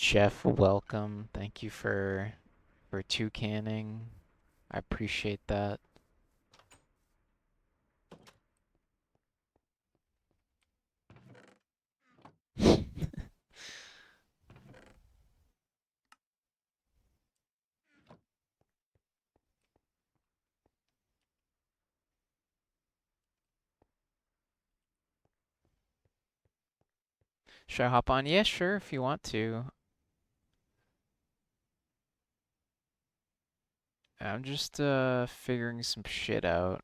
Jeff, welcome. Thank you for toucaning. I appreciate that. Should I hop on? Yeah, sure, if you want to. I'm just figuring some shit out.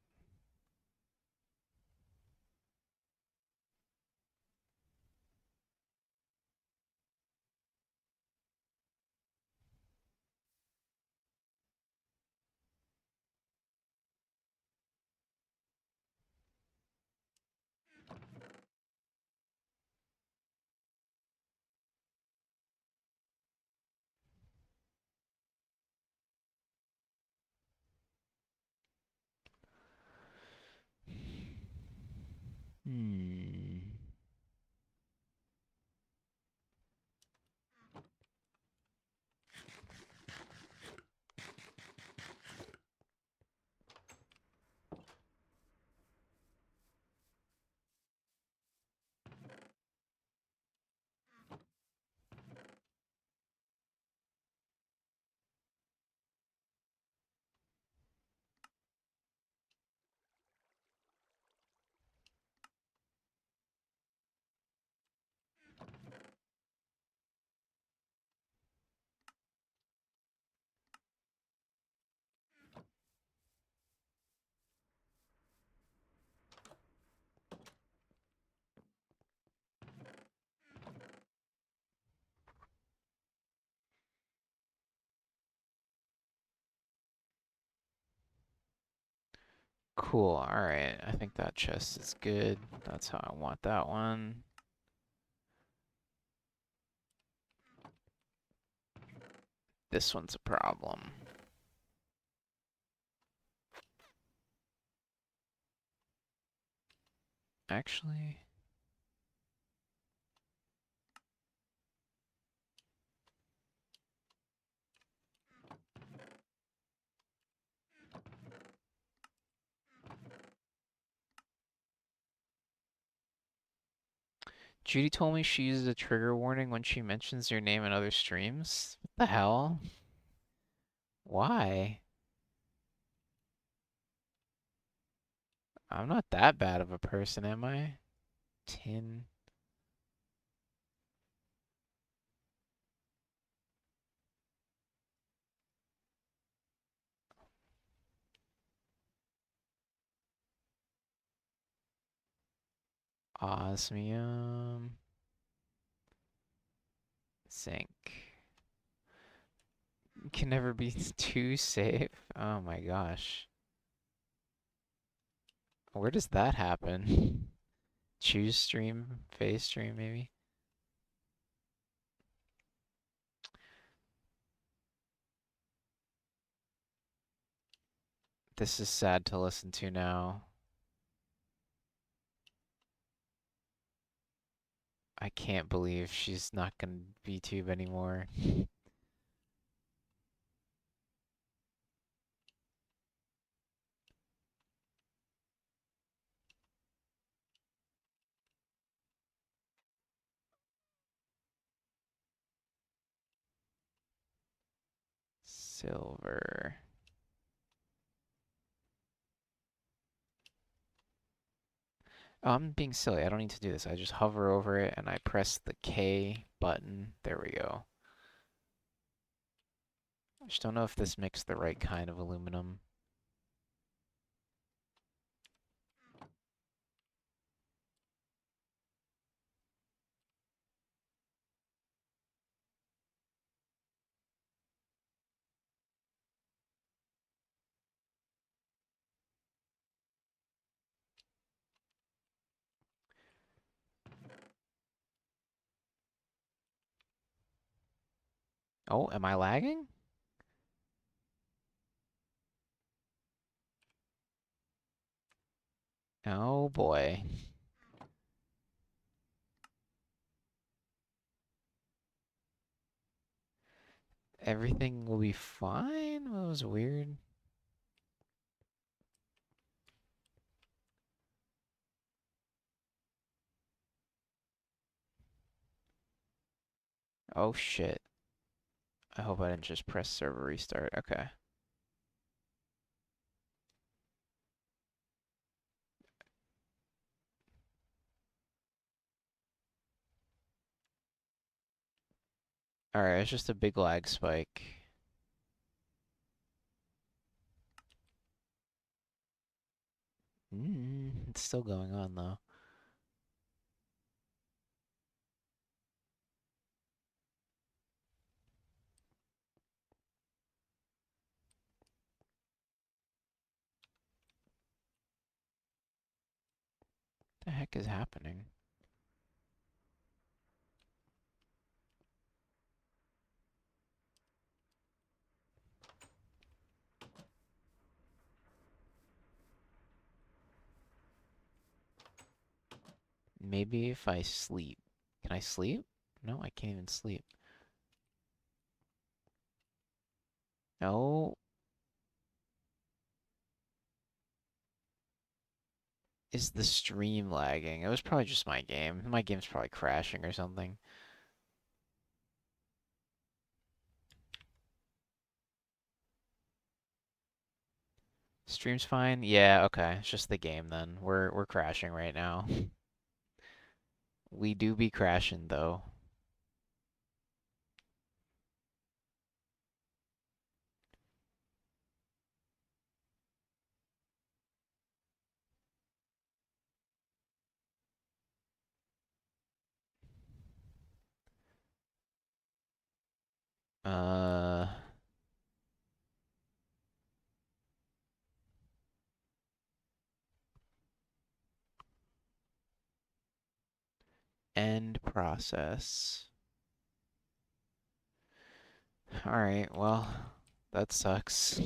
Hmm. Cool. All right. I think that chest is good. That's how I want that one. This one's a problem. Actually, Judy told me she uses a trigger warning when she mentions your name in other streams. What the hell? Why? I'm not that bad of a person, am I? Tin. Osmium. Zinc. Can never be too safe. Oh my gosh. Where does that happen? Choose stream, phase stream, maybe? This is sad to listen to now. I can't believe she's not gonna VTube anymore. Silver. Oh, I'm being silly. I don't need to do this. I just hover over it and I press the K button. There we go. I just don't know if this makes the right kind of aluminum. Oh, am I lagging? Oh boy. Everything will be fine? That was weird. Oh shit. I hope I didn't just press server restart. Okay. Alright, it's just a big lag spike. It's still going on though. What the heck is happening? Maybe if I sleep. Can I sleep? No, I can't even sleep. No. Is the stream lagging? It was probably just my game. My game's probably crashing or something. Stream's fine? Yeah, okay. It's just the game then. We're crashing right now. We do be crashing though. Uh, End process. Alright, well, that sucks.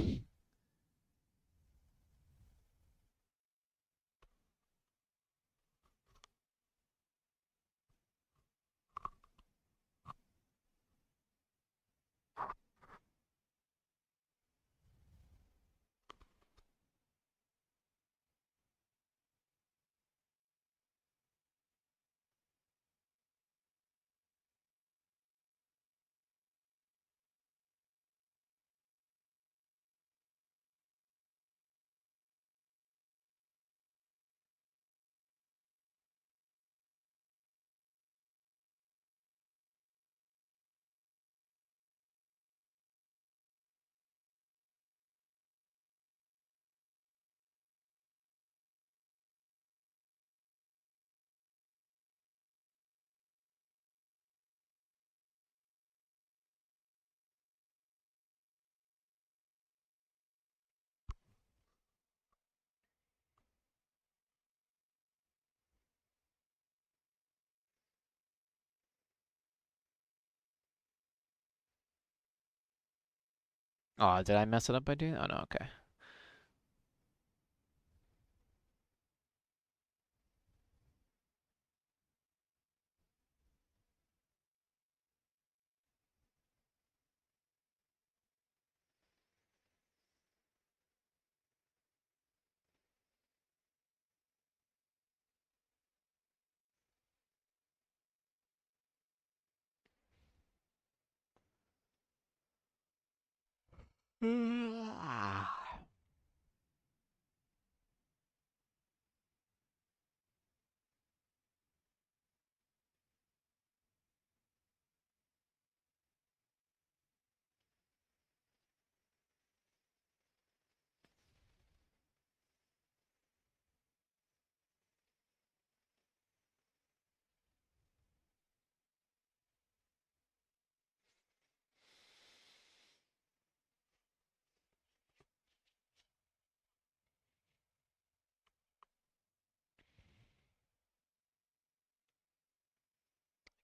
Oh, did I mess it up by doing? Oh no, okay.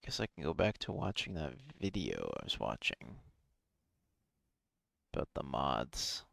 Guess I can go back to watching that video I was watching about the mods.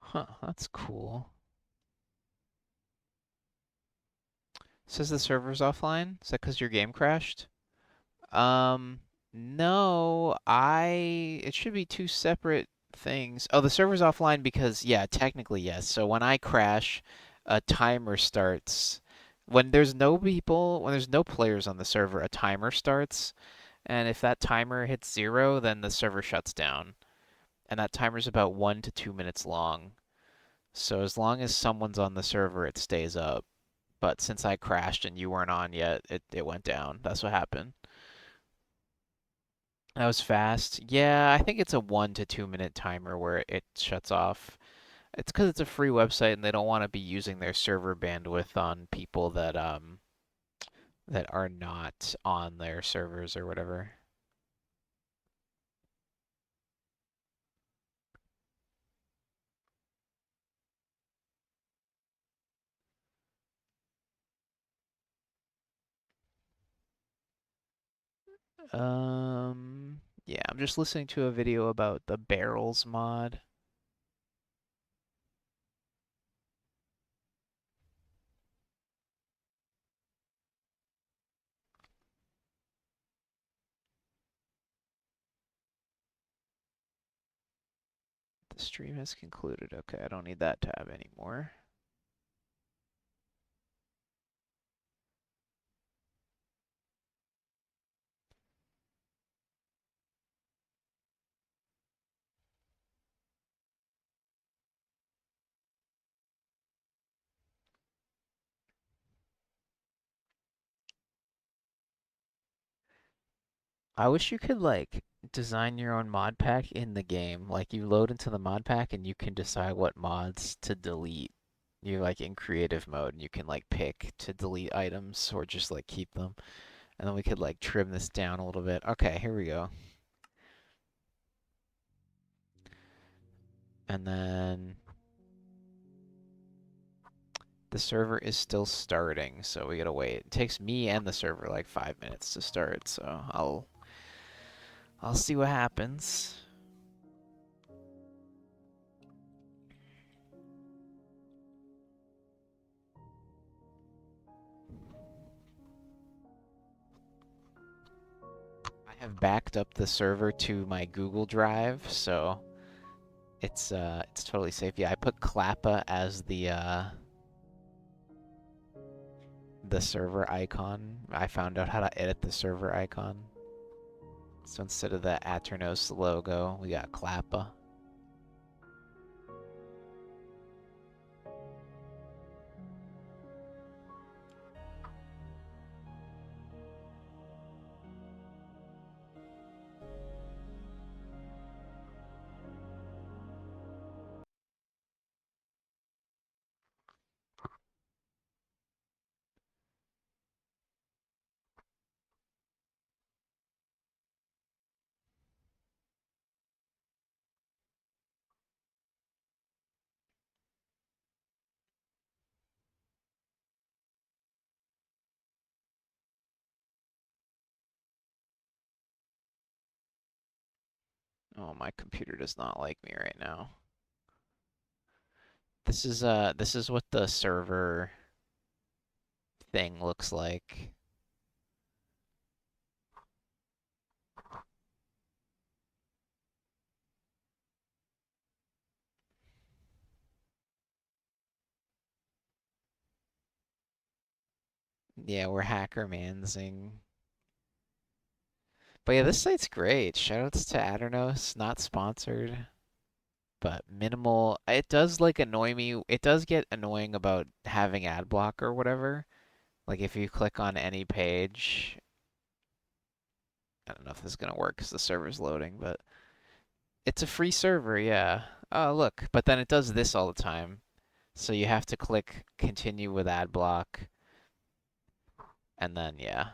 Huh, that's cool. Says the server's offline. Is that because your game crashed? Um, no, it should be two separate things. Oh, the server's offline because, yeah, technically, yes. So when I crash, a timer starts. When there's no players on the server, a timer starts. And if that timer hits 0, then the server shuts down. And that timer's about 1 to 2 minutes long. So as long as someone's on the server, it stays up. But since I crashed and you weren't on yet, it went down. That's what happened. That was fast. Yeah, I think it's a 1 to 2 minute timer where it shuts off. It's because it's a free website and they don't want to be using their server bandwidth on people that are not on their servers or whatever. Yeah, I'm just listening to a video about the barrels mod. The stream has concluded. Okay, I don't need that tab anymore. I wish you could like design your own mod pack in the game. Like you load into the mod pack and you can decide what mods to delete. You're like in creative mode and you can like pick to delete items or just like keep them. And then we could like trim this down a little bit. Okay, here we go. And then the server is still starting, so we gotta wait. It takes me and the server like 5 minutes to start, so I'll see what happens. I have backed up the server to my Google Drive, so it's totally safe. Yeah, I put Klappa as the server icon. I found out how to edit the server icon. So instead of the Aternos logo, we got Klappa. Oh, my computer does not like me right now. This is what the server thing looks like. Yeah, we're hacker mansing. But yeah, this site's great. Shoutouts to Aternos, not sponsored, but minimal. It does like annoy me. It does get annoying about having ad block or whatever. Like if you click on any page, I don't know if this is gonna work because the server's loading, but it's a free server, yeah. Oh, look, but then it does this all the time. So you have to click continue with ad block, and then yeah.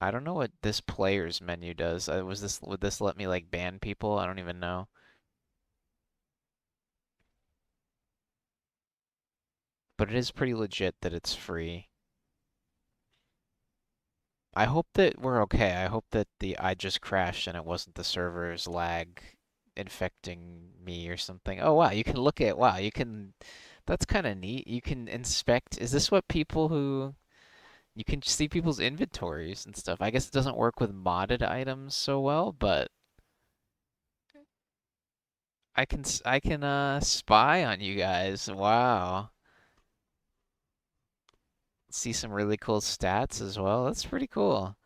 I don't know what this players menu does. Would this let me like ban people? I don't even know. But it is pretty legit that it's free. I hope that we're okay. I hope that the I just crashed and it wasn't the server's lag infecting me or something. Oh wow, you can look at wow, you can that's kind of neat. You can inspect. Is this what people who you can see people's inventories and stuff? I guess it doesn't work with modded items so well, but I can spy on you guys. Wow. See some really cool stats as well. That's pretty cool.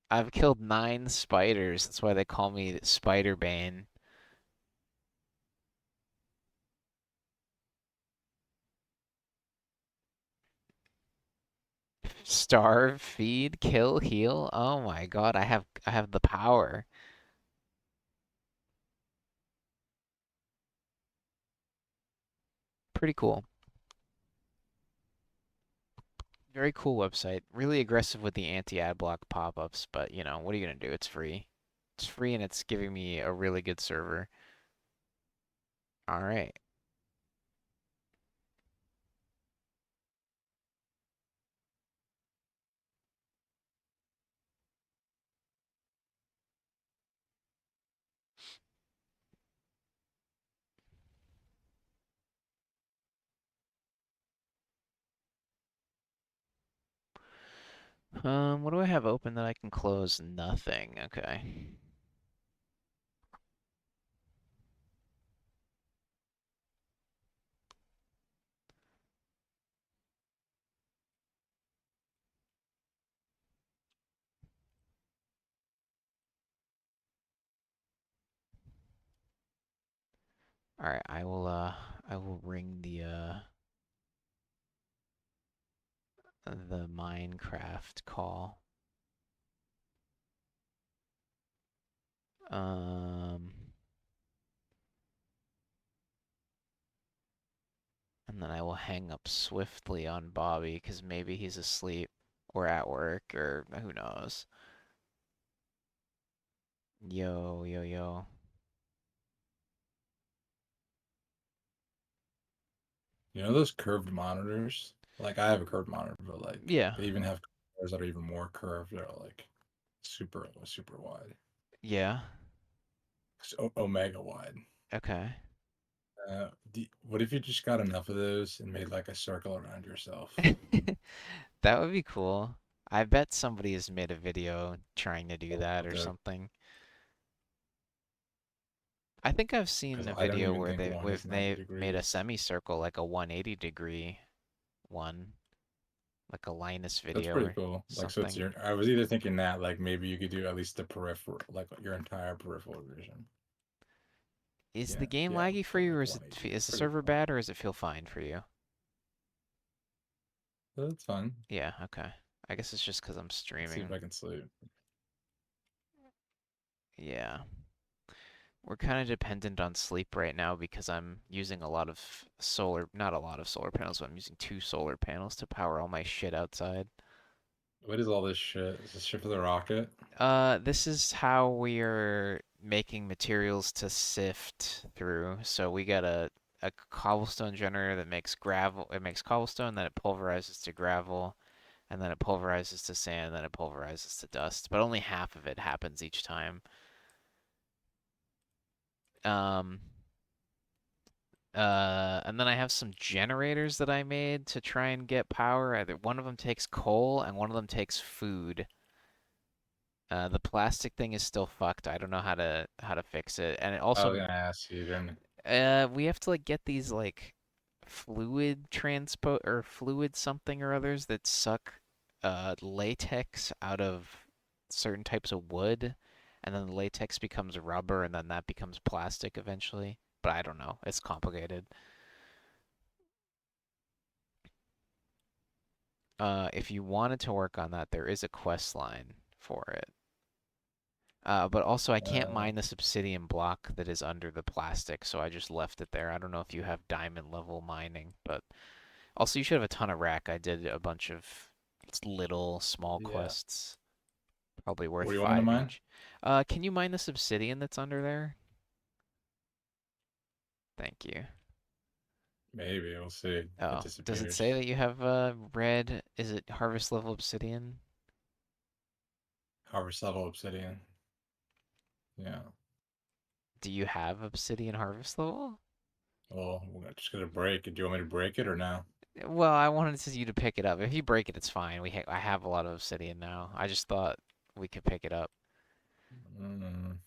I've killed 9 spiders. That's why they call me Spider Bane. Starve, feed, kill, heal. Oh my god, I have the power. Pretty cool. Very cool website. Really aggressive with the anti-ad block pop-ups, but you know, what are you gonna do? It's free. It's free and it's giving me a really good server. All right. What do I have open that I can close? Nothing. Okay. All right, I will ring the Minecraft call. Um And then I will hang up swiftly on Bobby because maybe he's asleep or at work or who knows. Yo, yo, yo. You know those curved monitors? Like I have a curved monitor, but like Yeah, they even have monitors that are even more curved. They're like super wide, yeah. omega wide. Okay. What if you just got enough of those and made like a circle around yourself? That would be cool. I bet somebody has made a video trying to do that What or the? something. I think I've seen Because a I don't video even where think they one where is 90 they made a degrees. semicircle like a 180-degree one, like a Linus That's video pretty or cool. Like so, it's something. your. I was either thinking that like maybe you could do at least the peripheral, like your entire peripheral vision. Is the Yeah, game yeah, laggy for but you, or like is it 180. is It's the pretty server cool. bad, or does it feel fine for you? That's fun. Yeah, okay. I guess it's just because I'm Let's see if streaming. I can sleep. Yeah. We're kind of dependent on sleep right now because I'm using a lot of solar, not a lot of solar panels, but I'm using 2 solar panels to power all my shit outside. What is all this shit? Is this shit for the rocket? This is how we're making materials to sift through. So we got a cobblestone generator that makes gravel. It makes cobblestone, then it pulverizes to gravel, and then it pulverizes to sand, and then it pulverizes to dust. But only half of it happens each time. Um, and then I have some generators that I made to try and get power. Either one of them takes coal and one of them takes food. The plastic thing is still fucked. I don't know how to fix it. And it I was also gonna ask you then. we have to like get these like fluid transpo or fluid something or others that suck latex out of certain types of wood, and then the latex becomes rubber, and then that becomes plastic eventually. But I don't know. It's complicated. If you wanted to work on that, there is a quest line for it. But also, I can't Uh, mine this obsidian block that is under the plastic, so I just left it there. I don't know if you have diamond level mining, but also you should have a ton of rack. I did a bunch of little small yeah. quests, probably worth What do you want me to 5 mine? each. Can you mine this obsidian that's under there? Thank you. Maybe we'll see if it Oh, does it say disappears. that you have red? Is it harvest level obsidian? Harvest level obsidian. Yeah. Do you have obsidian harvest level? Well, we're just gonna break it. Do you want me to break it or no? Well, I wanted you to pick it up. If you break it, it's fine. I have a lot of obsidian now. I just thought we could pick it up, Mm,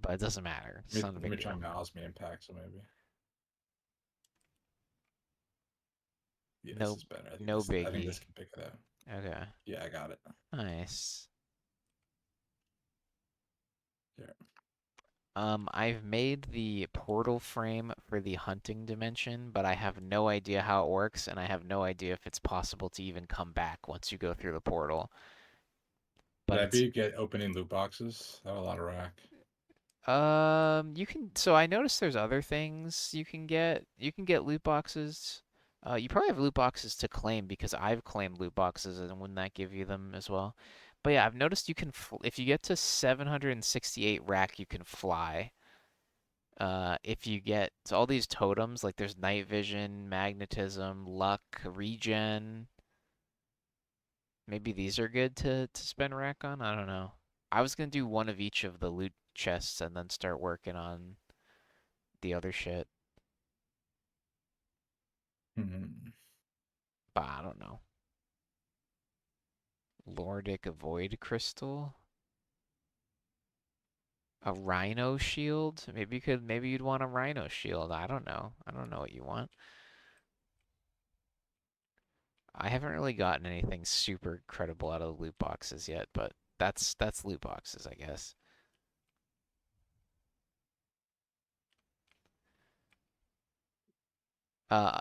but it doesn't matter. It's not a let big me try deal. mouse me impact, so maybe. Yeah, this No, is better. no I think biggie. this can pick it up. Okay, Yeah, I got it. nice. Here. I've made the portal frame for the hunting dimension, but I have no idea how it works, and I have no idea if it's possible to even come back once you go through the portal. Would But that it's be get opening loot boxes? I have a lot of rack. you can. So I noticed there's other things you can get. You can get loot boxes. You probably have loot boxes to claim because I've claimed loot boxes, and wouldn't that give you them as well? But yeah, I've noticed you can. If you get to 768 rack, you can fly. If you get so all these totems, like there's night vision, magnetism, luck, regen. Maybe these are good to spend rack on. I don't know. I was gonna do one of each of the loot chests and then start working on the other shit, Hmm. but I don't know. Lordic Void Crystal, a Rhino Shield. Maybe you'd want a Rhino Shield. I don't know. I don't know what you want. I haven't really gotten anything super credible out of the loot boxes yet, but that's loot boxes, I guess.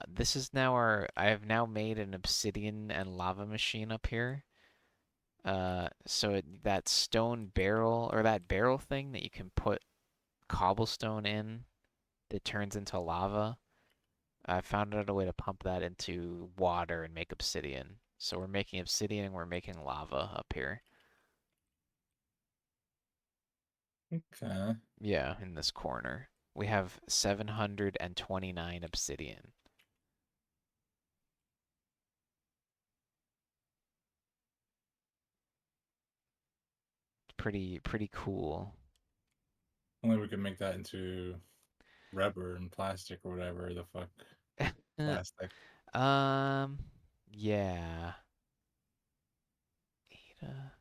This is now I have now made an obsidian and lava machine up here. That stone barrel or that barrel thing that you can put cobblestone in that turns into lava. I found out a way to pump that into water and make obsidian. So we're making obsidian and we're making lava up here. Okay. Yeah, in this corner. We have 729 obsidian. Pretty cool. Only we could make that into rubber and plastic or whatever the fuck. Plastic. Um, yeah. Ada.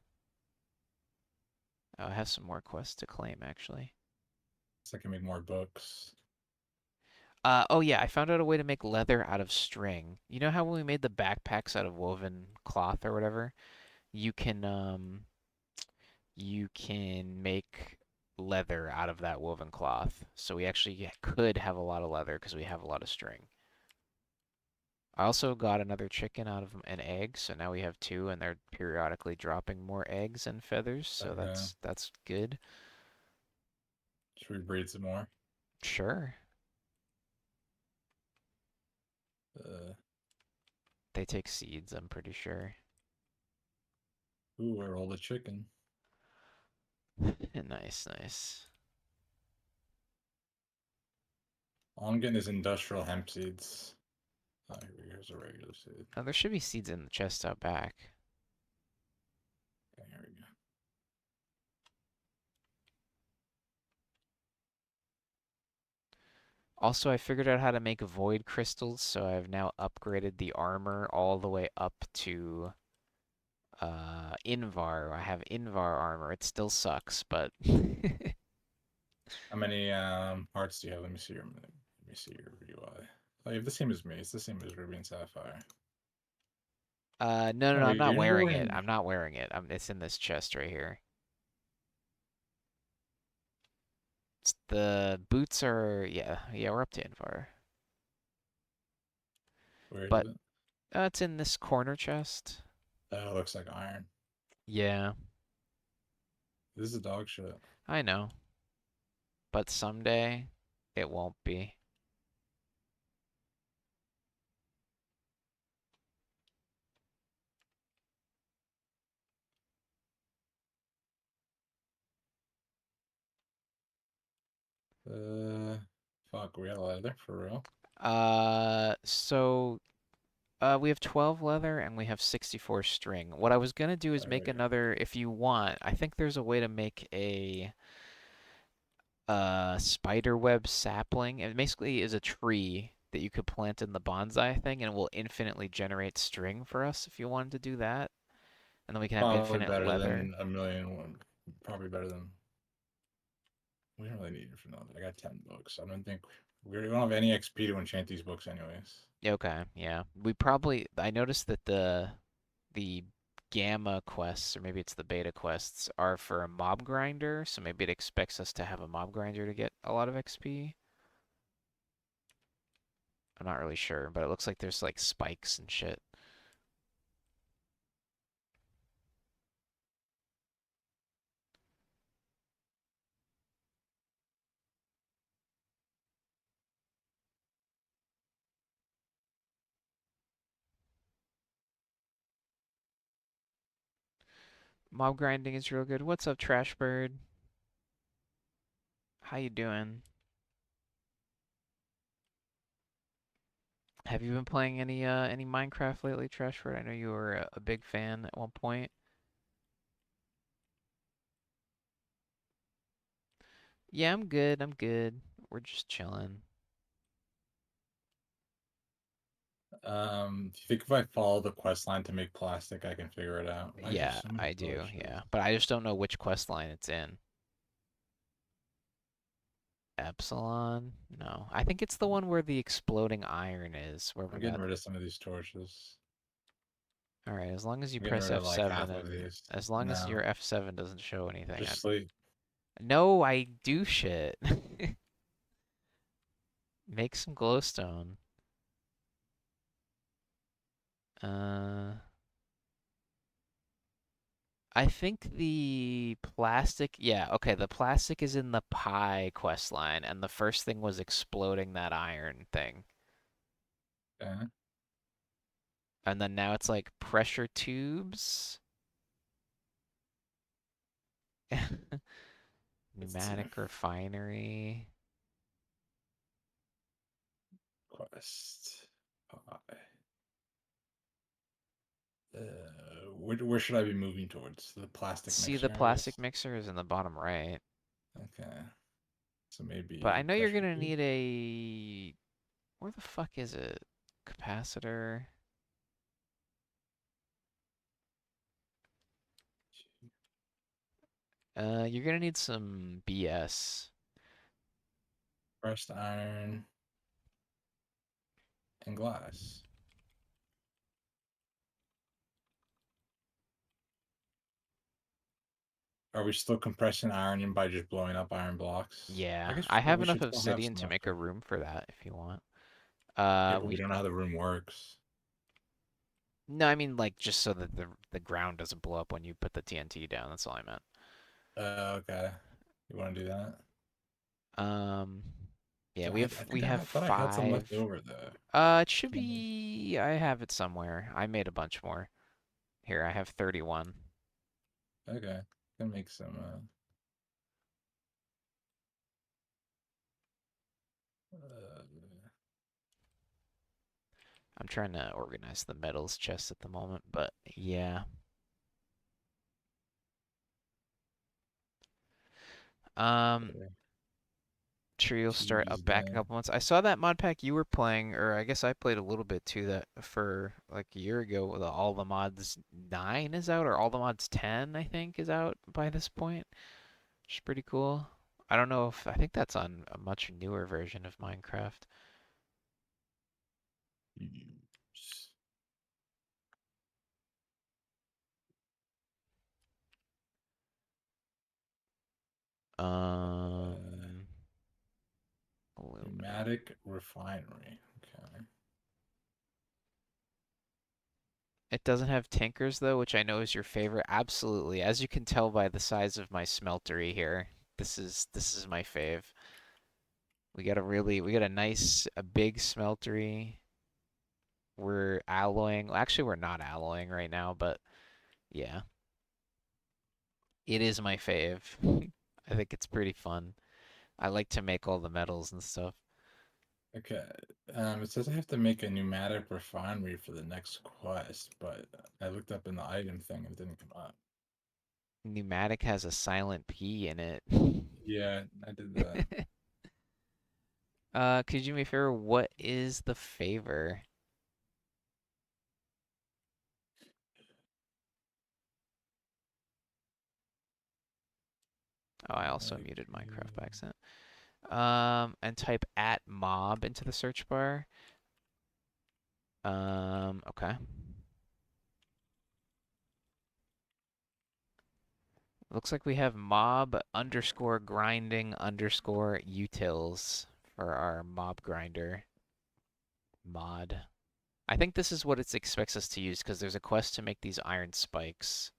Oh, I have some more quests to claim actually. So I can make more books. Oh yeah, I found out a way to make leather out of string. You know how when we made the backpacks out of woven cloth or whatever, you can you can make leather out of that woven cloth. So we actually could have a lot of leather because we have a lot of string. I also got another chicken out of an egg, so now we have two, and they're periodically dropping more eggs and feathers, so Okay. that's good. Should we breed some more? Sure, Uh, they take seeds, I'm pretty sure. ooh, I rolled a chicken. Nice, nice. All I'm getting is industrial hemp seeds. Oh, here's a regular seed. Oh, there should be seeds in the chest out back. Okay, here we go. Also, I figured out how to make void crystals, so I've now upgraded the armor all the way up to Invar. I have Invar armor. It still sucks, but How many hearts do you have? Let me see your UI. Oh, you have the same as me. It's the same as Ruby and Sapphire. no, no, Oh, no, I'm not you're wearing it. wearing. I'm not wearing it. It's in this chest right here. The boots are, yeah, yeah, we're up to Invar. Where is But it? it's in this corner chest. Oh, it looks like iron. Yeah, This is dog shit. I know. But someday it won't be. Uh, fuck, we got leather for real. So we have 12 leather and we have 64 string. What I was gonna do is There make we go. another, if you want. I think there's a way to make a spider web sapling. It basically is a tree that you could plant in the bonsai thing and it will infinitely generate string for us if you wanted to do that. And then we can have Probably infinite better leather. than a million one. Probably better than. We don't really need it for nothing. I got 10 books. I don't think we don't have any XP to enchant these books, anyways. Okay, yeah. We probably I noticed that the gamma quests, or maybe it's the beta quests, are for a mob grinder, so maybe it expects us to have a mob grinder to get a lot of XP. I'm not really sure, but it looks like there's like spikes and shit. Mob grinding is real good. What's up, Trash Bird? How you doing? Have you been playing any Minecraft lately, Trash Bird? I know you were a big fan at one point. Yeah, I'm good. I'm good. We're just chilling. Do you think if I follow the quest line to make plastic, I can figure it out? Why is there Yeah, so many I do. bushes? Yeah, but I just don't know which quest line it's in. Epsilon? No. I think it's the one where the exploding iron is, where I'm we getting got. rid of some of these torches. All right, as long as you I'm getting press rid of like F7 half of and these. as long as No, your F7 doesn't show anything. just sleep. No, I do shit. Make some glowstone. Uh, I think the plastic, yeah, okay, the plastic is in the pie quest line, and the first thing was exploding that iron thing. Okay. And then now it's like pressure tubes. Let's see. Pneumatic refinery. Quest. Where should I be moving towards? The plastic See, the mixer, I plastic guess. mixer is in the bottom right. Okay. So But I maybe know you're pressure gonna tube. need a... Where the fuck is it? Capacitor. You're gonna need some BS. Pressed iron and glass. Are we still compressing iron in by just blowing up iron blocks? I Yeah, guess I have we enough should still have obsidian some to make a extra. room for that if you want. Yeah, but we We... don't know how the room works. No, I mean like just so that the ground doesn't blow up when you put the TNT down. That's all I meant. Okay. You want to do that? Um, yeah, So I we think have I thought I had some left five. over though. It should Mhm. be. I have it somewhere. I made a bunch more. Here, I have 31. Okay. Can make some. Uh, I'm trying to organize the metals chest at the moment, but yeah. Um, yeah, sure you'll start TV's up back in a dead. couple months. I saw that mod pack you were playing, or I guess I played a little bit too. That for like a year ago, the All the Mods 9 is out, or All the Mods 10, I think, is out by this point. Which is pretty cool. I don't know if I think that's on a much newer version of Minecraft. Use. Uh, Um, aluminum. Pneumatic refinery. Okay. It doesn't have tinkers though, which I know is your favorite. Absolutely. As you can tell by the size of my smeltery here, this is my fave. We got a nice a big smeltery. We're alloying. Well, actually, we're not alloying right now, but yeah, it is my fave. I think it's pretty fun. I like to make all the metals and stuff. Okay. It says I have to make a pneumatic refinery for the next quest, but I looked up in the item thing and it didn't come up. Pneumatic has a silent P in it. Yeah, I did that. Could you do me a favor? What is the favor? Oh, I also Like, muted Minecraft by accident. And type at mob into the search bar. Okay. Looks like we have mob underscore grinding underscore utils for our mob grinder mod. I think this is what it expects us to use because there's a quest to make these iron spikes.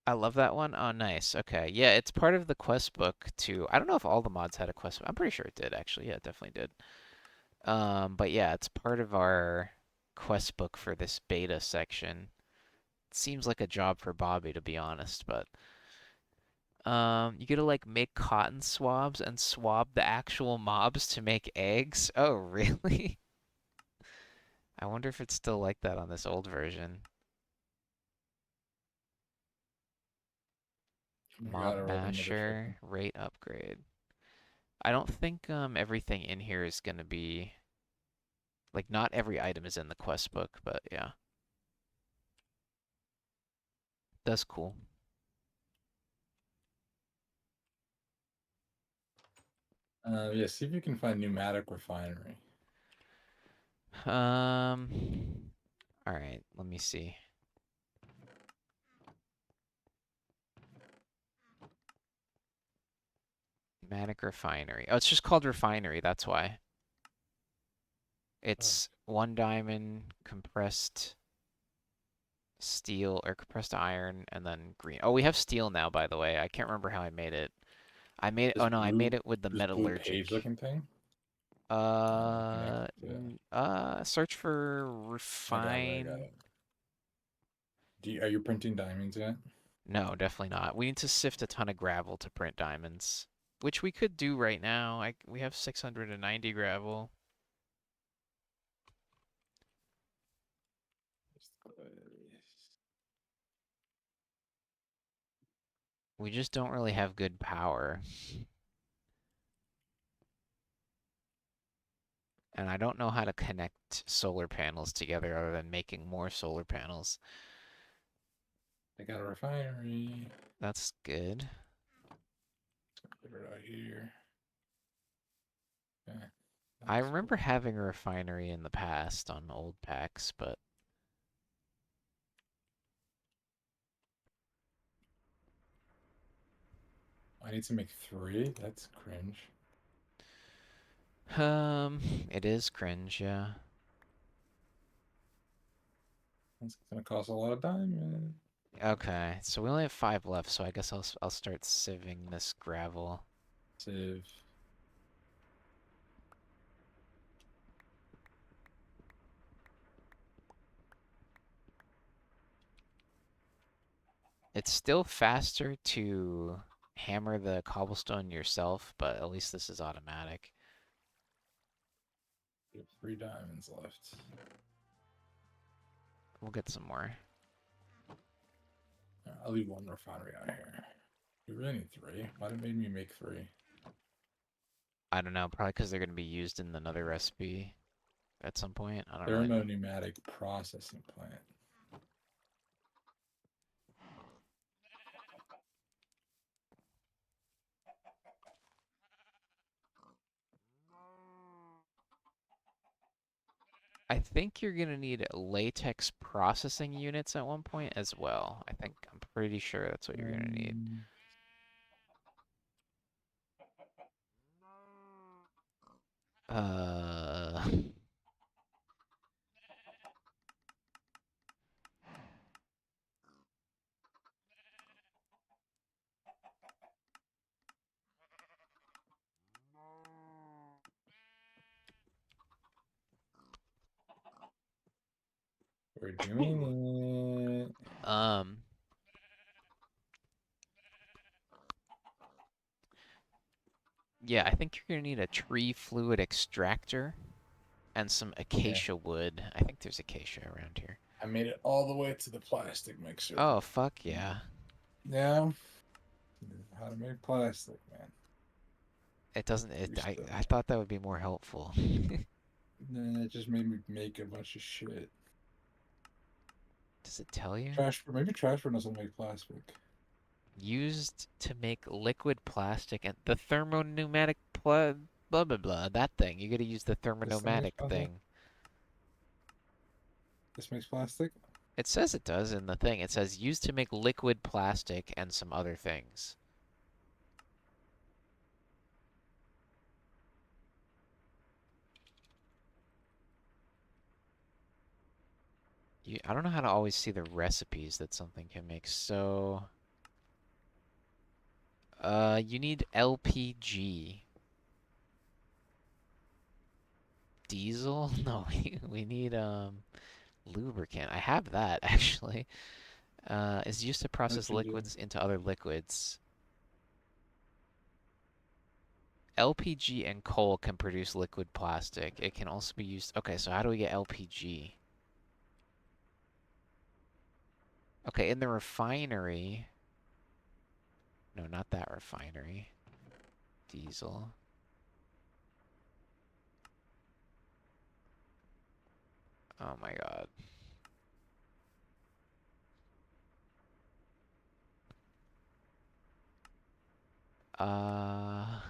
I love that one. Oh, nice. Okay. Yeah, it's part of the quest book too. I don't know if all the mods had a quest. I'm pretty sure it did actually. Yeah, it definitely did. But yeah, it's part of our quest book for this beta section. Seems like a job for Bobby to be honest, but you get to like make cotton swabs and swab the actual mobs to make eggs. Oh, really? I wonder if it's still like that on this old version. I gotta Mob roll the motherfucker. masher rate upgrade. I don't think everything in here is gonna be like not every item is in the quest book, but yeah, that's cool. Yeah, see if you can find pneumatic refinery. All right, let me see. Pneumatic refinery. Oh, it's just called refinery. That's why. Oh, It's one diamond, compressed steel or compressed iron, and then green. Oh, we have steel now, by the way. I can't remember how I made it. I made it. this Oh no, I made blue, it with the this blue page metallurgic. looking thing. Connect to it. Search for I got it. I got refine. it. Are you printing diamonds yet? No, definitely not. We need to sift a ton of gravel to print diamonds, which we could do right now. We have 690 gravel. We just don't really have good power. And I don't know how to connect solar panels together other than making more solar panels. I got a refinery. That's good. Put it out here. Okay, I that's remember cool. having a refinery in the past on old packs, but I need to make three. That's cringe. um, it is cringe, yeah. That's gonna cost a lot of diamond. Okay, so we only have 5 left, so I guess I'll start sieving this gravel. Save. It's still faster to hammer the cobblestone yourself, but at least this is automatic. We have 3 diamonds left. We'll get some more. I'll leave one refinery out here. We really need three. Why did it made me make three? I don't know, probably because they're going to be used in another recipe at some point. I don't There are really no know. pneumatic processing plant. I think you're going to need latex processing units at one point as well. I'm pretty sure that's what you're going to need. Um, Uh, we're doing it. um, Yeah, I think you're gonna need a tree fluid extractor and some Yeah. acacia wood. I think there's acacia around here. I made it all the way to the plastic mixer. Oh, fuck yeah. Yeah. How to make plastic, man. It doesn't, it, Used to. I thought that would be more helpful. Then it just made me make a bunch of shit. Does it tell you? Maybe trash doesn't make plastic. Used to make liquid plastic and the thermoneumatic blah blah blah. That thing. You gotta use the This thing makes thermoneumatic plastic. thing. This makes plastic. It says it does in the thing. It says used to make liquid plastic and some other things. I don't know how to always see the recipes that something can make. So, you need LPG. Diesel? No, we need lubricant. I have that actually. Is used to process RPG. liquids into other liquids. LPG and coal can produce liquid plastic. It can also be used. Okay, so how do we get LPG? Okay, in the refinery. No, not that refinery. Diesel. Oh my God. Uh,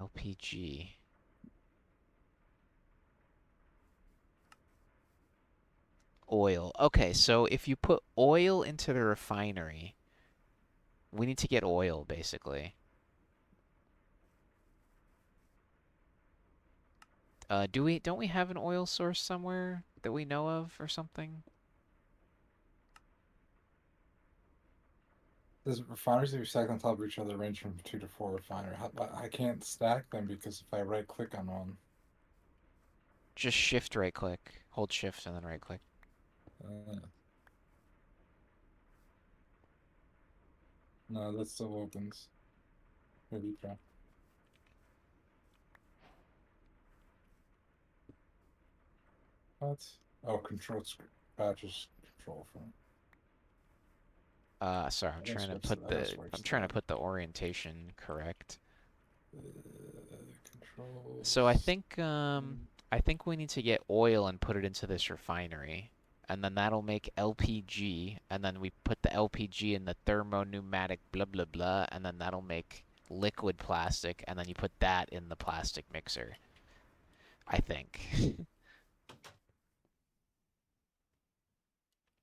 LPG. Oil. Okay, so if you put oil into the refinery, we need to get oil basically. Don't we have an oil source somewhere that we know of or something? There's refineries that you stack on top of each other range from 2 to 4 refinery. I can't stack them because if I right click on one, Just shift right click. Hold shift and then right click. uh, no, that still opens. Maybe try. What? Oh, batches control from. Sorry, I gotta switch I'm trying to that. put the orientation correct. So Controls. I think we need to get oil and put it into this refinery. And then that'll make LPG, and then we put the LPG in the thermoneumatic blah blah blah, and then that'll make liquid plastic, and then you put that in the plastic mixer. I think.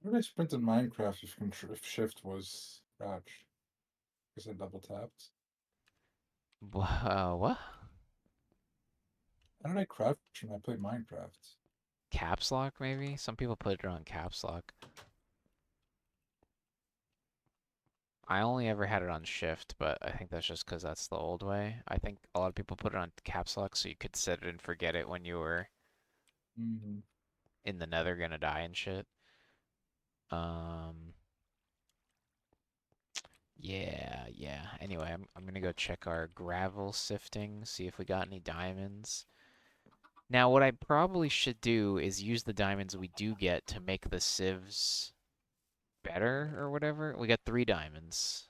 What did I sprint in Minecraft if shift was crouch? Because I double tapped. What? How did I crouch when I played Minecraft? Caps lock maybe? Some people put it on caps lock. I only ever had it on shift, but I think that's just because that's the old way. I think a lot of people put it on caps lock so you could set it and forget it when you were Mm. in the nether gonna die and shit. Um, yeah. Anyway, I'm gonna go check our gravel sifting, see if we got any diamonds. Now, what I probably should do is use the diamonds we do get to make the sieves better or whatever. We got 3 diamonds.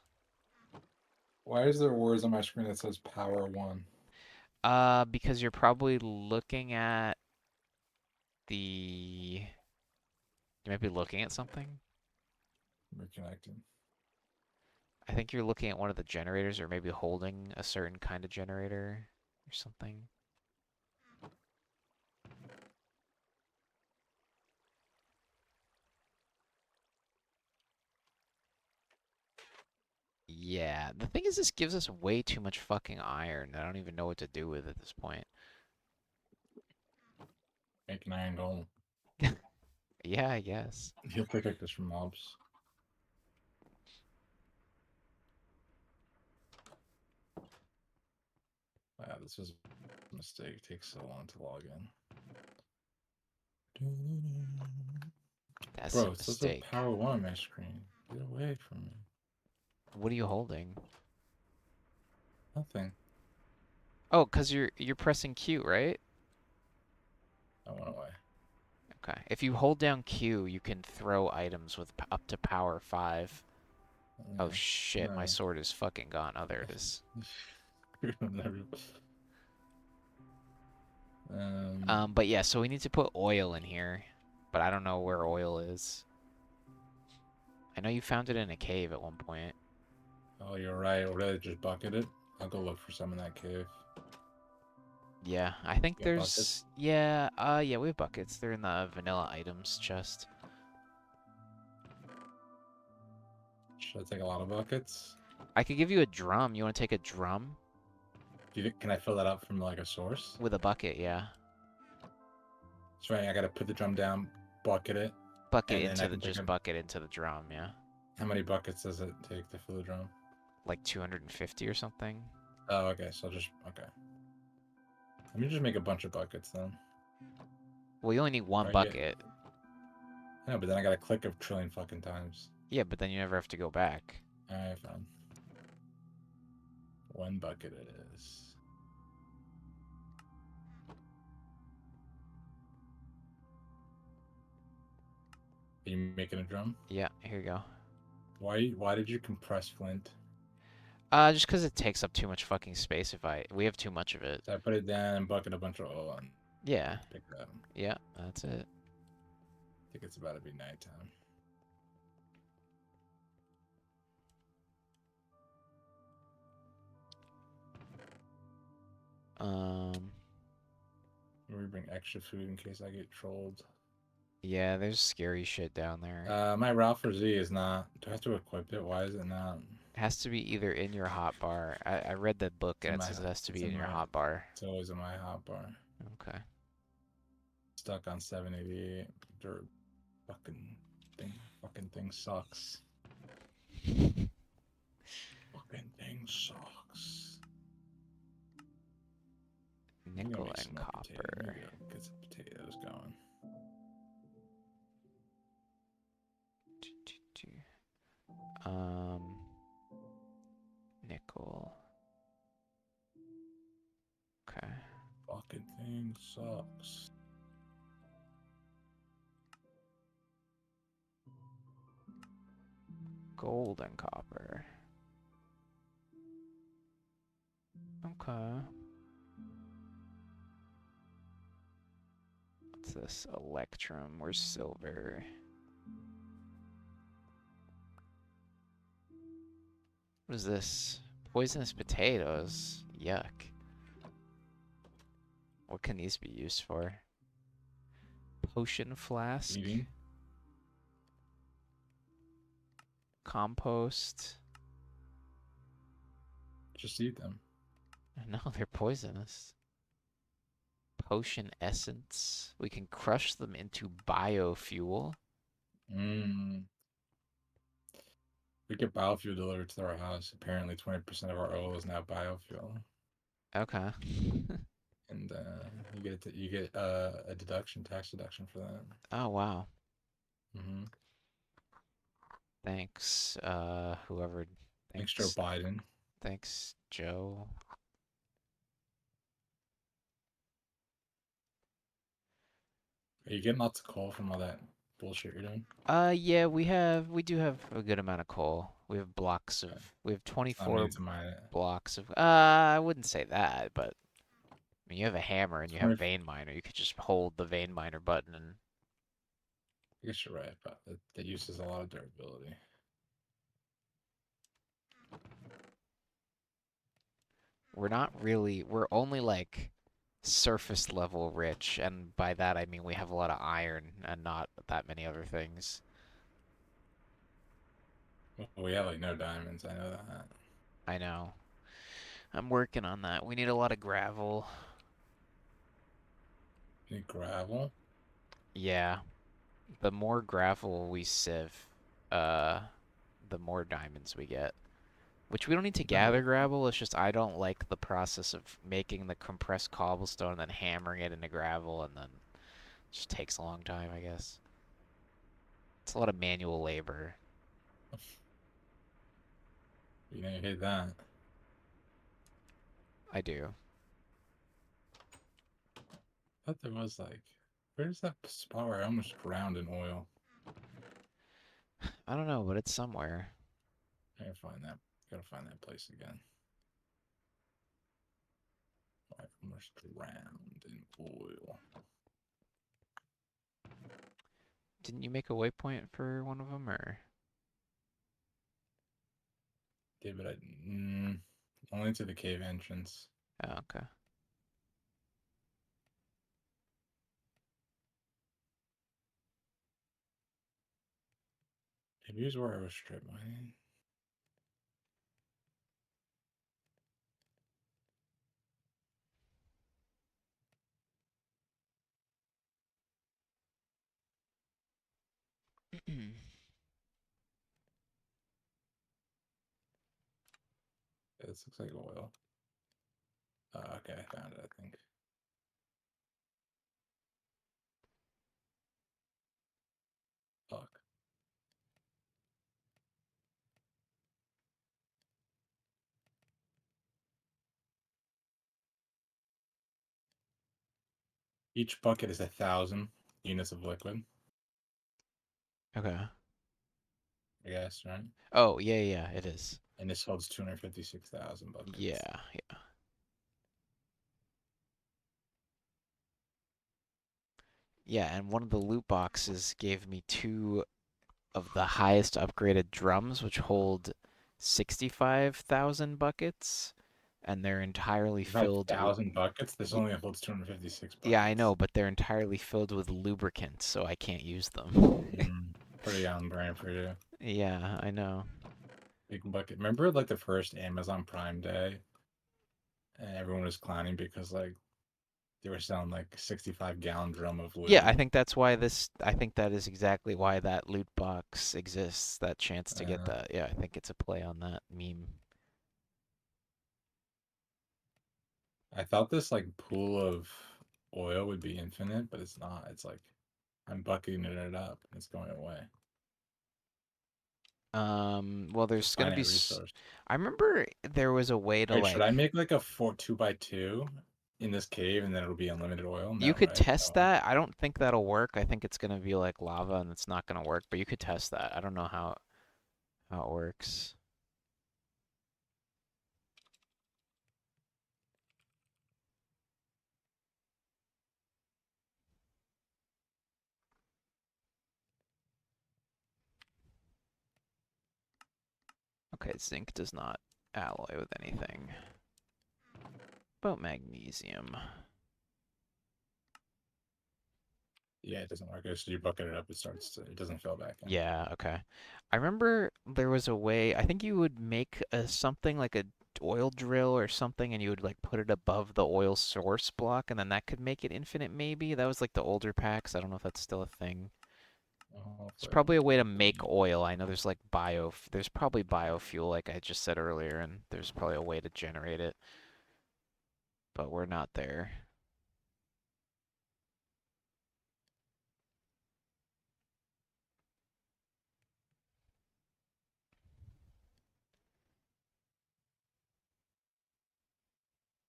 Why is there words on my screen that says power one? Because you're probably looking at the. You might be looking at something. Reconnecting. I think you're looking at one of the generators or maybe holding a certain kind of generator or something. Yeah, the thing is, this gives us way too much fucking iron. I don't even know what to do with at this point. Make an iron golem. Yeah, I guess. He'll protect us from mobs. Wow, this was a mistake. It takes so long to log in. That's a Bro, it says a mistake. power one on my screen. Get away from me. What are you holding? Nothing. Oh, 'cause you're pressing Q, right? I went away. Okay. If you hold down Q, you can throw items with up to power 5. Oh Yeah. shit, my No. sword is fucking gone. Oh, there it is. um. But yeah, so we need to put oil in here, but I don't know where oil is. I know you found it in a cave at one point. Oh, you're right. Or did I just bucket it? I'll go look for some in that cave. Yeah, I think You got buckets? there's yeah, we have buckets. They're in the vanilla items chest. Should I take a lot of buckets? I could give you a drum. You want to take a drum Can I fill that up from like a source? with a bucket? Yeah. So I gotta put the drum down, bucket it, Bucket and then I into the can pick just up. bucket into the drum, yeah. How many buckets does it take to fill the drum? Like 250 or something. Oh, okay. So I'll just okay. Let me just make a bunch of buckets then. Well, you only need one Right? Yeah. bucket. I know, but then I gotta click a trillion fucking times. Yeah, but then you never have to go back. Alright, fine. One bucket it is. Are you making a drum? Yeah, here you go. Why did you compress flint? Just 'cause it takes up too much fucking space we have too much of it. So I put it down and bucket a bunch of oil and Yeah. pick it up. Yeah, that's it. I think it's about to be nighttime. Um, Maybe bring extra food in case I get trolled. yeah, there's scary shit down there. My Ralph Z is not. Do I have to equip it? Why is it not? It has to be either in your hotbar. I read the book It's and in it my. says it has to It's be in in your my. hotbar. It's always in my hotbar. Okay. Stuck on 788. Dirt. Fucking thing. Fucking thing sucks. Fucking thing sucks. I'm gonna Nickel make and smoked potato. I'm copper. gonna get some potatoes going. Um, nickel. Okay. Fucking thing sucks. Gold and copper. Okay. What's this? Electrum. Where's silver? What is this? Poisonous potatoes. Yuck. What can these be used for? Potion flask. Eating. Compost. Just eat them. No, they're poisonous. Potion essence. We can crush them into biofuel. Mmm. We get biofuel delivered to our house. Apparently, 20% of our oil is now biofuel, Okay. and you get a deduction, tax deduction for that. Oh, wow. Mm-hmm. Thanks, whoever. Thanks, Joe Thanks. Biden. Thanks, Joe. Are you getting lots of coal from all that bullshit you're doing? Yeah, we do have a good amount of coal. We have blocks of, Okay. we have I don't 24 need to mine it. blocks of, I wouldn't say that, but I mean, you have a hammer and you have 20, vein miner. You could just hold the vein miner button and I guess you're right, but that uses a lot of durability. we're only like surface level rich, and by that I mean we have a lot of iron and not that many other things. Well, we have like no diamonds. I know that. I know. I'm working on that. We need a lot of gravel. You need gravel. Yeah, the more gravel we sieve, uh, the more diamonds we get. Which we don't need to No, gather gravel, it's just I don't like the process of making the compressed cobblestone and then hammering it into gravel and then it just takes a long time, I guess. It's a lot of manual labor. you hate that. I do. I thought there was like, where's that spot where I almost drowned in oil? I don't know, but it's somewhere. I gotta find that. Gotta find that place again. I almost drowned in oil. Didn't you make a waypoint for one of them, or? Yeah, but only to the cave entrance. Oh, okay. Maybe here's where I was strip mining. Yeah, this looks like oil. Okay, I found it, I think. Fuck. Each bucket is 1,000 units of liquid, Okay. I guess, right? Oh, yeah, yeah, it is. And this holds 256,000 buckets. Yeah, yeah. Yeah, and one of the loot boxes gave me two of the highest upgraded drums, which hold 65,000 buckets, and they're entirely filled with. 5,000 buckets? This only holds 256 Yeah, I know, buckets. but they're entirely filled with lubricant, so I can't use them. Pretty on brand for you. Yeah, I know. Big bucket. Remember like the first Amazon Prime Day? And everyone was clowning because like they were selling like 65-gallon drum of Yeah, lube. I think that is exactly why that loot box exists, that chance to get Uh, that. Yeah, I think it's a play on that meme. I thought this like pool of oil would be infinite, but it's not. It's like I'm bucketing it up and it's going away. Well, It's a there's gonna be. finite resource. I remember there was a way to All right, should I like. make like a 2x2 in this cave and then it'll be unlimited oil? You No, could right? test that. I don't think that'll work. I think it's gonna be like lava and it's not gonna work, but you could test that. I don't know how it works. Okay, zinc does not alloy with anything. But magnesium. Yeah, it doesn't work. As you bucket it up, it doesn't fill back in. Yeah, okay. I remember there was a way, I think you would make something like a oil drill or something and you would like put it above the oil source block and then that could make it infinite maybe. That was like the older packs. I don't know if that's still a thing. Oh, There's for probably a way to make the oil. I know there's like there's probably biofuel like I just said earlier and there's probably a way to generate it, but we're not there.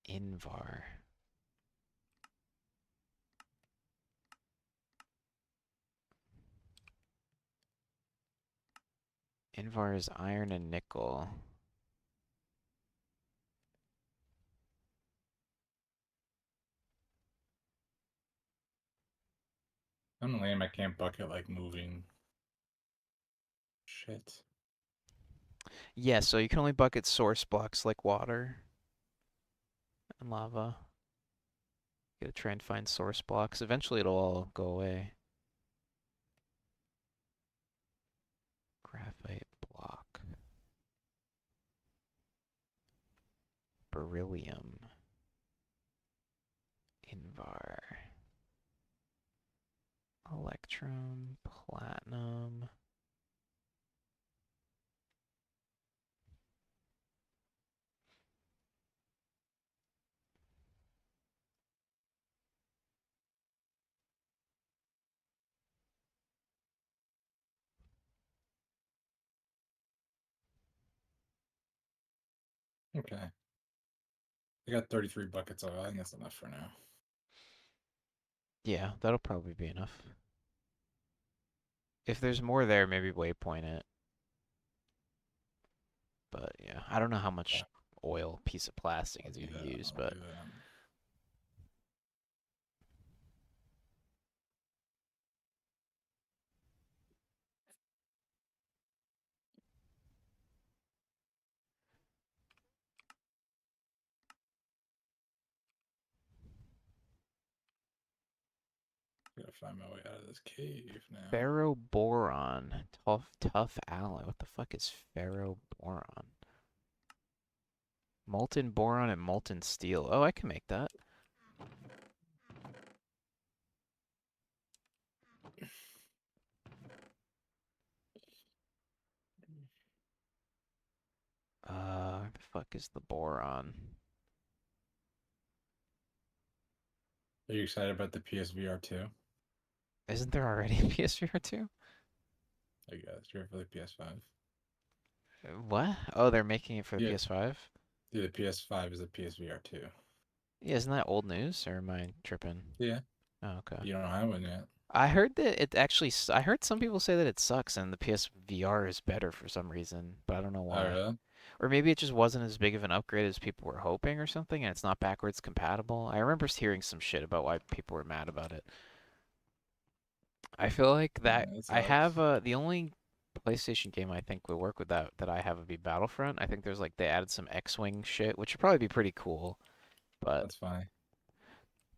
Invar. Invar is iron and nickel. I'm lame. I can't bucket like moving. Shit. Yeah, so you can only bucket source blocks like water and lava. You gotta try and find source blocks. Eventually it'll all go away. Graphite block. Beryllium. Invar. Electrum. Platinum. Okay. I got 33 buckets of oil. I think that's enough for now. Yeah, that'll probably be enough. If there's more there, maybe waypoint it. But yeah, I don't know how Yeah, much oil piece of plastic I'll is do gonna that. use, I'll but do that. Gotta find my way out of this cave now. ferroboron, tough alloy. What the fuck is ferroboron? Molten boron and molten steel. Oh, I can make that. Where the fuck is the boron? Are you excited about the PSVR 2? Isn't there already a PSVR 2? I guess you're for the PS5. What? Oh, they're making it for the Yeah, PS5? dude, the PS5 is a PSVR 2. Yeah, isn't that old news, or am I tripping? Yeah, Oh, okay. you don't have one yet. I heard that it actually. I heard some people say that it sucks and the PSVR is better for some reason, but I don't know Oh, why. really? Or maybe it just wasn't as big of an upgrade as people were hoping or something, and it's not backwards compatible. I remember hearing some shit about why people were mad about it. I feel like that That I have sucks. the only PlayStation game I think would work with that I have would be Battlefront. I think there's like they added some X-Wing shit, which would probably be pretty cool, but That's funny.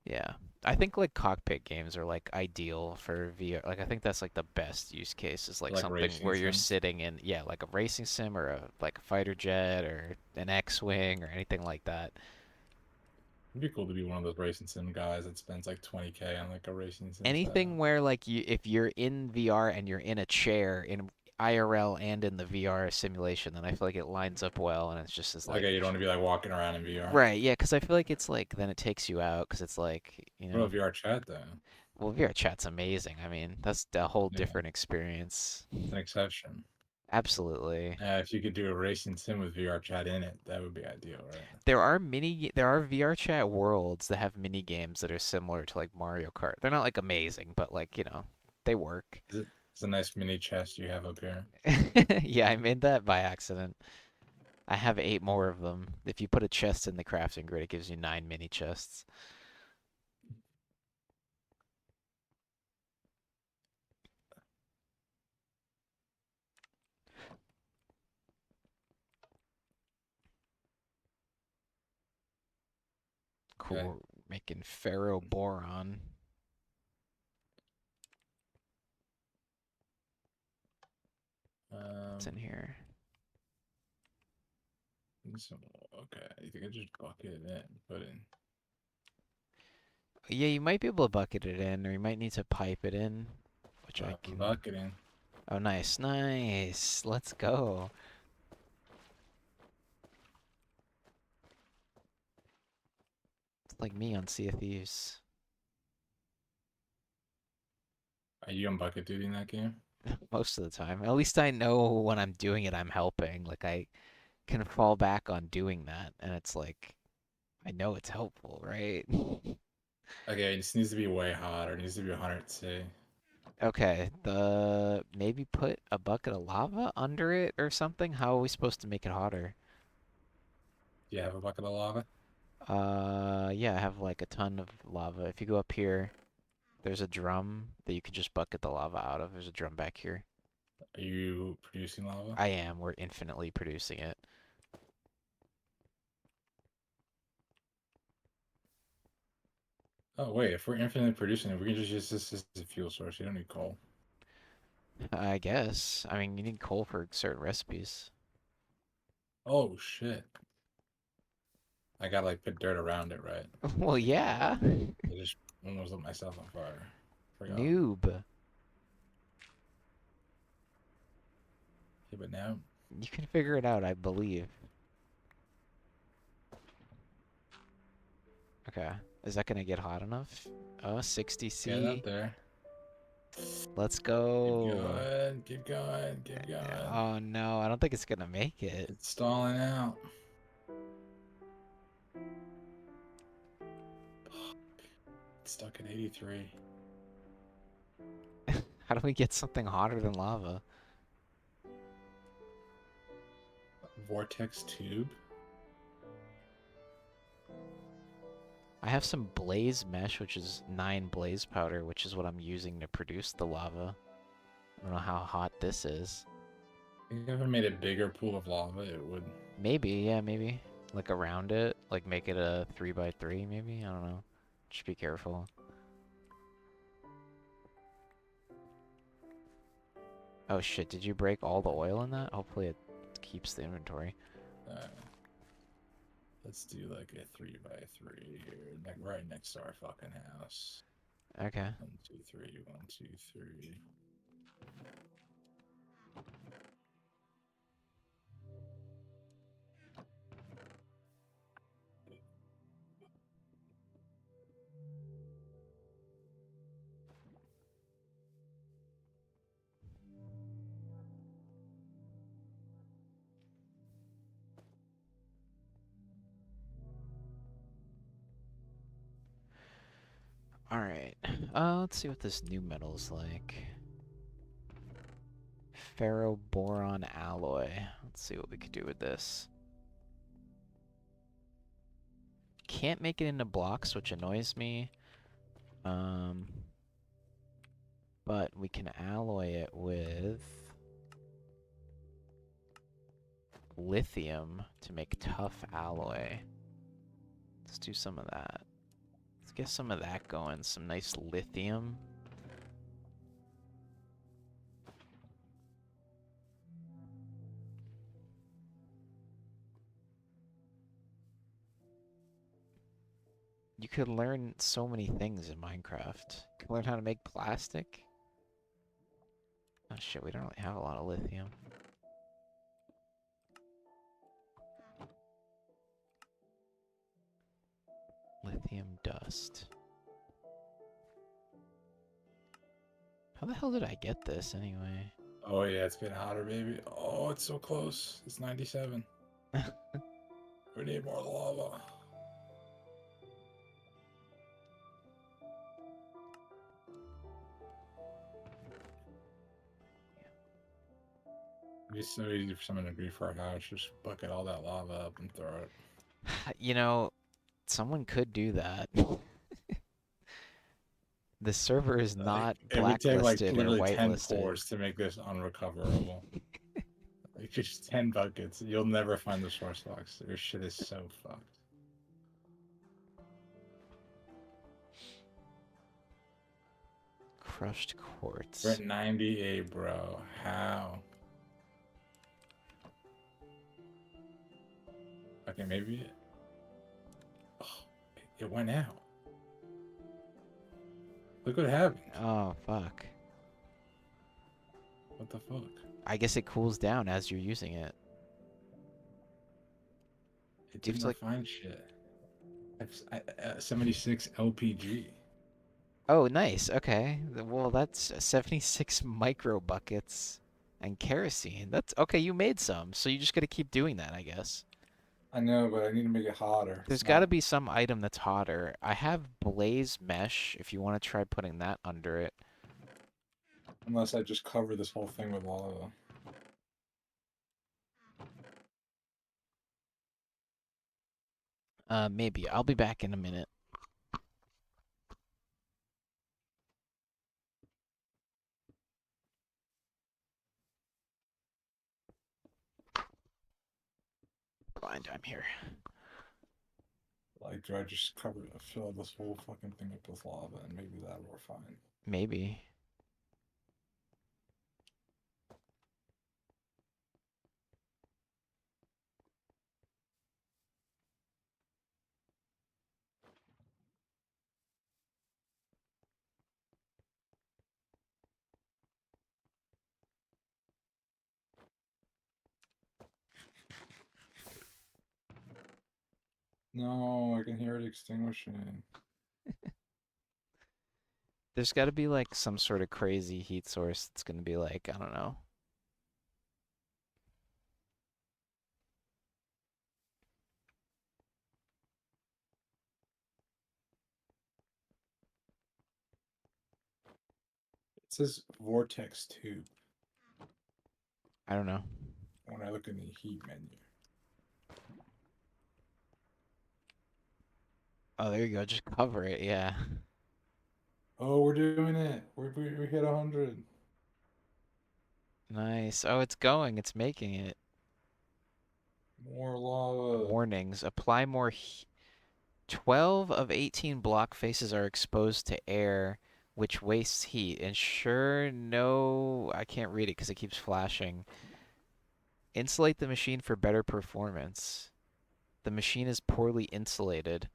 yeah. I think like cockpit games are like ideal for VR. Like I think that's like the best use case is like Like something racing where you're sims. sitting in yeah, like a racing sim or a fighter jet or an X-Wing or anything like that. It'd be cool to be one of those racing sim guys that spends like 20K on like a racing sim Anything setup. where like you if you're in VR and you're in a chair in IRL and in the VR simulation, then I feel like it lines up well and it's just as like Okay, you don't want to be like walking around in VR. right, yeah, because I feel like it's like then it takes you out because it's like What about VR chat though? well VR chat's amazing. I mean that's a whole Yeah, different experience. it's an exception. Absolutely. If you could do a racing sim with VR chat in it, that would be ideal, right? There are VR chat worlds that have mini games that are similar to like Mario Kart. They're not like amazing, but like, they work. It's a nice mini chest you have up here. Yeah, I made that by accident. I have 8 more of them. If you put a chest in the crafting grid, it gives you 9 mini chests. Okay. Cool. Making ferroboron. What's in Um, here? so, okay. You think I just bucket it in, put in. Yeah, you might be able to bucket it in, or you might need to pipe it in, which I I'm can. bucketing. Oh, nice, nice. Let's go. It's like me on Sea of Thieves. Are you on bucket duty in that game? Most of the time. At least I know when I'm doing it, I'm helping. Like I can fall back on doing that, and it's like I know it's helpful, right? Okay, it just needs to be way hotter. It needs to be 100 C. Okay, the maybe put a bucket of lava under it or something. How are we supposed to make it hotter? Do you have a bucket of lava? Yeah, I have like a ton of lava. If you go up here, there's a drum that you could just bucket the lava out of. There's a drum back here. Are you producing lava? I am. We're infinitely producing it. Oh, wait. If we're infinitely producing it, we can just use this as a fuel source. You don't need coal. I guess. I mean, you need coal for certain recipes. Oh, shit. I gotta like put dirt around it, right? Well, yeah. I just almost lit myself on fire. Forgot. Noob. Yeah, but now, You can figure it out, I believe. Okay. Is that gonna get hot enough? Oh, get it 60C. up there. Let's Keep go. going. Keep going. Keep going. Oh no, I don't think it's gonna make it. It's stalling out. Stuck at 83. How do we get something hotter than lava? Vortex tube. I have some blaze mesh, which is 9 blaze powder, which is what I'm using to produce the lava. I don't know how hot this is. If I made a bigger pool of lava, it would. Maybe, yeah, maybe. Like around it, like make it a 3x3, maybe? I don't know. Just be careful. Oh shit, did you break all the oil in that? Hopefully it keeps the inventory. Uh, let's do like a 3x3 here, right next to our fucking house. Okay. 1, 2, 3. 1, 2, 3. Alright. Let's see what this new metal's like. Ferroboron alloy. Let's see what we could do with this. Can't make it into blocks, which annoys me. But we can alloy it with lithium to make tough alloy. Let's do some of that. Let's get some of that going. Some nice lithium. You could learn so many things in Minecraft. You could learn how to make plastic. Oh shit, we don't really have a lot of lithium. Lithium dust. How the hell did I get this anyway? Oh yeah, it's getting hotter, baby. Oh, it's so close. It's 97. We need more lava. It'd be so easy for someone to agree for our house. Just bucket all that lava up and throw it. You know, someone could do that. The server is Like, not it would take like blacklisted or literally 10 whitelisted. pours to make this unrecoverable. Like just 10 buckets. You'll never find the source box. Your shit is so fucked. Crushed We're quartz. at 98, bro. How? Okay, maybe. Oh, it went out. Look what happened. Oh, fuck. What the fuck? I guess it cools down as you're using it. It Do you have didn't to like... find shit. 76 LPG. Oh, nice. Okay. Well, that's 76 micro buckets and kerosene. That's okay. You made some, so you just gotta keep doing that, I guess. I know, but I need to make it hotter. There's It's gotta not be some item that's hotter. I have blaze mesh if you want to try putting that under it. unless I just cover this whole thing with lava. Maybe. I'll be back in a minute. Blind, I'm here. Like, do I just fill this whole fucking thing up with lava, and maybe that'll work fine. Maybe. No, I can hear it extinguishing. There's gotta be like some sort of crazy heat source that's gonna be like, I don't know. says Vortex Tube I don't know. when I look in the heat menu. Oh, there you go. Just cover it. Yeah. Oh, we're doing it. We hit 100. Nice. Oh, it's going. It's making it. More lava. Warnings. Apply more. 12 of 18 block faces are exposed to air, which wastes heat. Ensure no. I can't read it because it keeps flashing. Insulate the machine for better performance. The machine is poorly insulated.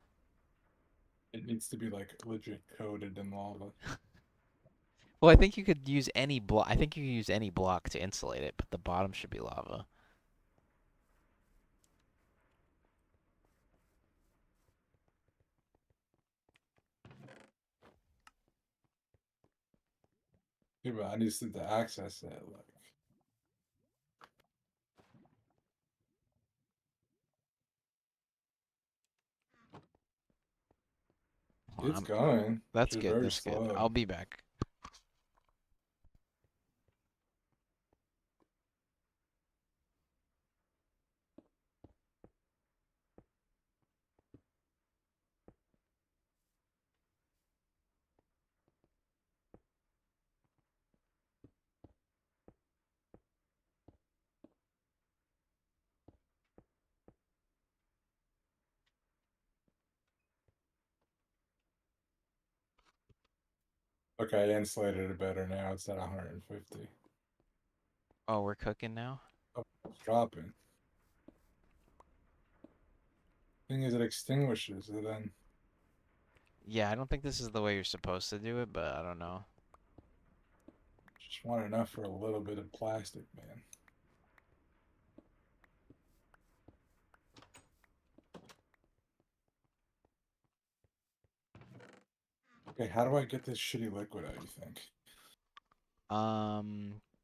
It needs to be like legit coated in lava. Well, I think you could use any block. I think you could use any block to insulate it, but the bottom should be lava. Yeah, but I need to access it. Like, Hold it's on. going. That's Just good. very That's good. slow. I'll be back. Okay, I insulated it better now. It's at 150. Oh, we're cooking now? Oh, it's dropping. Thing is, it extinguishes and then Yeah, I don't think this is the way you're supposed to do it, but I don't know. just want enough for a little bit of plastic, man. Okay, how do I get this shitty liquid out, you think?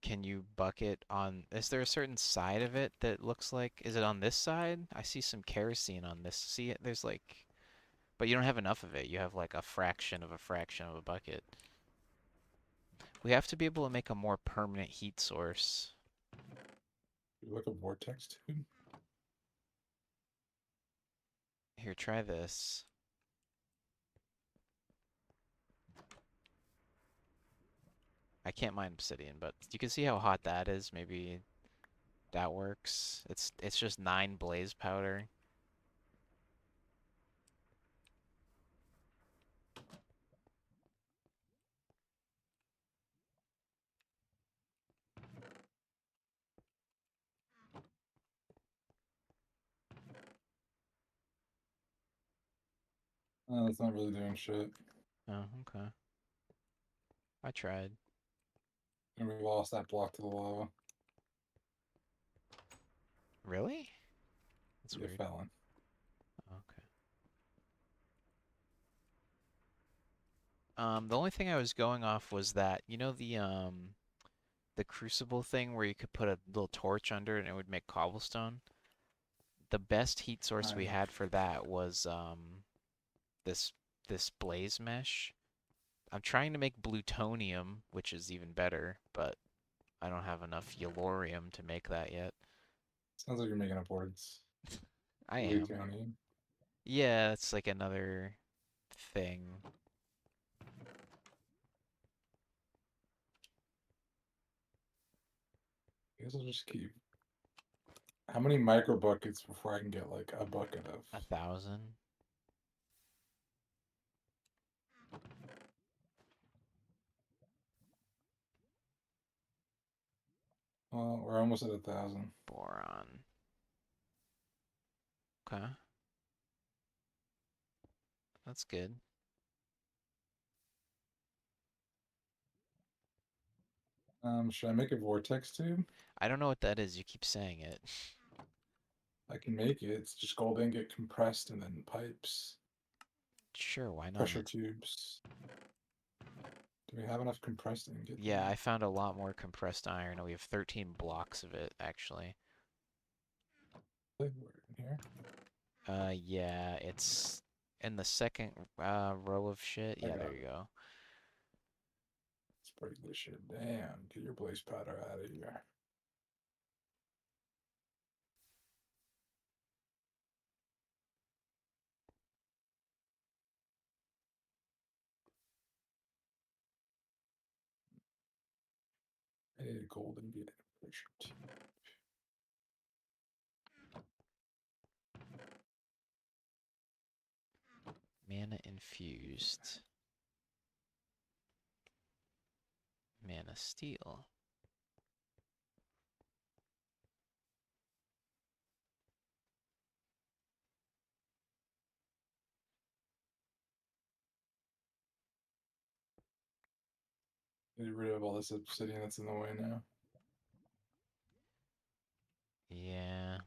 Can you bucket on, is there a certain side of it that looks like, is it on this side? I see some kerosene on this. See it? There's like, but you don't have enough of it. You have like a fraction of a fraction of a bucket. We have to be able to make a more permanent heat source. You look a vortex tube? Here, try this. I can't mine obsidian, but you can see how hot that is. Maybe that works. It's just 9 blaze powder. Oh, it's not really doing shit. Oh, okay. I tried. And we lost that block to the lava. Really? That's You weird. felon. Okay. The only thing I was going off was that, you know the crucible thing where you could put a little torch under it and it would make cobblestone? The best heat source we Kind of. had for that was this this blaze mesh. I'm trying to make plutonium, which is even better, but I don't have enough yellorium to make that yet. Sounds like you're making up words. I am. Plutonium. Yeah, it's like another thing. I guess I'll just keep. How many micro buckets before I can get like a bucket of? 1,000. Well, we're almost at 1,000. Boron. Okay, that's good. Should I make a vortex tube? I don't know what that is. You keep saying it. I can make it. It's just gold ingot compressed and then pipes. Sure, why Pressure not? tubes. Do we have enough compressed ingot Yeah, though? I found a lot more compressed iron. We have 13 blocks of it, actually. Like, where in here? Yeah, it's in the second row of shit. I Yeah, got there it. you go. break this shit. Damn, get your blaze powder out of here. I need a golden beat pressure tube. Mana infused. Mana steel. Get rid of all this obsidian that's in the way now. Yeah.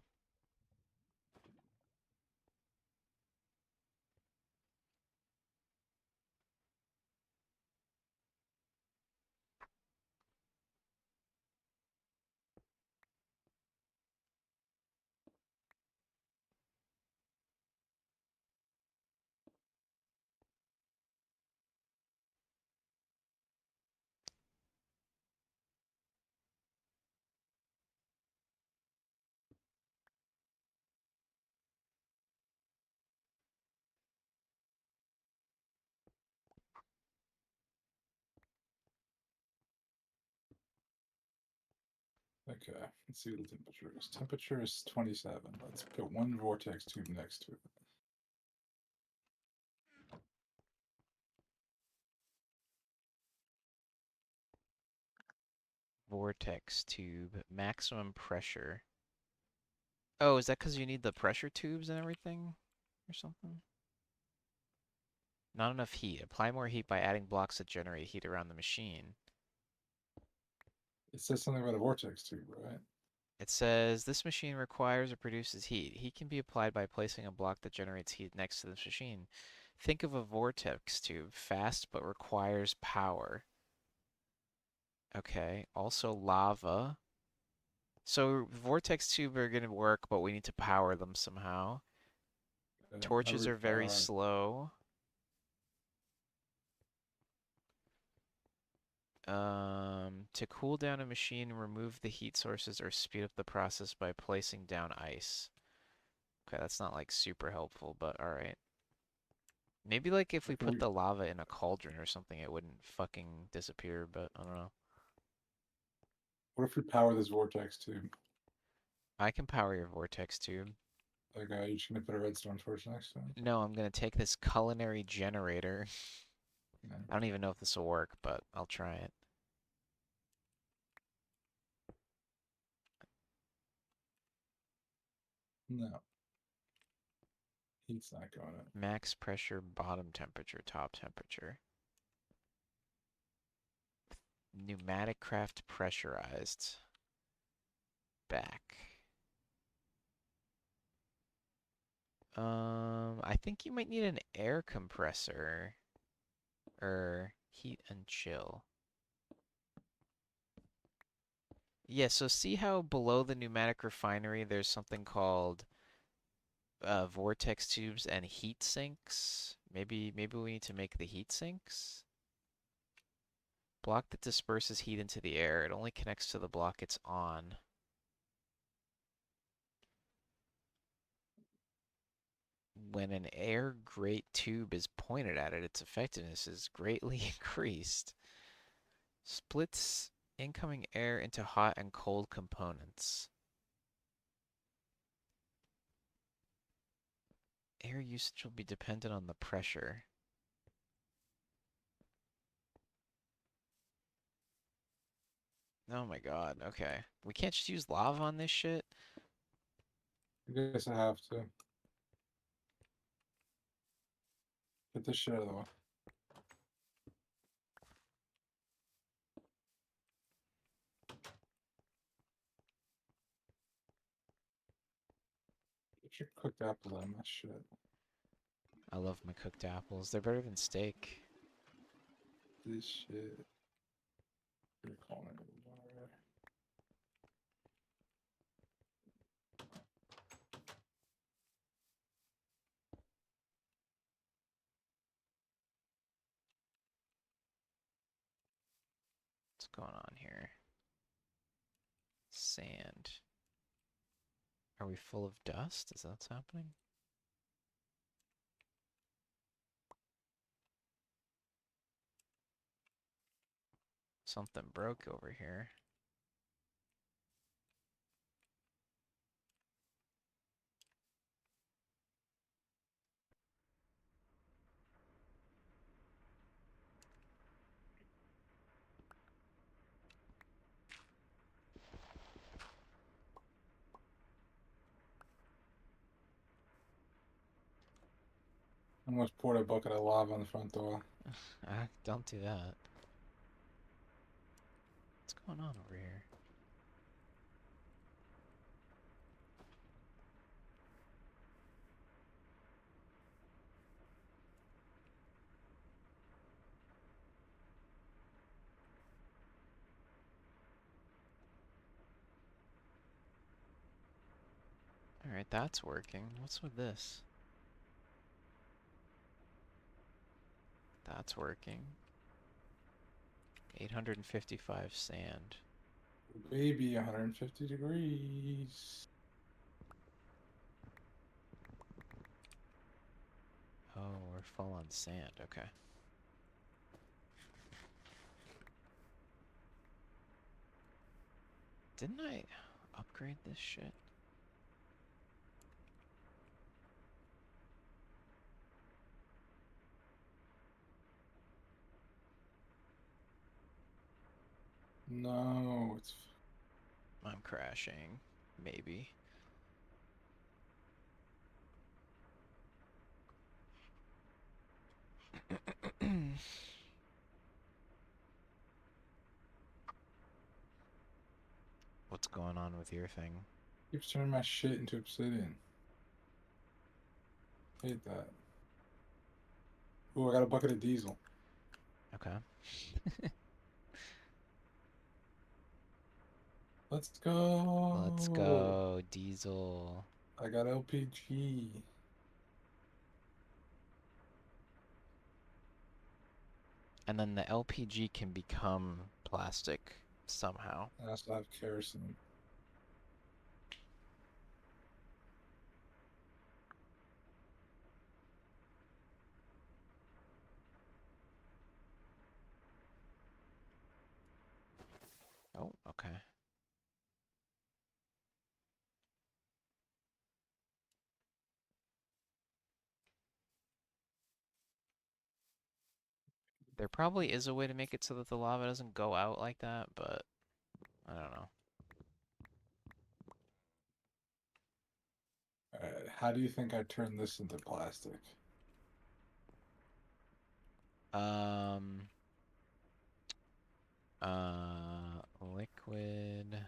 Okay, let's see what the temperature is. Temperature is 27. Let's put one vortex tube next to it. Vortex tube. Maximum pressure. Oh, is that because you need the pressure tubes and everything? Or something? Not enough heat. Apply more heat by adding blocks that generate heat around the machine. It says something about a vortex tube, right? It says this machine requires or produces heat. Heat can be applied by placing a block that generates heat next to this machine. Think of a vortex tube, fast but requires power. Okay, also lava. So vortex tube are gonna work, but we need to power them somehow. How do Torches we are very power? slow. To cool down a machine, remove the heat sources or speed up the process by placing down ice. Okay, that's not like super helpful, but alright. Maybe like if we What, put the lava in a cauldron or something, it wouldn't fucking disappear, but I don't know. what if we power this vortex tube? I can power your vortex tube. Like, you're just gonna put a redstone torch next to it? No, I'm gonna take this culinary generator. Yeah. I don't even know if this will work, but I'll try it. No, heat's not going up. Max pressure, bottom temperature, top temperature. Pneumatic craft pressurized. Back. I think you might need an air compressor. Or heat and chill. Yeah, so see how below the pneumatic refinery there's something called vortex tubes and heat sinks? Maybe we need to make the heat sinks? Block that disperses heat into the air. It only connects to the block it's on. When an air grate tube is pointed at it, its effectiveness is greatly increased. Splits incoming air into hot and cold components. Air usage will be dependent on the pressure. Oh my god, okay. We can't just use lava on this shit? I guess I have to. Get this shit out of the way. Get your cooked apple out of my shit. I love my cooked apples. They're better than steak. This shit. You're calling it water. What's going on here? Sand. Are we full of dust? Is that what's happening? Something broke over here. Almost poured a bucket of lava on the front door. Don't do that. What's going on over here? Alright, that's working. What's with this? That's working. 855 sand. Baby, 150 degrees. Oh, we're full on sand. Okay. Didn't I upgrade this shit? No, it's I'm crashing. Maybe. What's going on with your thing? keeps turning my shit into obsidian. Hate that. Ooh, I got a bucket of diesel. Okay. Let's go. Let's go, diesel. I got LPG. And then the LPG can become plastic somehow. I also have kerosene. Oh, okay. There probably is a way to make it so that the lava doesn't go out like that, but I don't know. How do you think I turn this into plastic? Um, liquid.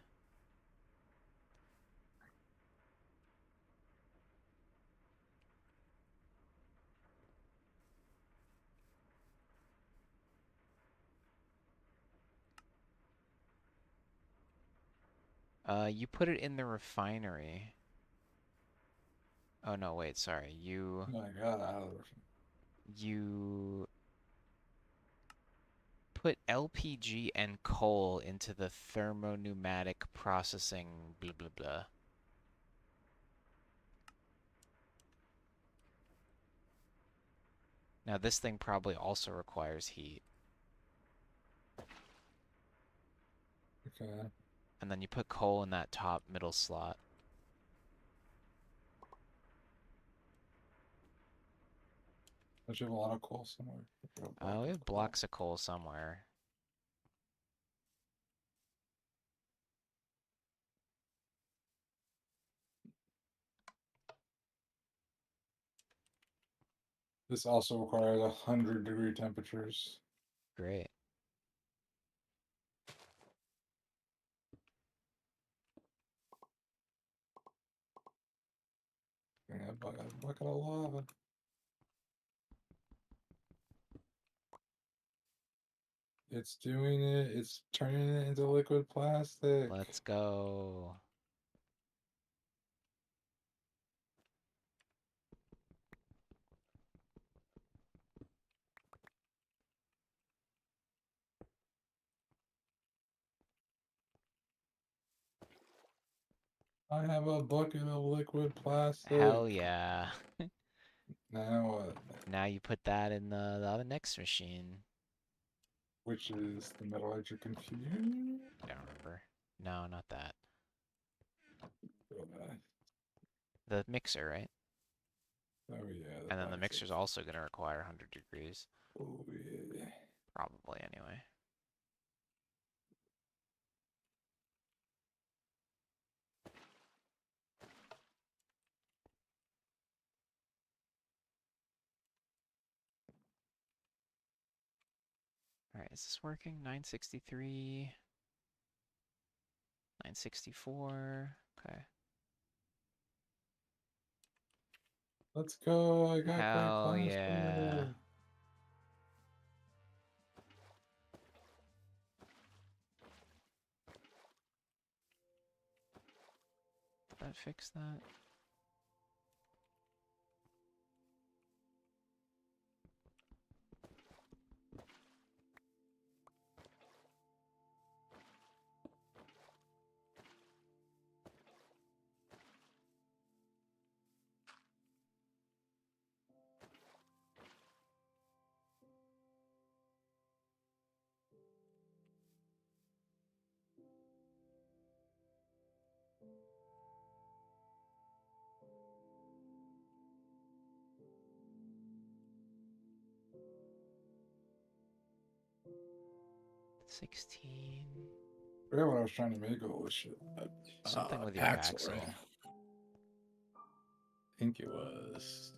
You put it in the refinery. Oh no, wait, sorry. Oh my god, out of You put LPG and coal into the thermoneumatic processing blah blah blah. Now this thing probably also requires heat. okay. And then you put coal in that top middle slot. I should have a lot of coal somewhere. A block We of have coal. blocks of coal somewhere. This also requires 100-degree temperatures. Great. Yeah, bucket of lava. It's doing it. It's turning it into liquid plastic. Let's go. I have a bucket of liquid Hell plastic. yeah. Now what? Now you put that in the other next machine. Which is the metallurgical confusion? I don't remember. No, not that. Uh, The mixer, right? Oh yeah, the And then the box. mixer's also going to require 100 degrees. Oh yeah. Probably, anyway. Alright, is this working? 963. 964. Okay. Let's go. I got great Hell yeah. plastic. Did that fix that? $16. I forgot what I was trying to make all this shit. Something with your Paxel, right? Paxel. I think it was.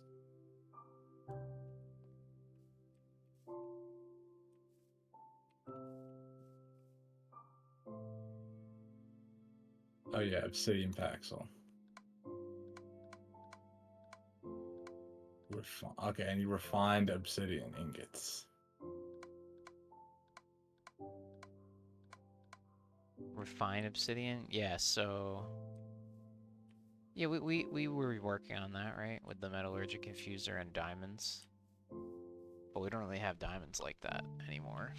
Oh yeah, Obsidian Paxel. Okay, and you refined obsidian ingots. Refine obsidian? Yeah, so... Yeah, we were working on that, right? With the metallurgic infuser and diamonds. But we don't really have diamonds like that anymore.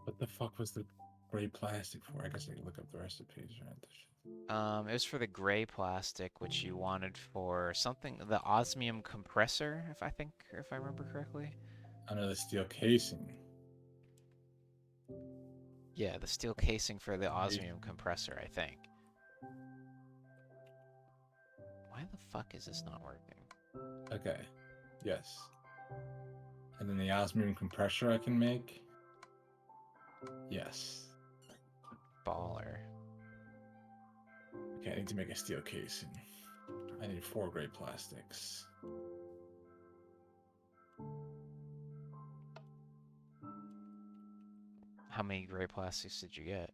What the fuck was the gray plastic for? I guess I can look up the recipes, right? It was for the gray plastic, which you wanted for something, the osmium compressor, if I remember correctly. Under the steel casing. Yeah, the steel casing for the osmium compressor, I think. Why the fuck is this not working? Okay. Yes. And then the osmium compressor I can make. Yes. Baller. Okay, I need to make a steel casing. I need 4 gray plastics. How many gray plastics did you get?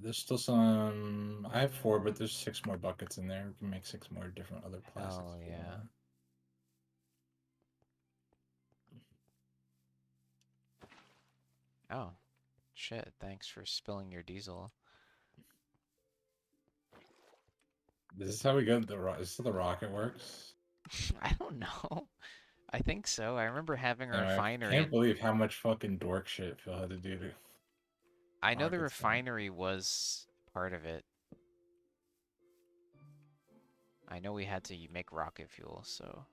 There's still some. I have 4, but there's 6 more buckets in there. We can make 6 more different other plastics Hell if you yeah. want. Oh, shit. Thanks for spilling your diesel. This is how we get the This is how the rocket works. I don't know. I think so. I remember having a Anyway, I refinery can't and believe how much fucking dork shit Phil had to do to I know the rockets now. refinery was part of it. I know we had to make rocket fuel, so...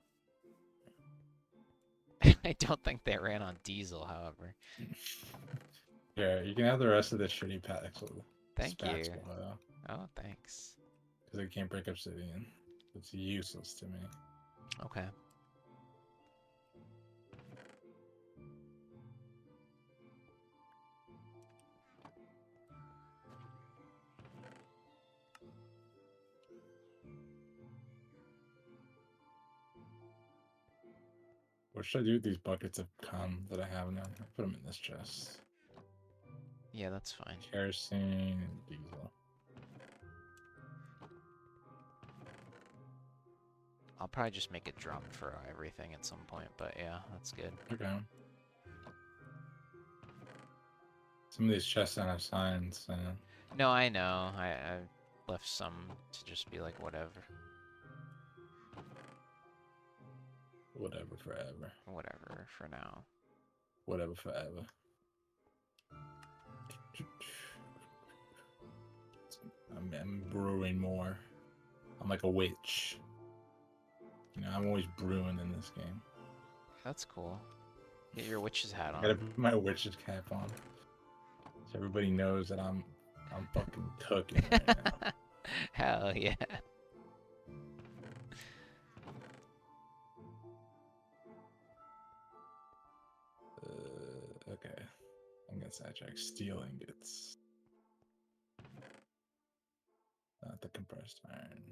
I don't think they ran on diesel, however. Yeah, you can have the rest of the shitty packs with Thank you. Spaxel, though. Oh, thanks. Because I can't break obsidian. It's useless to me. Okay. What should I do with these buckets of cum that I have now? I'll put them in this chest. Yeah, that's fine. Kerosene and diesel. I'll probably just make a drum for everything at some point, but yeah, that's good. Okay. Some of these chests don't have signs, so... No, I know. I left some to just be like, whatever. Whatever forever. Whatever for now. Whatever forever. I'm brewing more. I'm like a witch. You know, I'm always brewing in this game. That's cool. Get your witch's hat I gotta on. put my witch's cap on, so everybody knows that I'm fucking cooking right now. Hell yeah. Okay. I'm gonna sidetrack. Steel ingots. Not the compressed iron.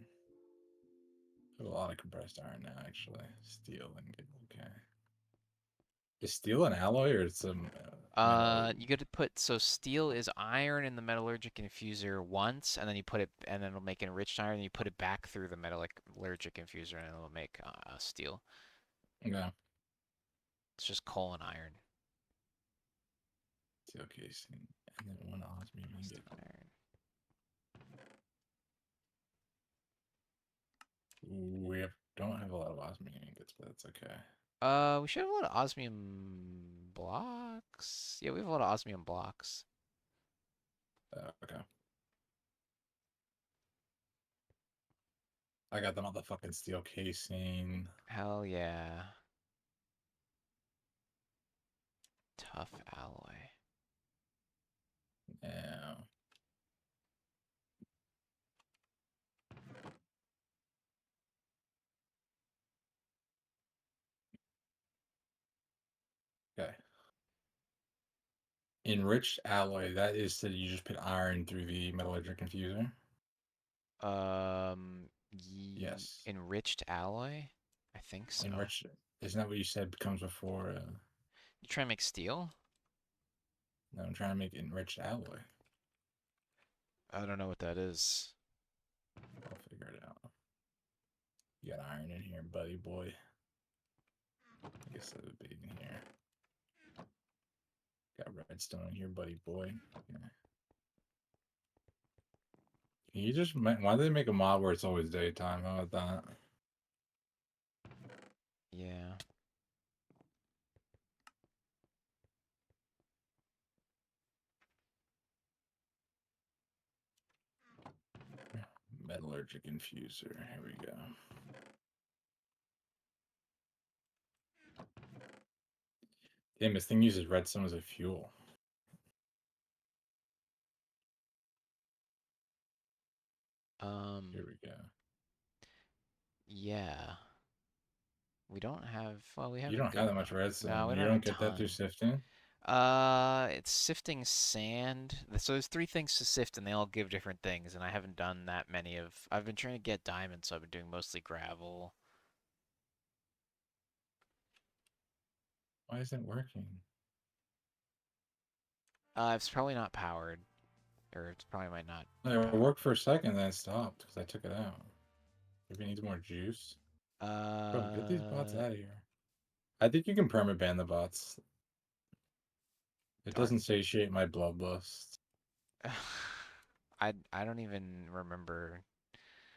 I have a lot of compressed iron now, actually. Steel ingot. Okay. Is steel an alloy or it's a metal? You got to put so steel is iron in the metallurgic infuser once, and then you put it, and then it'll make enriched iron. And you put it back through the metallurgic infuser, and it'll make steel. Yeah. It's just coal and iron. Steel casing. And then one osmium Just ingot. iron. Don't have a lot of osmium ingots, but that's okay. We should have a lot of osmium blocks. Yeah, we have a lot of osmium blocks. Okay. I got the motherfucking steel casing. Hell yeah. Tough alloy. Yeah. Okay. Enriched alloy. That is that you just put iron through the metallurgic infuser. Yes. Enriched alloy? I think so. Enriched. Isn't that what you said comes before? You try to make steel? No, I'm trying to make enriched alloy. I don't know what that is. I'll figure it out. You got iron in here, buddy boy. I guess that would be in here. Got redstone in here, buddy boy. Yeah. You just why do they make a mod where it's always daytime? How about that? Yeah. Metallurgic infuser. Here we go. Damn, this thing uses redstone as a fuel. Here we go. Yeah. We don't have, well, we have You a don't have good that amount. much No, redstone. we You don't have a don't get that through ton. sifting? It's sifting sand. So there's three things to sift, and they all give different things. And I haven't done that many of. I've been trying to get diamonds, so I've been doing mostly gravel. Why isn't it working? It's probably not powered, or it's probably might not be It powered. worked for a second, then it stopped because I took it out. Maybe it needs more juice. Bro, get these bots Uh, out of here. I think you can perma ban the bots. It dark. doesn't satiate my bloodlust. I don't even remember.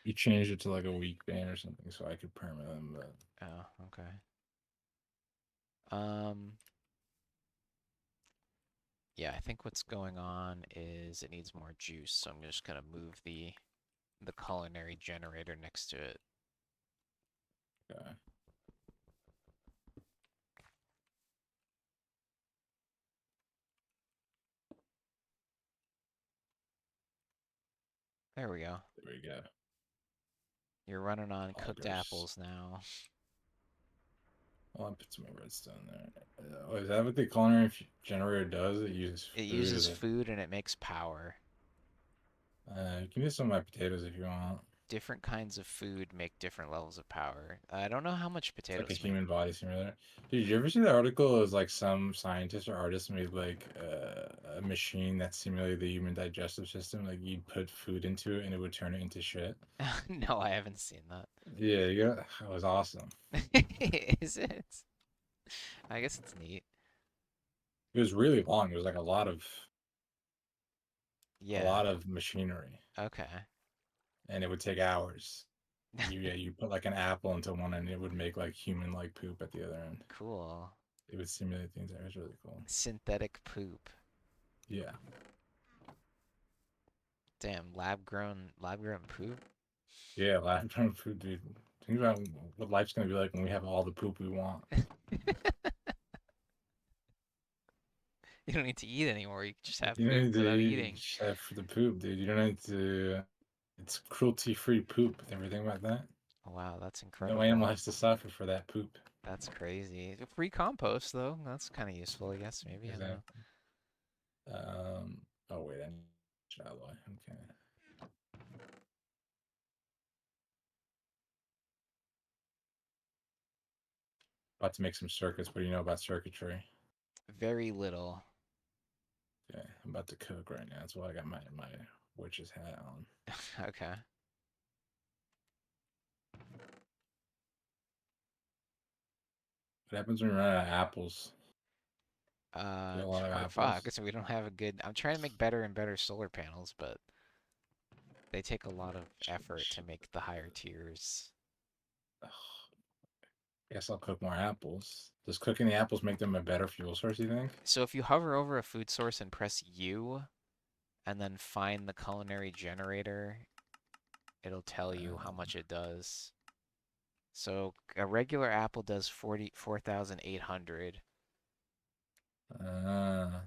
You changed it to like a week ban or something so I could perma them, but Oh, okay. Um, yeah, I think what's going on is it needs more juice, so I'm just gonna move the culinary generator next to it. okay. There we go. There we go. You're running on cooked Augers. apples now. Well, I put some more redstone there. Oh, is that what the culinary generator does? It uses It food uses as a. food and it makes power. You can use some of my potatoes if you want. Different kinds of food make different levels of power. I don't know how much It's like a potatoes make. human body simulator. Dude, did you ever see the article? It was like some scientist or artist made like a machine that simulated the human digestive system. Like you'd put food into it and it would turn it into shit. No, I haven't seen that. Yeah, it was awesome. Is it? I guess it's neat. It was really long. It was like a Yeah. lot of machinery, Okay. and it would take hours. You put like an apple into one end, it would make like human like poop at the other end. Cool. It would simulate things. It was really cool. Synthetic poop. Yeah. Damn, lab grown poop. Yeah, lab grown food, dude. Think about what life's gonna be like when we have all the poop we want. You don't need to eat anymore. You can just have You don't poop need to without eat eating. chef for the poop, dude. You don't need to. It's cruelty-free poop. Ever think about that? Wow, that's No animal incredible. has to suffer for that poop. That's crazy. Free compost though. That's kind of useful, I guess. Maybe I don't know. Exactly. Oh wait, I need shallow. Okay. About to make some circuits. What do you know about circuitry? Very little. Okay, I'm about to cook right now. That's why I got my witch's hat on. Okay. What happens when we run out of apples? Get a lot of Fuck. apples. So we don't have a good. I'm trying to make better and better solar panels, but they take a lot of effort to make the higher tiers. Ugh, guess I'll cook more apples. Does cooking the apples make them a better fuel source, you think? So if you hover over a food source and press U, and then find the culinary generator, it'll tell you how Uh, much it does. So a regular apple does 4,800. uh,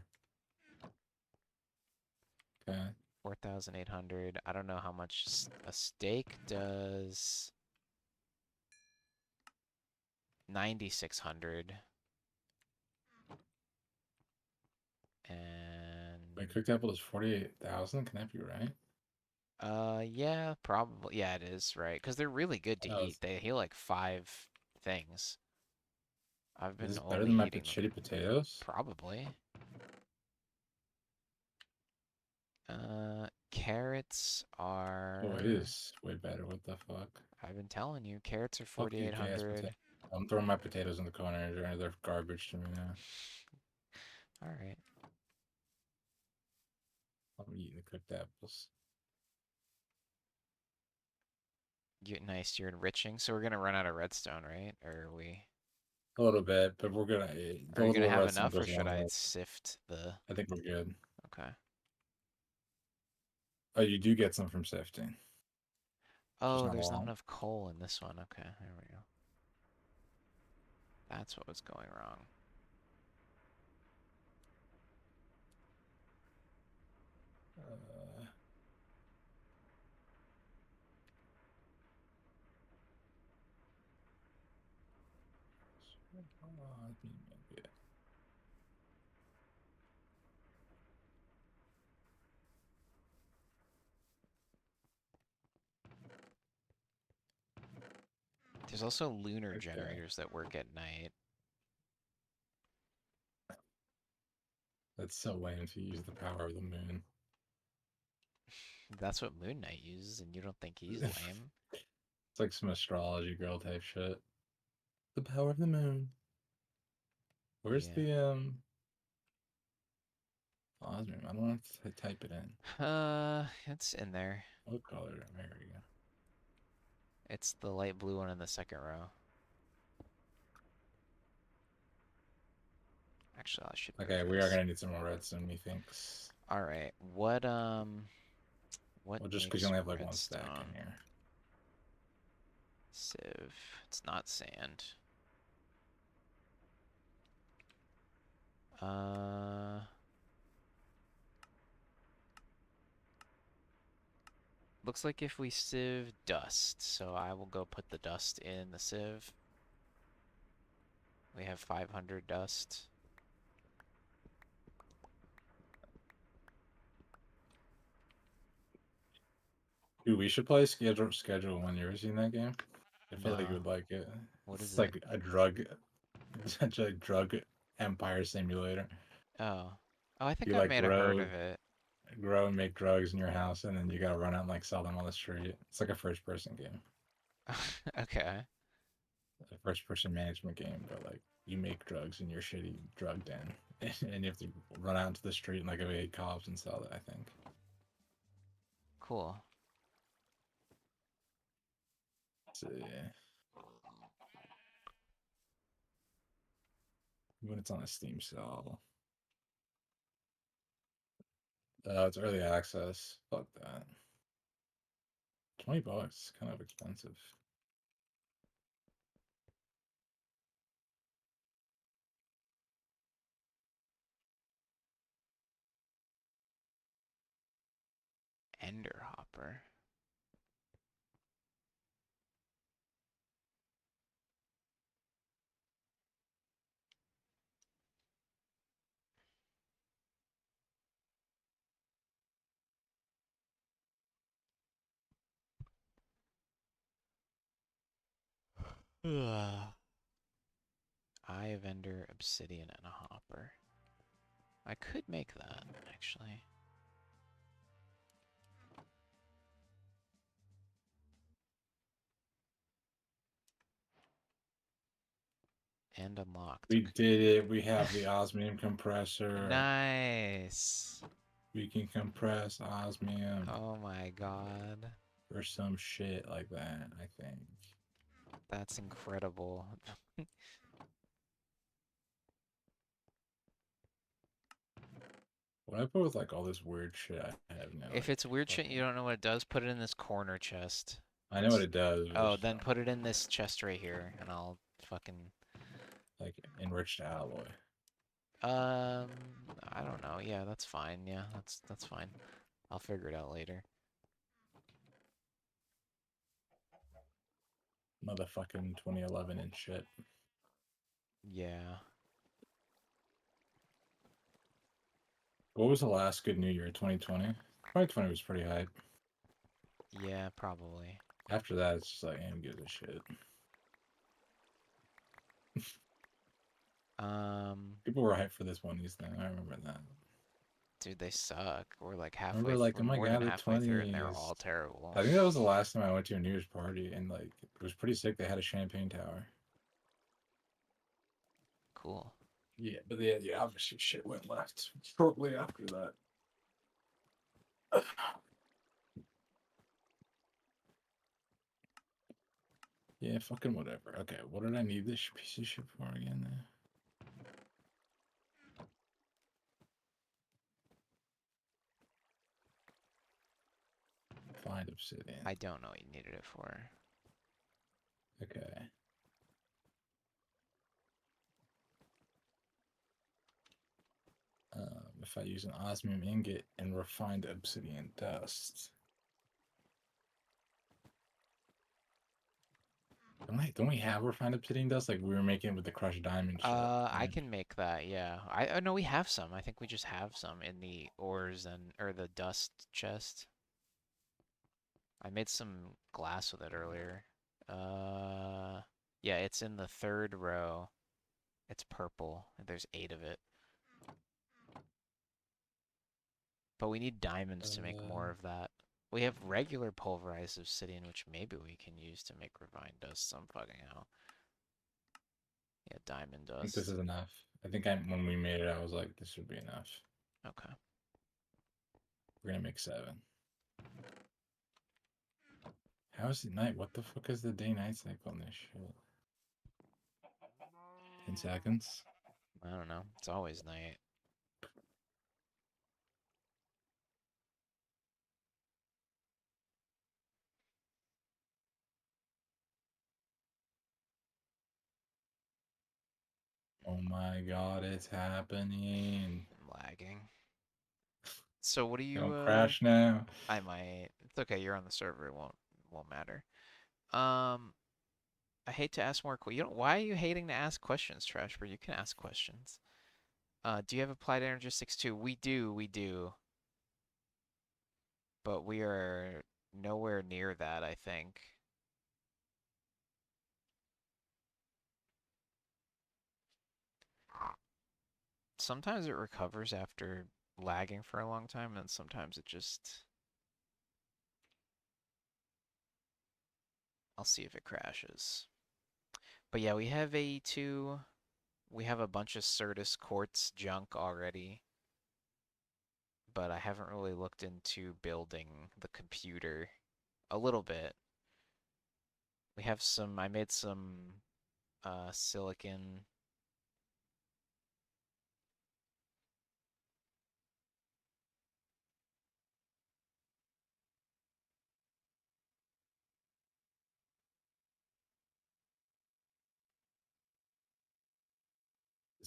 okay. 4,800. I don't know how much a steak does. 9,600. Wait, And cooked apple is 48,000? Can that be right? yeah, probably. Yeah, it is, right? Because they're really good to Oh, eat. They heal like 5 things. I've is been this better only than my eating them. shitty potatoes? Probably. Carrots Oh, it are. is way better. What the fuck? I've been telling you, carrots are Fuck you, gas 4,800. potato. I'm throwing my potatoes in the corner. They're garbage to me now. All right. I'm eating the cooked apples. Nice. You're enriching. So we're gonna run out of redstone, right? Or are we? A little bit, but we're gonna. Are The you gonna little have redstone enough, or goes a should long I way. sift the? I think we're good. Okay. Oh, you do get some from sifting. Just Oh, not a there's not lot. enough coal in this one. Okay, there we go. That's what was going wrong. Uh, yeah. There's also lunar Okay. generators that work at night. That's so lame to use the power of the moon. That's what Moon Knight uses, and you don't think he's It's lame. like some astrology girl type shit. The power of the moon. Where's Yeah. the Osmond? I don't have to type it in. It's in there. What color? There we go. It's the light blue one in the second row. Actually, I should move Okay, we are this. gonna need some more redstone, methinks. All right. What Well, just because you makes only have like one stack in redstone? here. Sieve. It's not sand. Uh, Looks like if we sieve dust, so I will go put the dust in the sieve. We have 500 dust. Dude, we should play schedule when you're in that game. I feel like you No. would like it. What is It's it? like a drug, such a drug empire simulator. Oh. Oh, I think You I've like made a herd of it. grow and make drugs in your house, and then you gotta run out and like sell them on the street. It's like a first person game, Okay. a first person management game, but like you make drugs in your shitty drug den, and you have to run out into the street and like evade cops and sell it. I think. Cool. So yeah, when it's on a Steam sale. It's early access. Fuck that. $20, kind of expensive. Ender Hopper. Ugh. Eye of Ender, Obsidian, and a Hopper. I could make that, actually. And unlocked. We did it. We have the osmium compressor. Nice. We can compress osmium Oh my god. or some shit like that, I think. That's incredible. What I put with like all this weird shit, I have no If it's weird shit you fucking. don't know what it does, put it in this corner chest. I know what it does. But Oh, it's then put it in this chest right here, and I'll fucking... like enriched alloy. Um, I don't know. Yeah, that's fine. Yeah, that's fine. I'll figure it out later. Motherfucking 2011 and shit. Yeah. What was the last good New Year? 2020? 2020 was pretty hype. Yeah, probably. After that, it's just like, I don't give a shit. People were hyped for this one these thing. I remember that. Dude, they suck. We're like I remember like, we're oh my more than god, the halfway through, and they're 20s. all terrible. I think that was the last time I went to a New Year's party, and like it was pretty sick. They had a champagne tower. Cool. Yeah, but yeah, obviously shit went left shortly after that. Yeah, fucking whatever. Okay, what did I need this piece of shit for again? Find obsidian. I don't know what you needed it for. Okay. If I use an osmium ingot and refined obsidian dust. Don't we have refined obsidian dust like we were making with the crushed diamond shit? I Right? can make that, yeah. I know we have some. I think we just have some in the ores and or the dust chest. I made some glass with it earlier. Uh, yeah, it's in the third row. It's purple. There's 8 of it. But we need diamonds to make more of that. We have regular pulverized obsidian, which maybe we can use to make refined dust some fucking how. Yeah, diamond I think this dust. is enough. I think when we made it, I was like, this should be enough. Okay. We're gonna make 7. How is it night? What the fuck is the day-night cycle on this shit? 10 seconds? I don't know. It's always night. Oh my god, it's happening. I'm lagging. So what do you Don't crash now. I might. It's okay, you're on the server, it won't matter. Um I hate to ask more you don't why are you hating to ask questions, Trashbur? You can ask questions. Do you have applied energistics too? We do. But we are nowhere near that, I think. Sometimes it recovers after lagging for a long time, and sometimes it just... I'll see if it crashes. But yeah, we have A2. We have a bunch of Certus Quartz junk already. But I haven't really looked into building the computer a little bit. We have I made some silicon.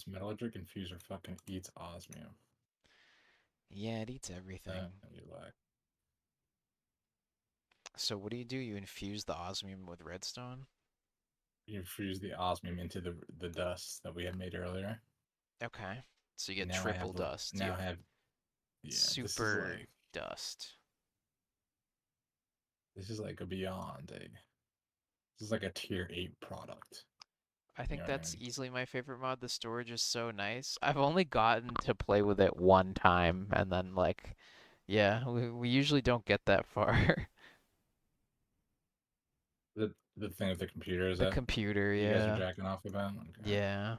This metallurgic infuser fucking eats osmium. Yeah, it eats everything. You like. So what do? You infuse the osmium with redstone? You infuse the osmium into the dust that we had made earlier. Okay. So you get Now I have triple dust. You now have I have yeah. super dust. This is like a beyond a. This is like a tier 8 product. I You think know what I that's mean? easily my favorite mod. The storage is so nice. I've only gotten to play with it one time, and then like, yeah, we usually don't get that far. The thing with the computer is The that computer, you guys are yeah, jacking off about. Okay. yeah.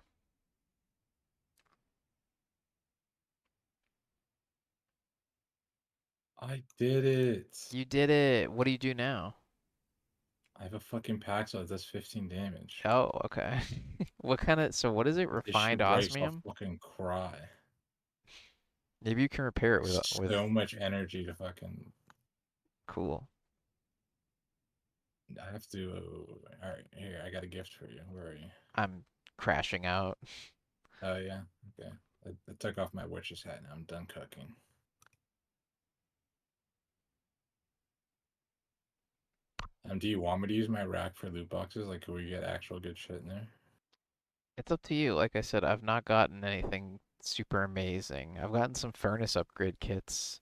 I did it. You did it. What do you do now? I have a fucking Paxo that does 15 damage. Oh, okay. What kind of, so what is it? This Refined shit breaks, I'll osmium? fucking cry. Maybe you can repair it with So much energy to fucking. cool. I have to. Alright, here, I got a gift for you. Where are you? I'm crashing out. Oh, yeah? Okay. I took off my witch's hat now. I'm done cooking. Do you want me to use my rack for loot boxes? Like, can we get actual good shit in there? It's up to you. Like I said, I've not gotten anything super amazing. I've gotten some furnace upgrade kits.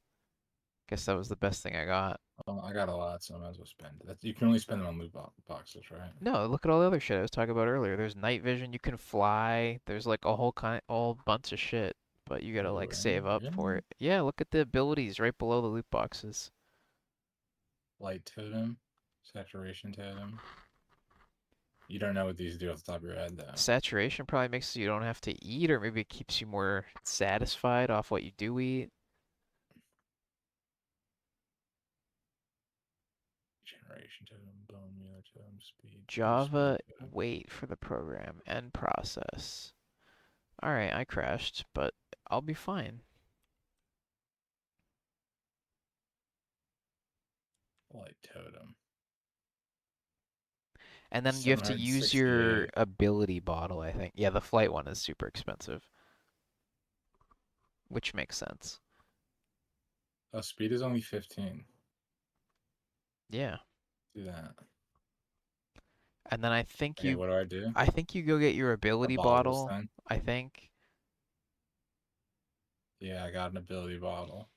Guess that was the best thing I got. I got a lot, so I might as well spend it. You can only spend it on loot boxes, right? No, look at all the other shit I was talking about earlier. There's night vision, you can fly. There's like a whole bunch of shit, but you gotta Oh, like save up for really? it. Yeah, look at the abilities right below the loot boxes. Light totem, saturation totem. You don't know what these do off the top of your head, though. Saturation probably makes so you don't have to eat, or maybe it keeps you more satisfied off what you do eat. Generation totem, bone meal totem, speed, boost speed Java, totem. wait for the program, end process. Alright, I crashed, but I'll be fine. Light totem. And then you have to use your 768. ability bottle, I think. Yeah, the flight one is super expensive, which makes sense. Oh, speed is only 15. Yeah. Do that. And then Okay, what do I do? I think you go get your A ability bottle this bottle, time? I think. Yeah, I got an ability bottle.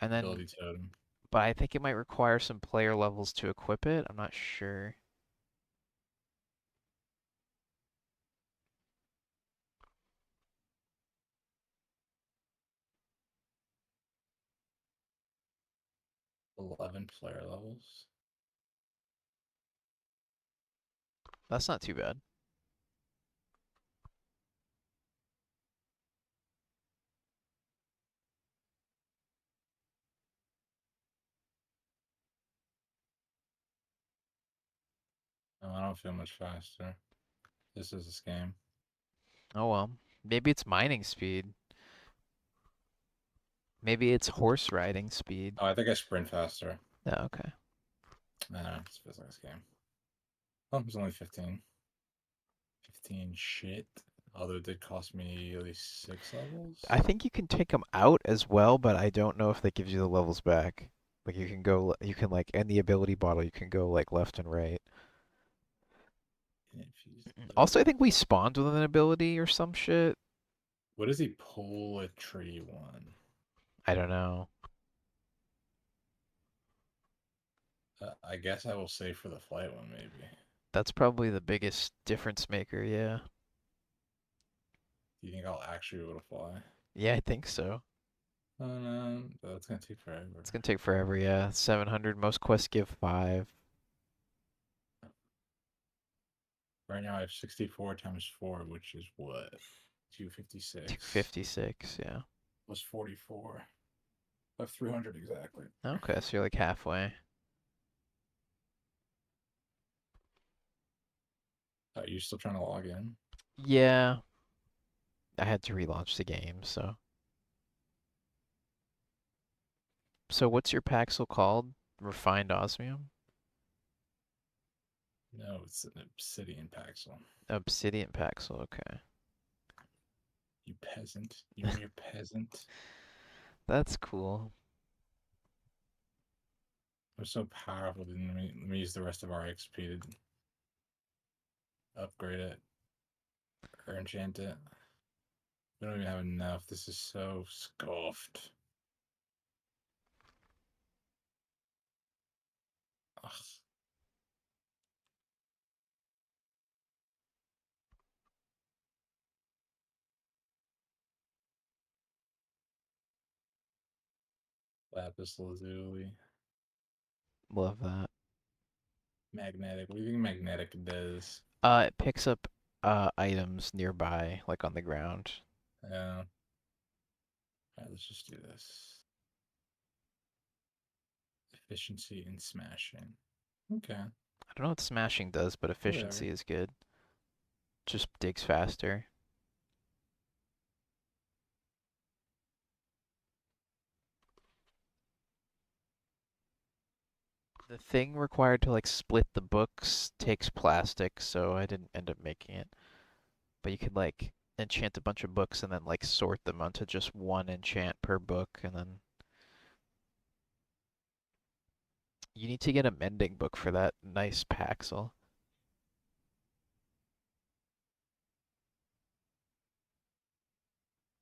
And then Ability totem. but I think it might require some player levels to equip it. I'm not sure. 11 player levels. That's not too bad. Oh, I don't feel much faster. This is a scam. Oh well. Maybe it's mining speed. Maybe it's horse riding speed. Oh, I think I sprint faster. Oh, okay. Nah, this feels like a scam. Oh, it's only 15. 15 shit. Although it did cost me at least 6 I levels. think you can take them out as well, but I don't know if that gives you the levels back. Like you can like, and the ability bottle, you can go like left and right. Infused Also, I think we ability. spawned with an ability or some shit. What is the poetry one? I don't know. I guess I will say for the flight one, maybe. That's probably the biggest difference maker, yeah. Do you think I'll actually be able to fly? Yeah, I think so. Oh no, that's gonna take forever. It's gonna take forever, yeah. 700, most quests give 5. Right now I have 64 times 4, which is what? 256 256, yeah. plus 44. I have 300 exactly. Okay, so you're like halfway. Are you still trying to log in? Yeah, I had to relaunch the game, so. So what's your Paxel called? Refined Osmium? No, it's an Obsidian Paxel. Obsidian Paxel, okay. You peasant. You mere peasant. That's cool. I'm so powerful. Let me use the rest of our XP to upgrade it or enchant it. We don't even have enough. This is so scoffed. Ugh. Lapis lazuli. Love that. Magnetic. What do you think magnetic does? It picks up items nearby, like on the ground. Alright, let's just do this. Efficiency and smashing. Okay. I don't know what smashing does, but Whatever. efficiency is good. Just digs faster. The thing required to like split the books takes plastic, so I didn't end up making it. But you could like enchant a bunch of books and then like sort them onto just one enchant per book, and then you need to get a mending book for that nice Paxel.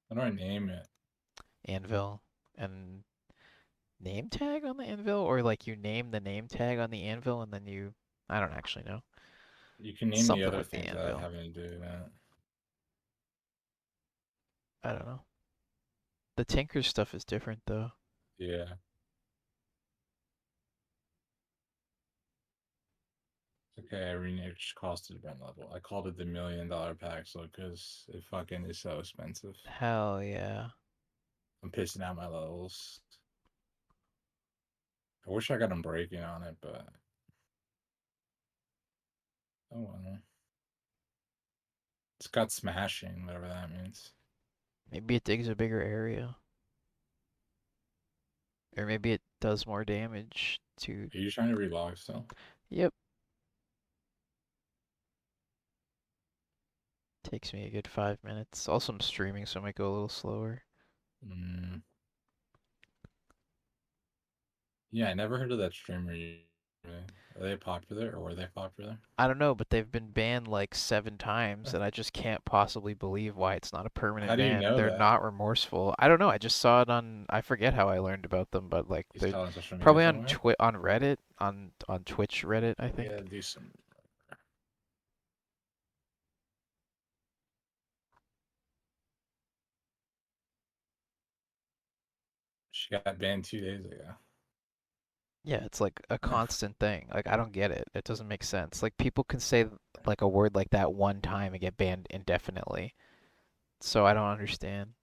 How do I name it? Anvil and name tag on the anvil, or like you name the name tag on the anvil and then you, I don't actually know. You can name the Something other with the things without anvil. having to do that. I don't know. The Tinker stuff is different though. Yeah. Okay, I renamed it, cost at rent level. I called it the $1,000,000 Paxel because it fucking is so expensive. Hell yeah. I'm pissing out my levels. I wish I got them breaking on it, but oh well. It's got smashing, whatever that means. Maybe it digs a bigger area. Or maybe it does more damage to. Are you trying to relog still? Yep. Takes me a good 5 minutes. Also, I'm streaming, so I might go a little slower. Mm. Yeah, I never heard of that streamer. Are they popular or were they popular? I don't know, but they've been banned like 7 times, and I just can't possibly believe why it's not a How permanent do you ban. know They're that? not remorseful. I don't know. I just saw it on. I forget how I learned about them, but like You they're saw it on social media probably on somewhere? on Reddit, on Twitch Reddit, I We think. gotta do some. She got banned 2 days ago. Yeah, it's like a constant thing. Like I don't get it. It doesn't make sense. Like people can say like a word like that one time and get banned indefinitely. So I don't understand.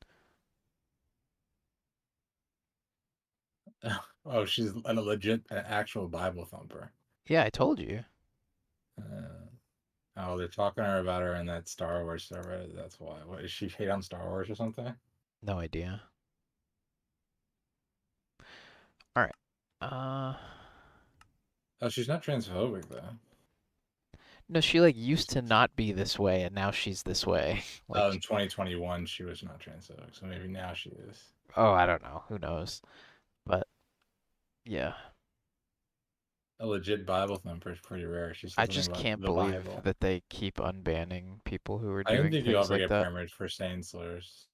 Oh, she's a legit, an actual Bible thumper. Yeah, I told you. Uh, oh, they're talking to her about her in that Star Wars server. That's why. What is she hate on Star Wars or something? No idea. All right. Uh, Oh, she's not transphobic though. no, she like She's used to not be this way, and now she's this way. oh, in Like, 2021 she was not transphobic, so maybe now she is. oh, I don't know. Who knows? But yeah, A legit Bible thumper is pretty rare. She said I something just about can't the believe Bible. that they keep unbanning people who are I don't doing think you things ever like get that. permits for saying slurs.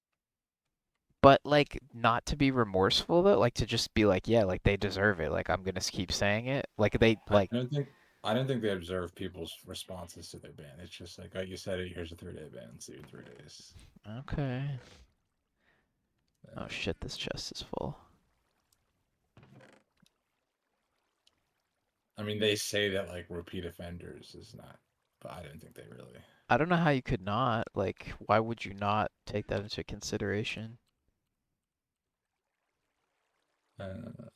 But like, not to be remorseful though, like to just be like, yeah, like they deserve it. Like I'm gonna keep saying it. Like they I like, don't think I don't think they observe people's responses to their ban. It's just like, oh, you said it. Here's a 3-day ban. See you in 3 days. okay. Oh Uh, shit, this chest is full. I mean, they say that like repeat offenders is not, but I don't think they really. I don't know how you could not. Like, why would you not take that into consideration? Uh,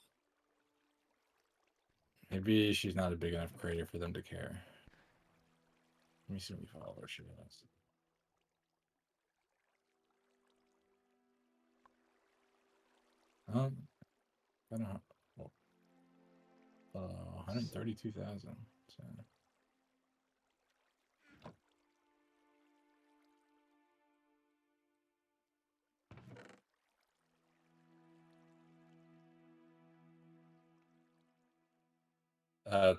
maybe she's not a big enough creator for them to care. Let me see how many followers she has. I don't know. Well, 132,000. So,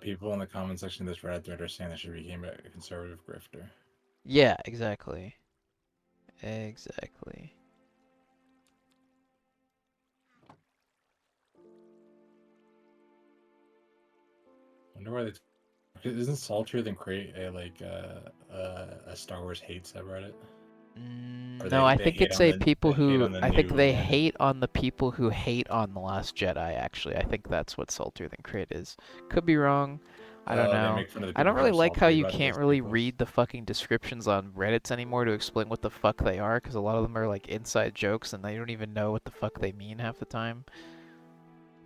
People in the comment section of this Reddit thread are saying that she became a conservative grifter. Yeah, exactly. Exactly. Wonder why they. Isn't Saltier then create a Star Wars hate subreddit? Or No, I they think hate it's on a the people they hate who on the I think new they hate on the people who hate on The Last Jedi, actually. I think that's what Salter Than Crate is. Could be wrong. I don't they know. make fun of the I people don't who really are like how salty you about can't those really prequels. read the fucking descriptions on Reddits anymore to explain what the fuck they are, because a lot of them are like inside jokes and they don't even know what the fuck they mean half the time.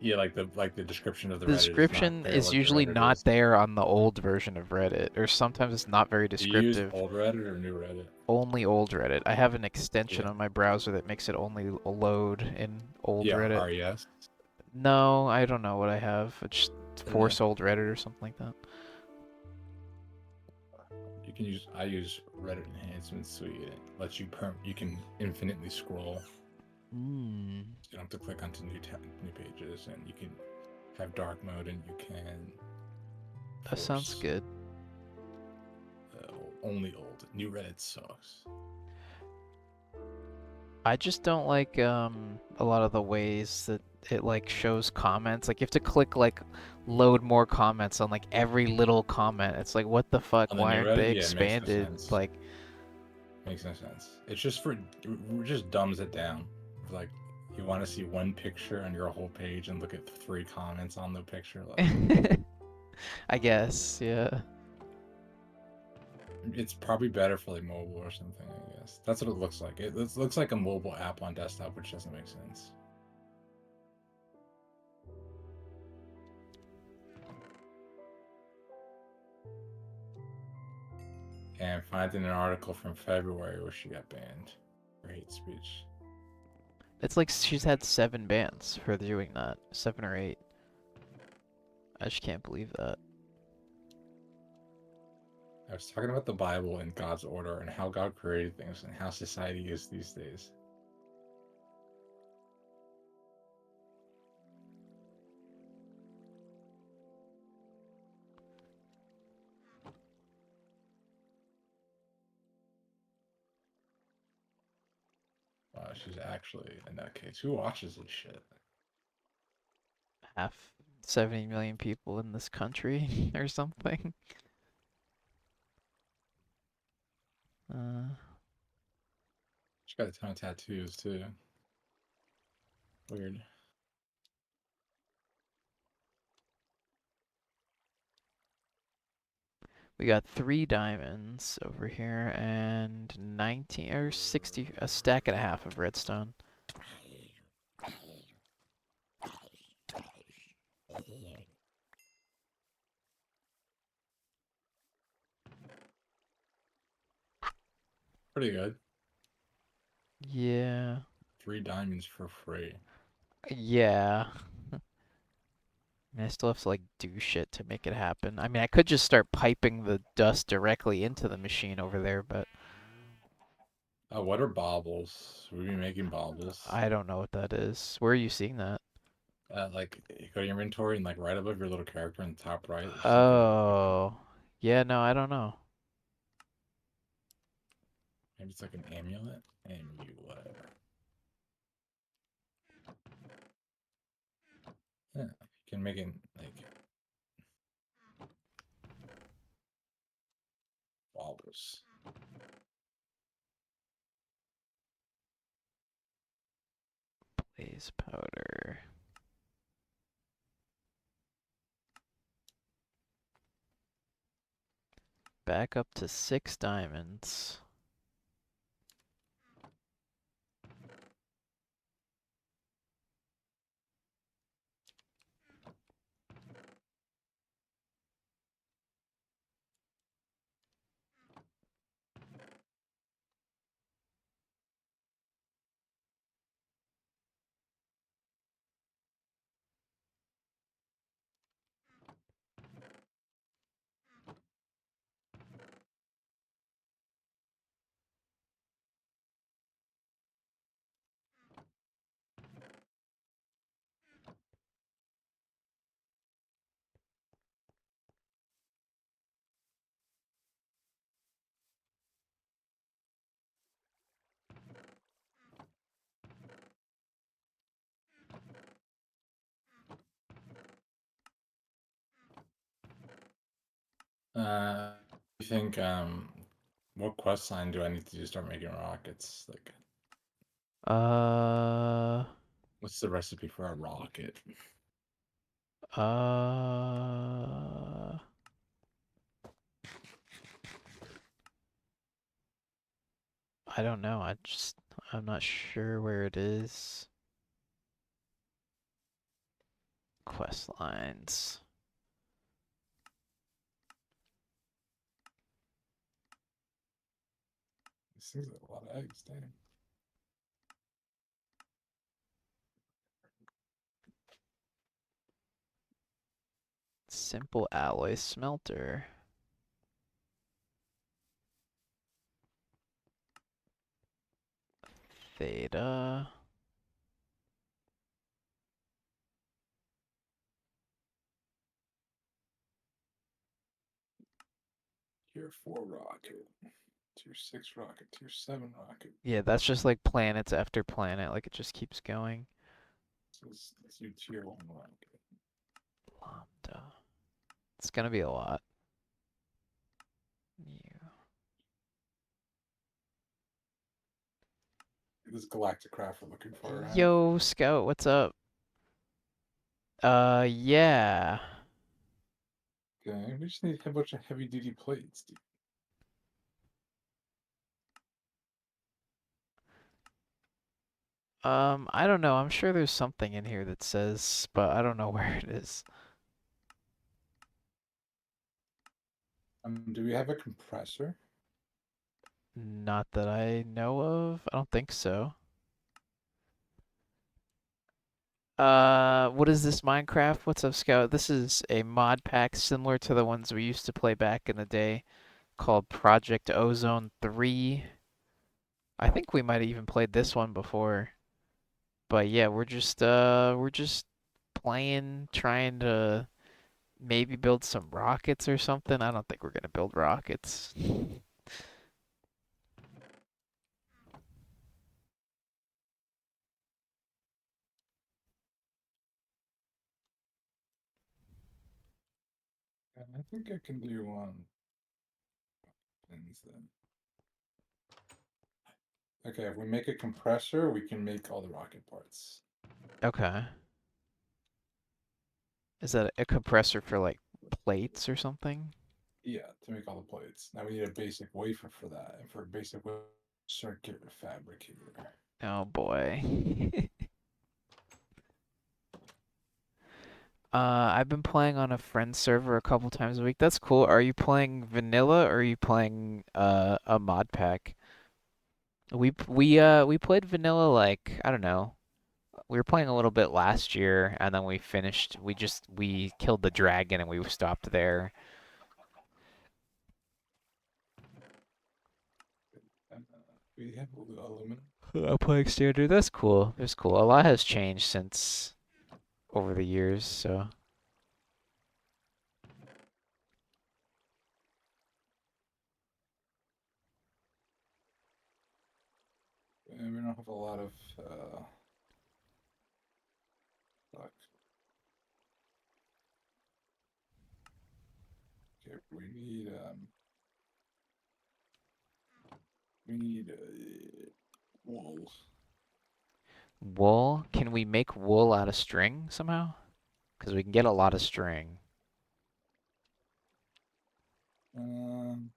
Yeah, like the description of the The Reddit is not description clear is what the usually Reddit not is. there on the old version of Reddit, or sometimes it's not very Do you use descriptive. old Reddit or new Reddit? Only old Reddit. I have an extension Yeah. on my browser that makes it only load in old Yeah, Reddit. RES. No, I don't know what I have. It's just Yeah. force old Reddit or something like that. You can use I use Reddit enhancement suite. It lets you can infinitely scroll. Hmm. You don't have to click onto new pages, and you can have dark mode, and you can That sounds force good. only old. New Reddit sucks. I just don't like a lot of the ways that it like shows comments. Like you have to click like load more comments on like every little comment. It's like what the fuck? On the Why new aren't Reddit, they yeah, it makes no expanded? sense. Like Makes no sense. It's just for it just dumbs it down. Like you want to see one picture on your whole page and look at three comments on the picture. Like I guess, yeah. it's probably better for like mobile or something. I guess that's what it looks like. It looks like a mobile app on desktop, which doesn't make sense. And finding an article from February where she got banned for hate speech. It's like she's had 7 bans for doing that. 7 or 8. I just can't believe that. I was talking about the Bible and God's order and how God created things and how society is these days. Wow, she's actually a nutcase. Who watches this shit? Half 70 million people in this country or something. Uh, She got a ton of tattoos too. Weird. we got 3 diamonds over here and 19 or 60, a stack and a half of redstone. Pretty good. Yeah. 3 diamonds for free. Yeah. I mean, I still have to like do shit to make it happen. I mean, I could just start piping the dust directly into the machine over there, but What are baubles? We be making baubles. I don't know what that is. Where are you seeing that? Like you go to your inventory and like right above your little character in the top right, it's like a little icon. Oh. Yeah, no, I don't know. Maybe it's like an amulet. Amulet. Yeah, you can make it like baubles. Blaze powder. Back up to 6 diamonds. You think what quest line do I need to do to start making rockets? Like, Uh, what's the recipe for a rocket? uh, I don't know. I'm not sure where it is. Quest lines. This thing's like a lot of eggs, damn. Simple alloy smelter. Theta. Tier 4 rocket, Tier 6 rocket, Tier 7 rocket. Yeah, that's just like planets after planet. Like it just keeps going. So let's do Tier 1 rocket. Lambda. It's gonna be a lot. Yeah. This is Galactic Craft we're looking for, right? Yo, Scout, what's up? Yeah. Okay, we just need a bunch of heavy duty plates, dude. I don't know. I'm sure there's something in here that says, but I don't know where it is. Do we have a compressor? Not that I know of. I don't think so. What is this Minecraft? What's up, Scout? This is a mod pack similar to the ones we used to play back in the day called Project Ozone 3. I think we might have even played this one before. But yeah, we're just playing, trying to maybe build some rockets or something. I don't think we're gonna build rockets. I think I can do things then. Okay, if we make a compressor, we can make all the rocket parts. Okay. Is that a compressor for like plates or something? Yeah, to make all the plates. Now we need a basic wafer for that, and for a basic wafer, circuit fabricator. Oh boy. I've been playing on a friend's server a couple times a week. That's cool. Are you playing vanilla or are you playing a mod pack? We played vanilla like, I don't know. We were playing a little bit last year and then we finished we killed the dragon and we stopped there. And we have aluminum. I'm playing standard. That's cool. That's cool. A lot has changed since over the years, so And we don't have a lot of fuck. Okay, we need wool. wool. Can we make wool out of string somehow? Because we can get a lot of string. Um,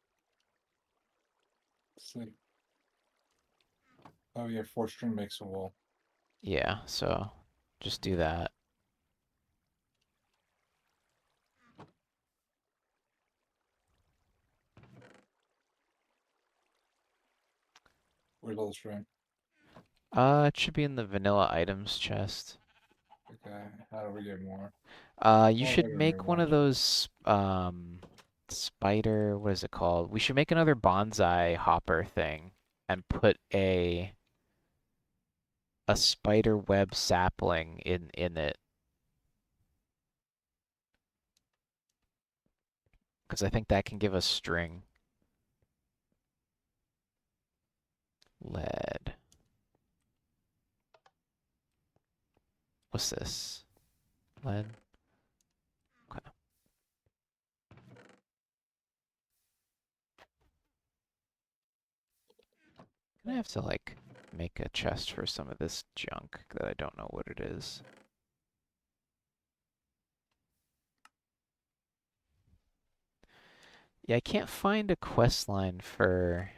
let's see. Oh yeah, 4 string makes a wool. Yeah, so just do that. Where's all the string? It should be in the vanilla items chest. Okay, how do we get more? You Oh, should they're gonna be make one of much. those, spider, what is it called? We should make another bonsai hopper thing and put a spider web sapling in it. Because I think that can give us string. Lead. What's this? Lead. Okay. Gonna have to like make a chest for some of this junk that I don't know what it is. Yeah, I can't find a quest line for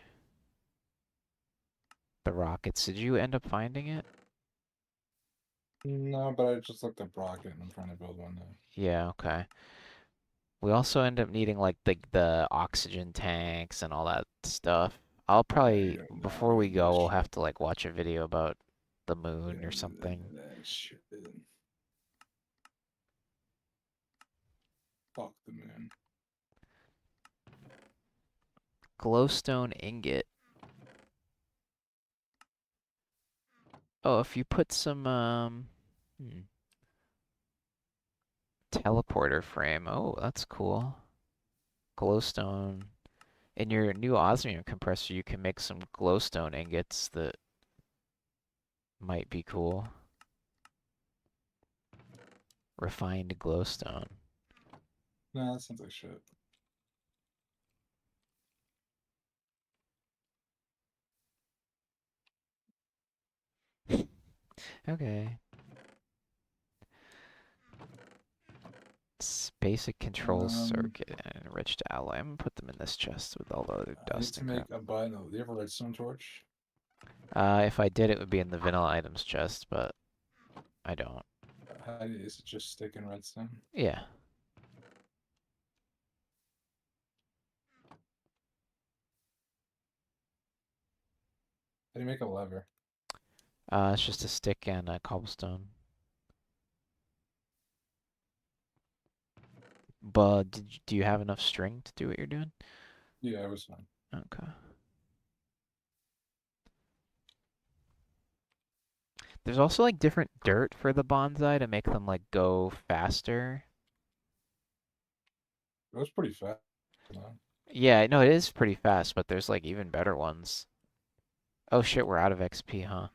the rockets. Did you end up finding it? No, but I just looked up rocket and I'm trying to build one now. Yeah, okay. We also end up needing like the oxygen tanks and all that stuff. I'll Yeah, probably you're not before we doing go, this we'll shit. have to like watch a video about the We moon or don't do something. that shit. Fuck the moon. Glowstone ingot. Oh, if you put some teleporter frame. Oh, that's cool. Glowstone. In your new osmium compressor, you can make some glowstone ingots that might be cool. Refined glowstone. Nah, that sounds like shit. Okay. Basic control circuit and enriched alloy. I'm gonna put them in this chest with all the other I need dust to and crap. make a button. Do you have a redstone torch? If I did, it would be in the vanilla items chest, but I don't. Is it just stick in redstone? Yeah. How do you make a lever? It's just a stick and a cobblestone. But do you have enough string to do what you're doing? Yeah, it was fine. Okay. There's also like different dirt for the bonsai to make them like go faster. It was pretty fast. No? Yeah, no, it is pretty fast, but there's like even better ones. Oh shit, we're out of XP, huh?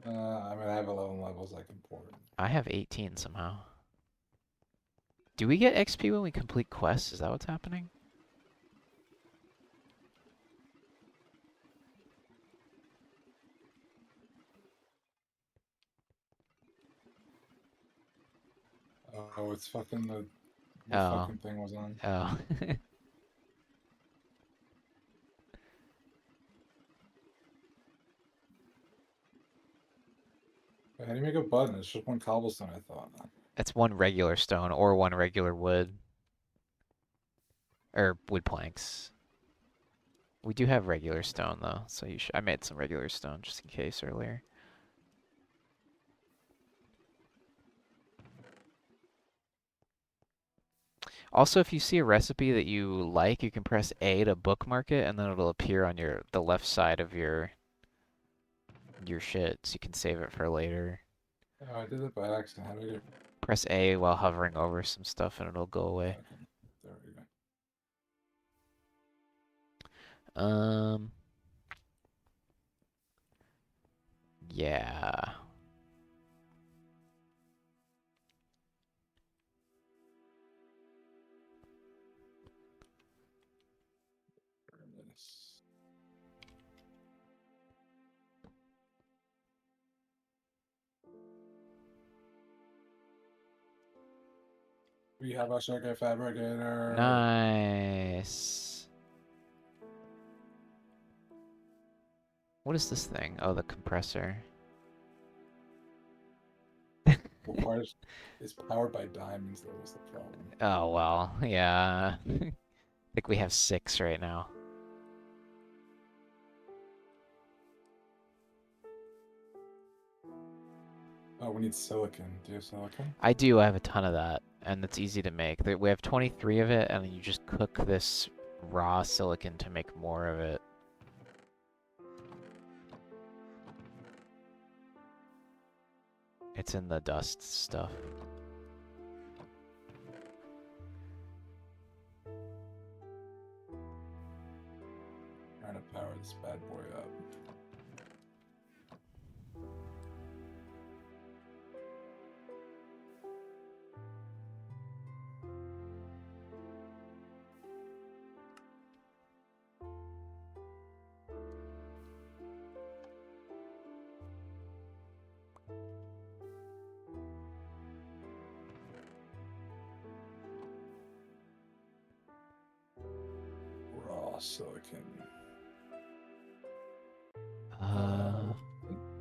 I mean, I have 11 levels I can pour. I have 18 somehow. Do we get XP when we complete quests? Is that what's happening? Oh, it's fucking the Oh. fucking thing was on. Oh. How do you make a button? It's just one cobblestone, I thought. It's one regular stone or one regular wood. Or wood planks. We do have regular stone though, so you should I made some regular stone just in case earlier. Also, if you see a recipe that you like, you can press A to bookmark it and then it'll appear on the left side of your shit so you can save it for later. Oh, I did it by accident. How did I get... Press A while hovering over some stuff and it'll go away. Okay, there we go. Um, yeah. This. We have a circuit fabricator. Nice. What is this thing? Oh, the compressor. Requires is powered by diamonds. That was the problem. Oh, well, yeah. I think we have 6 right now. Oh, we need silicon. Do you have silicon? I do, I have a ton of that, and it's easy to make. We have 23 of it, and you just cook this raw silicon to make more of it. It's in the dust stuff. Trying to power this bad boy up. silicon. Uh,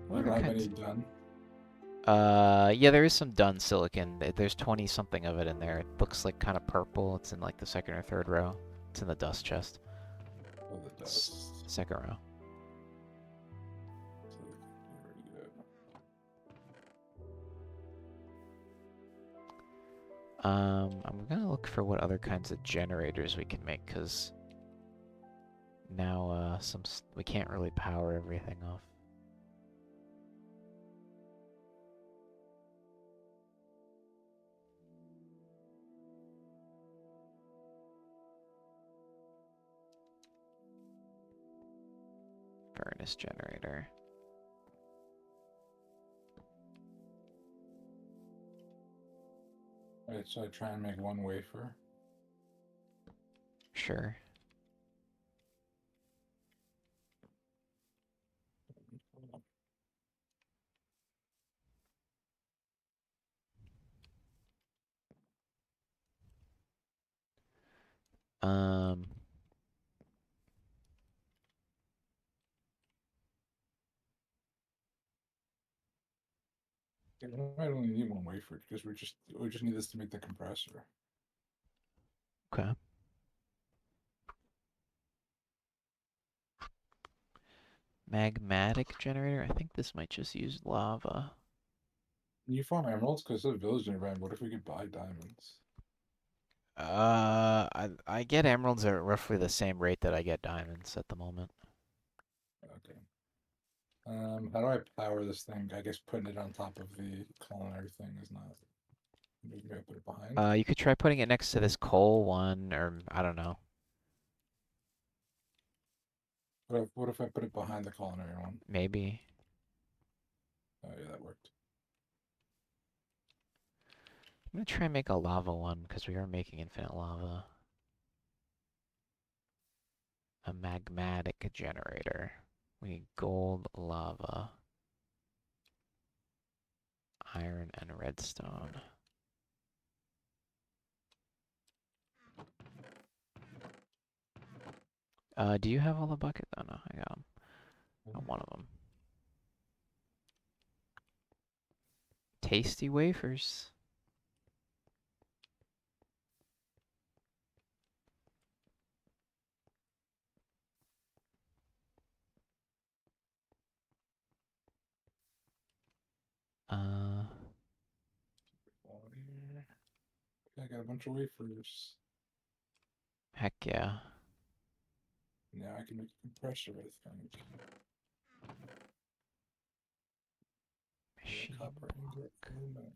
what You other don't have kinds? any done? Yeah, there is some dun silicon. There's 20 something of it in there. It looks like kind of purple. It's in like the second or third row. It's in the dust chest. Oh, the dust. Second row. Silicon. There we go. I'm gonna look for what other kinds of generators we can make, cause now we can't really power everything off. Furnace generator. Alright, so I try and make one wafer. Sure. Um, Okay, we might only need one wafer because we just need this to make the compressor. okay. Magmatic generator. I think this might just use lava. You found emeralds because the village nearby. What if we could buy diamonds? I get emeralds at roughly the same rate that I get diamonds at the moment. Okay. How do I power this thing? I guess putting it on top of the culinary thing is not. Maybe I put it behind. You could try putting it next to this coal one, or I don't know. What if I put it behind the culinary one? Maybe. Oh yeah, that worked. I'm gonna try and make a lava one because we are making infinite lava. A magmatic generator. We need gold, lava, iron, and redstone. Do you have all the buckets? Oh no, I got them. Got one of them. Tasty wafers. Uh, I got a bunch of wafers. heck yeah. Now I can make a compressor, I think. Yeah, Machine copper ingot. block. Aluminum.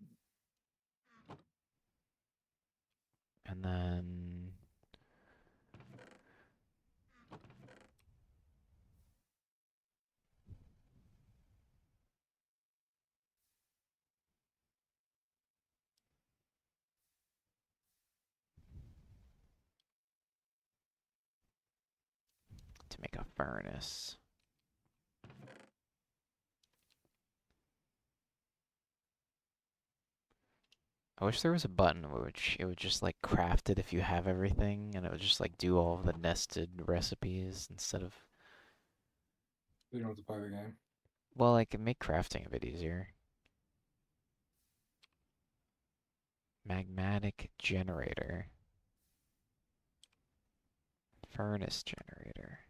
And then to make a furnace. I wish there was a button which it would just like craft it if you have everything, and it would just like do all of the nested recipes instead of, You don't have to play the game. well, like make crafting a bit easier. Magmatic generator. Furnace generator.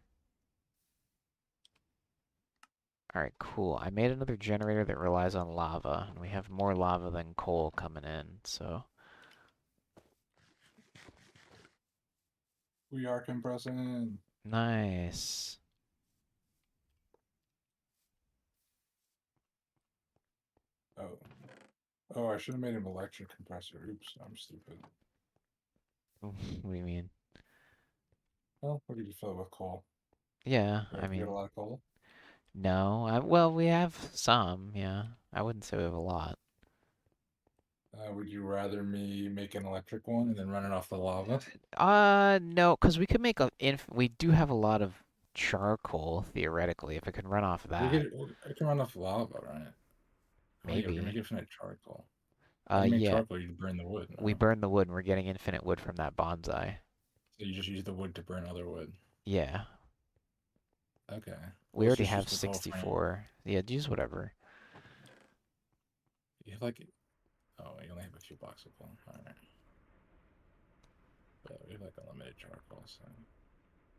Alright, cool. I made another generator that relies on lava, and we have more lava than coal coming in, so We are compressing. nice. Oh. Oh, I should have made an electric compressor. Oops, I'm stupid. What do you mean? Well, what did you fill it with coal? Yeah, Or I if you got a mean, lot of coal? no. Well, we have some, yeah. I wouldn't say we have a lot. Would you rather me make an electric one and then run it off the lava? No, because we could make we do have a lot of charcoal, theoretically, if it can run off We that. could. I can run off lava, right? Oh yeah, we can make Maybe. infinite charcoal. How do you make Yeah, charcoal? You burn the wood, we no? burn the wood and we're getting infinite wood from that bonsai. So you just use the wood to burn other wood. Yeah, Okay. we Well, let's already just use have the whole frame. 64. Yeah, use whatever. You have like, oh, you only have a few blocks of them. All right. But we have like unlimited charcoal, so.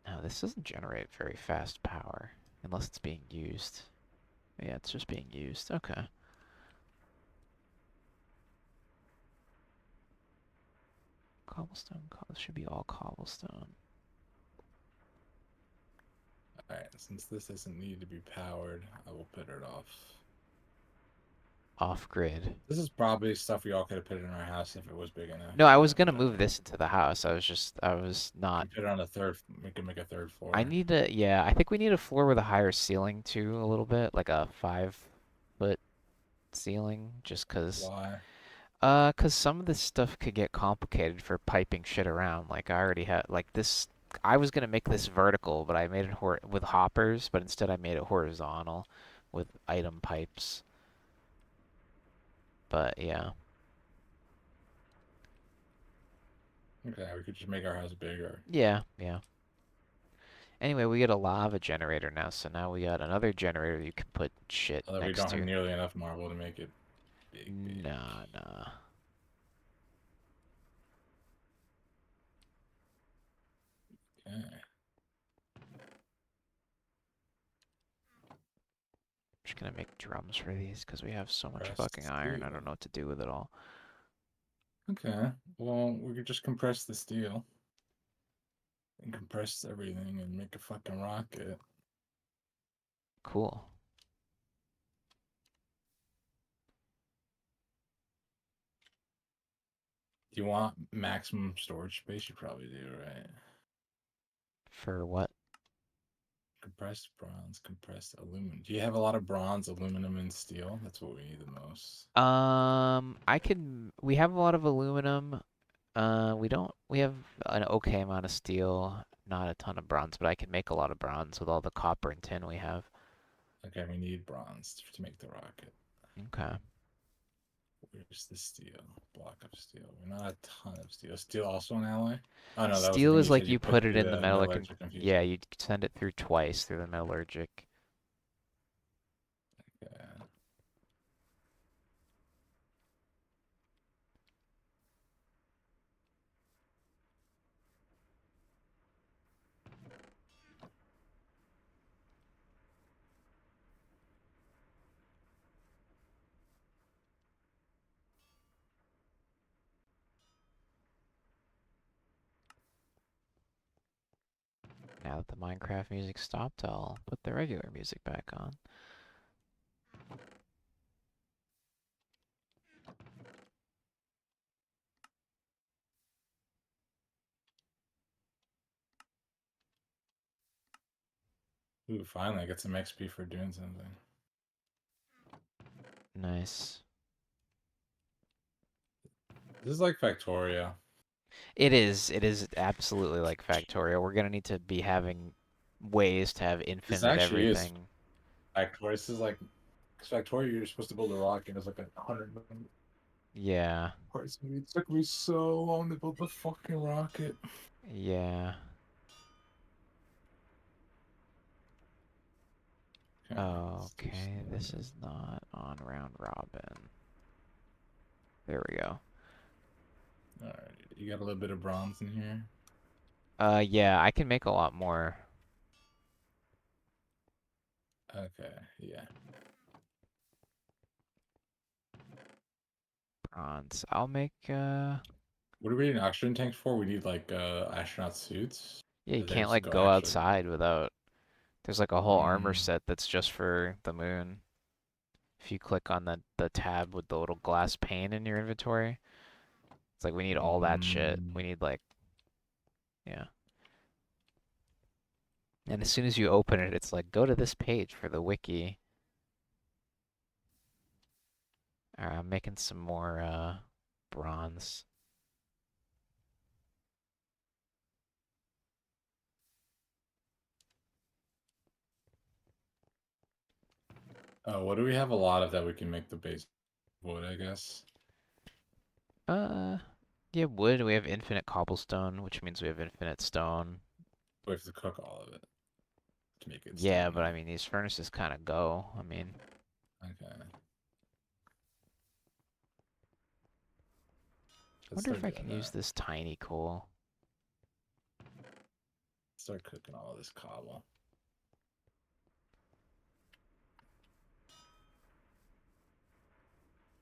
No, this doesn't generate very fast power unless it's being used. Yeah, it's just being used. Okay. Cobblestone. This should be all cobblestone. All right. Since this doesn't need to be powered, I will put it off. Off grid. This is probably stuff we all could have put in our house if it was big enough, No, I was but gonna move whatever. this into the house. I was We not. can put it on a third. We can make a third I floor. need to, yeah, I think we need a floor with a higher ceiling too, a little bit, like a 5 foot ceiling, just 'cause, Why? 'cause some of this stuff could get complicated for piping shit around. Like I already had, like this, I was gonna make this vertical, but I made it with hoppers, but instead I made it horizontal with item pipes. But yeah, Okay, we could just make our house bigger. yeah. Anyway, we get a lava generator now, so now we got another generator you can put shit Although we next don't have to. nearly enough marble to make it big. Nah, nah. Okay. Just gonna make drums for these because we have so much Compressed fucking iron. I steel. don't know what to do with it all. Okay. Well, we could just compress the steel and compress everything and make a fucking rocket. Cool. Do you want maximum storage space? You probably do, right? For what? Compressed bronze, compressed aluminum. Do you have a lot of bronze, aluminum, and steel? That's what we need the most. I can. We have a lot of aluminum. We don't. We have an okay amount of steel. Not a ton of bronze, but I can make a lot of bronze with all the copper and tin we have. Okay, we need bronze to make the rocket. Okay. Where's the steel? Block of steel. We're not a ton of steel. Steel also an alloy? Oh no, that was the Steel thing is you like said you you put put it through in the the metallurgic. metallurgic Yeah, infusion. you send it through twice through the metallurgic. Yeah. Now that the Minecraft music stopped, I'll put the regular music back on. Ooh, finally I get some XP for doing something. Nice. This is like Factorio. It is. It is absolutely like Factorio. We're gonna need to be having ways to have This infinite actually is everything. Factorio. This is like, because Factorio, you're supposed to build a rocket. It's like 100 million Yeah. parts. It took me so long to build the fucking rocket. Yeah. Okay, let's do Okay, steel. this is not on round robin. There we go. All right, you got a little bit of bronze in here. Yeah, I can make a lot more Okay, yeah. bronze. I'll make, What do we need oxygen tanks for? We need like astronaut suits. yeah, you They can't just like go go actually. outside without, there's like a whole armor Mm, set that's just for the moon. If you click on the tab with the little glass pane in your inventory, it's like we need all that shit. mm. We need like, yeah. And as soon as you open it, it's like, go to this page for the wiki. Alright, I'm making some more bronze. What do we have a lot of that we can make the base wood? I guess. Uh, yeah, wood. We have infinite cobblestone, which means we have infinite stone. We have to cook all of it to make it Yeah, but stone. I mean, these furnaces kind of go. I mean, Okay. I Let's wonder start if I doing can use that. this tiny coal. Start cooking all this cobble.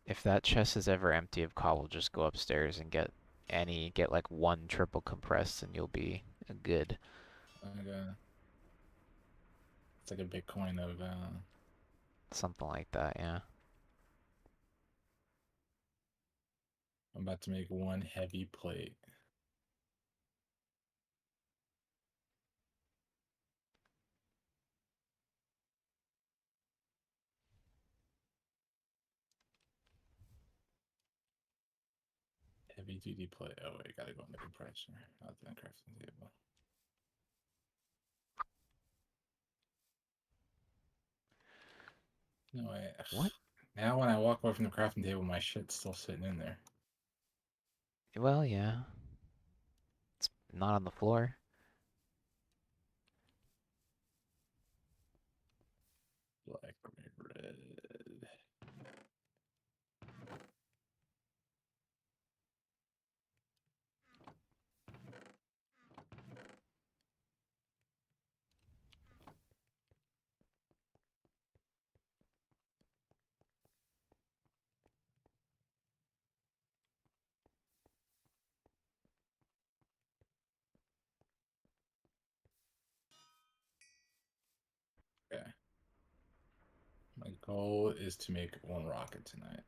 If that chest is ever empty of cobble, just go upstairs and get like one triple compressed and you'll be good. Okay. It's like a Bitcoin of Something like that, yeah. I'm about to make one heavy plate. Heavy duty plate. Oh wait, gotta go in the compressor, not the crafting table. No way. What? Now when I walk away from the crafting table, my shit's still sitting in there. Well, yeah. It's not on the floor. Black, red. Okay. My goal is to make one rocket tonight.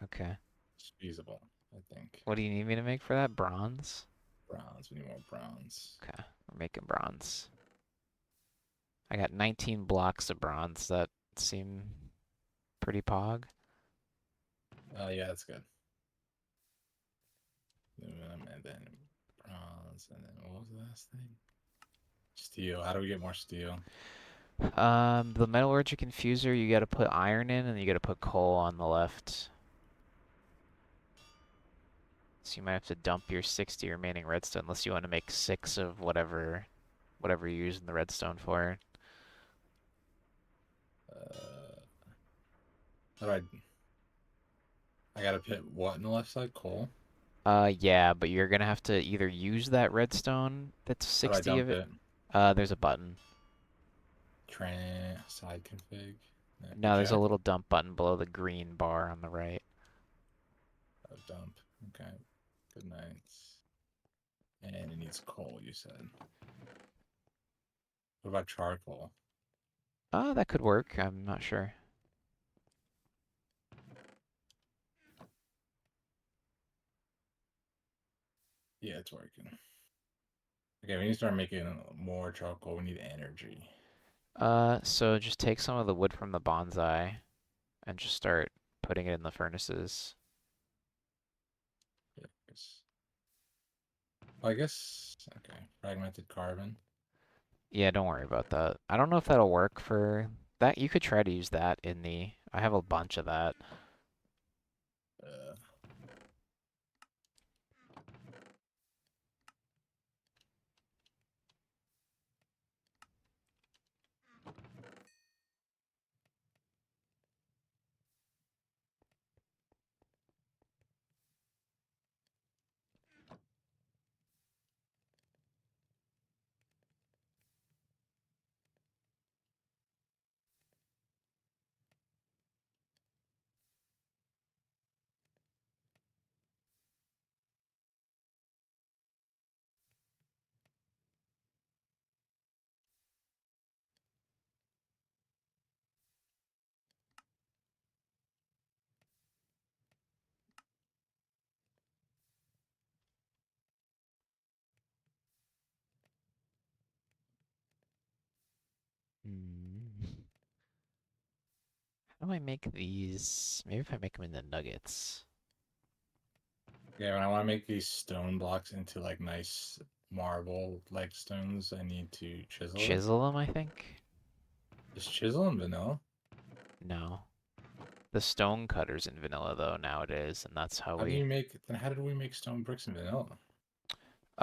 Okay. It's feasible, I think. What do you need me to make for that? Bronze? Bronze. We need more bronze. Okay, we're making bronze. I got 19 blocks of bronze that seem pretty pog. Yeah, that's good. Aluminum and then bronze and then what was the last thing? Steel. How do we get more steel? The metallurgic infuser, you gotta put iron in and you gotta put coal on the left. So you might have to dump your 60 remaining redstone unless you want to make 6 of whatever you're using the redstone for. Uh, how do I gotta put what in the left side? Coal. Yeah, but you're gonna have to either use that redstone that's How do I 60 of dump it. it? There's a button. Train side config. No, there's a Eject. little dump button below the green bar on the right. Dump. Okay. Good night. And it needs coal, you said. What about charcoal? That could work. I'm not sure. Yeah, it's working. Okay, we need to start making more charcoal. We need energy. So just take some of the wood from the bonsai and just start putting it in the furnaces. Yes. I guess. Okay. Fragmented carbon. Yeah, don't worry about that. I don't know if that'll work for that. You could try to use that in the. I have a bunch of that. Uh, Hmm. How do I make these? Maybe if I make them into nuggets. yeah, when I want to make these stone blocks into like nice marble like stones, I need to chisel it. Chisel them, I think? Just chisel and vanilla. No. The stone cutter's in vanilla though nowadays, and that's how How do you we. make then how did we make stone bricks and vanilla?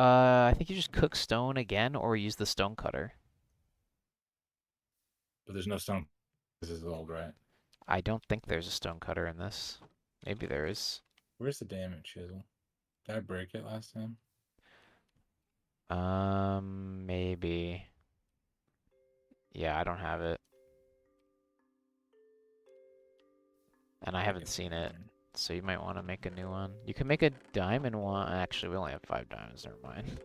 I think you just cook stone again or use the stone cutter. But there's no stone. This is old, right? I don't think there's a stone cutter in this. Maybe there is. Where's the damage chisel? Did I break it last time? Maybe. Yeah, I don't have it. And I Break haven't it seen it. again. So you might want to make a new one. You can make a diamond one. Actually, we only have 5 diamonds. Never mind.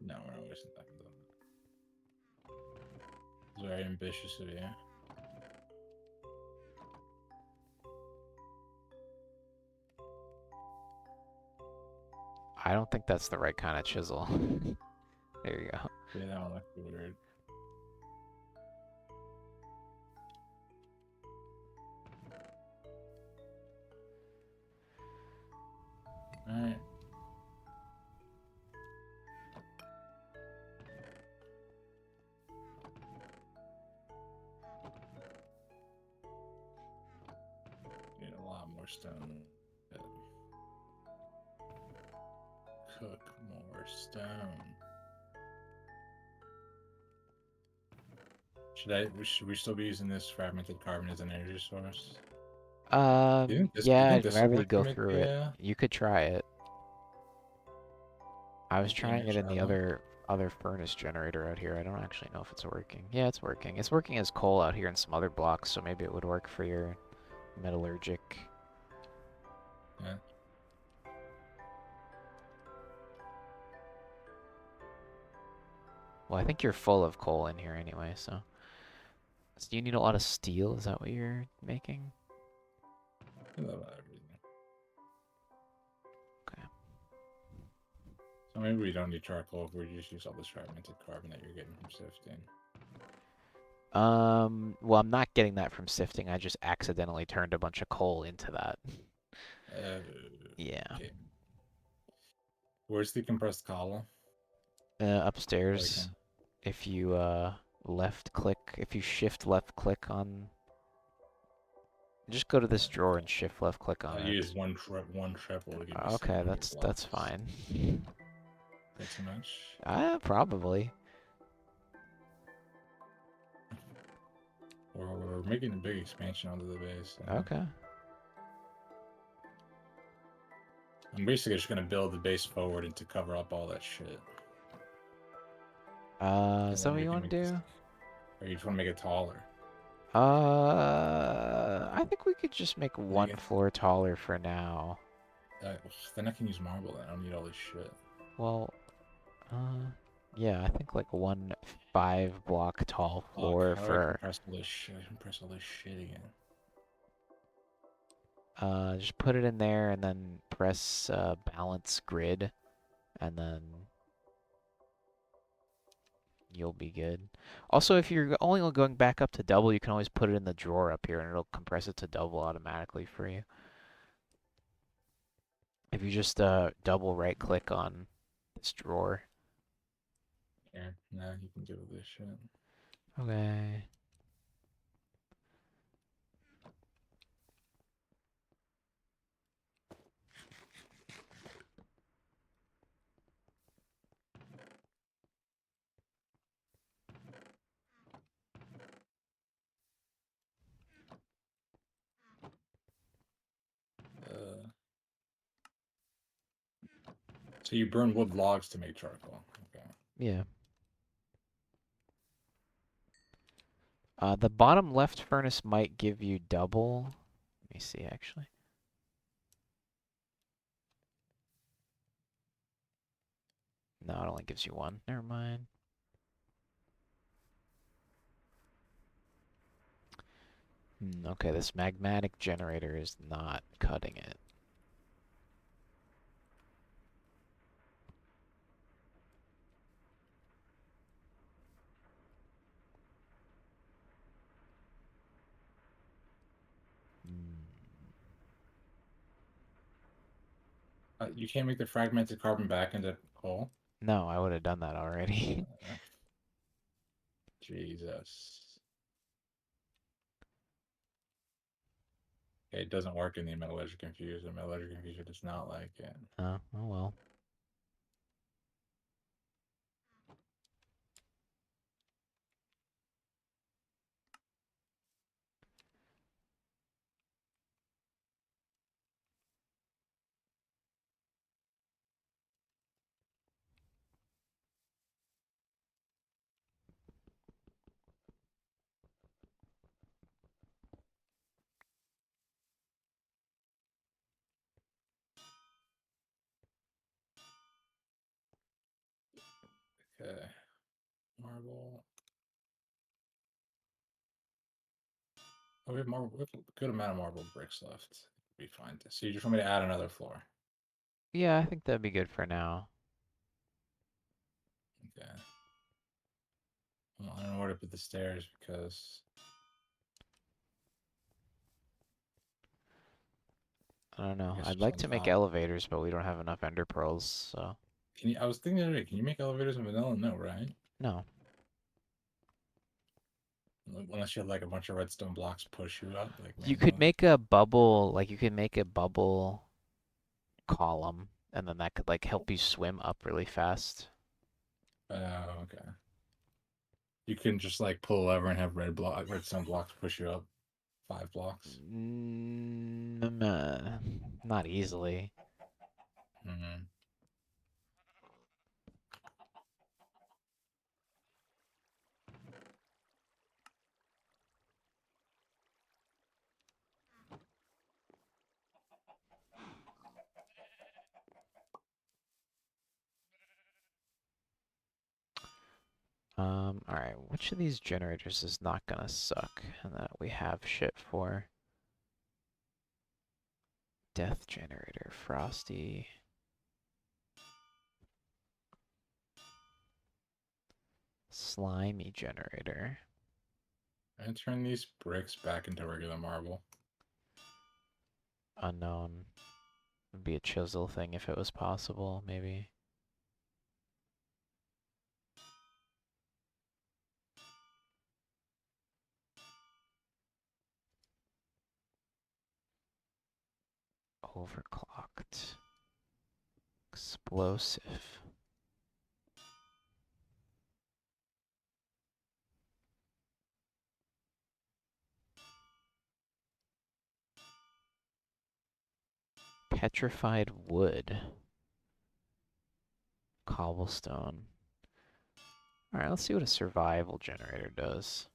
No, we're not wasting time though. It's very ambitious of you. I don't think that's the right kind of chisel. There you go. Yeah, that one looked weird. Alright. Need a lot more stone. Cook more stone. Should we still be using this fragmented carbon as an energy source? You Yeah, think I'd this will rather you work to go make through it. the You could try it. I was trying damage it in the shallow? other furnace generator out here. I don't actually know if it's working. Yeah, it's working. It's working as coal out here in some other blocks, so maybe it would work for your metallurgic. Yeah. Well, I think you're full of coal in here anyway, so. So do you need a lot of steel? Is that what you're making? I love everything. Okay. So maybe we don't need charcoal if we just use all this fragmented carbon that you're getting from sifting. Well, I'm not getting that from sifting. I just accidentally turned a bunch of coal into that. Uh, Yeah. okay. Where's the compressed column? Like, Upstairs, if you left click, if you shift left click on, just go to this drawer and shift left click on I it. use one triple to give me Okay, 700 that's blocks. fine. That too much? Probably. We're making a big expansion onto the base. Okay. I'm basically just gonna build the base forward and to cover up all that shit. And Is that then what we you can want make to this. do? Or you just want to make it taller? I think we could just make Make one it. floor taller for now. Then I can use marble. Then I don't need all this shit. Well, yeah, I think like one 5 block tall Fuck, floor how do I for, compress all this shit? Compress all this shit again. just put it in there and then press, balance grid, and then you'll be good. Also, if you're only going back up to double, you can always put it in the drawer up here and it'll compress it to double automatically for you. If you just, double right click on this drawer. Here, now you can do this shit. Okay. Uh, so you burn wood logs to make charcoal. Okay. Yeah. The bottom left furnace might give you double. Let me see, actually. No, it only gives you one. Never mind. Okay, this magmatic generator is not cutting it. Hmm. You can't make the fragmented carbon back into coal. No, I would have done that already. Uh, Jesus. Okay, it doesn't work in the metallurgic confuser. Metallurgic confuser does not like it. Oh well. marble. Oh, we have marble. We have a good amount of marble bricks left. Be fine. So you just want me to add another floor? Yeah, I think that'd be good for now. Okay. Well, I don't know where to put the stairs because I don't I know. guess I'd just like on to make top. elevators, but we don't have enough ender pearls, so Can you? I was thinking the other day, can you make elevators in vanilla? No, right? no. Unless you have like a bunch of redstone blocks push you up like You could manually. make a bubble, like you could make a bubble column, and then that could like help you swim up really fast. Oh, okay. You can just like pull a lever and have redstone blocks push you up 5 blocks. Not easily. Hmm. All right. Which of these generators is not gonna suck and that we have shit for? Death generator, frosty. Slimy generator. And turn these bricks back into regular marble. Unknown. Would be a chisel thing if it was possible, maybe. Overclocked. Explosive. Petrified wood. Cobblestone. Alright, let's see what a survival generator does.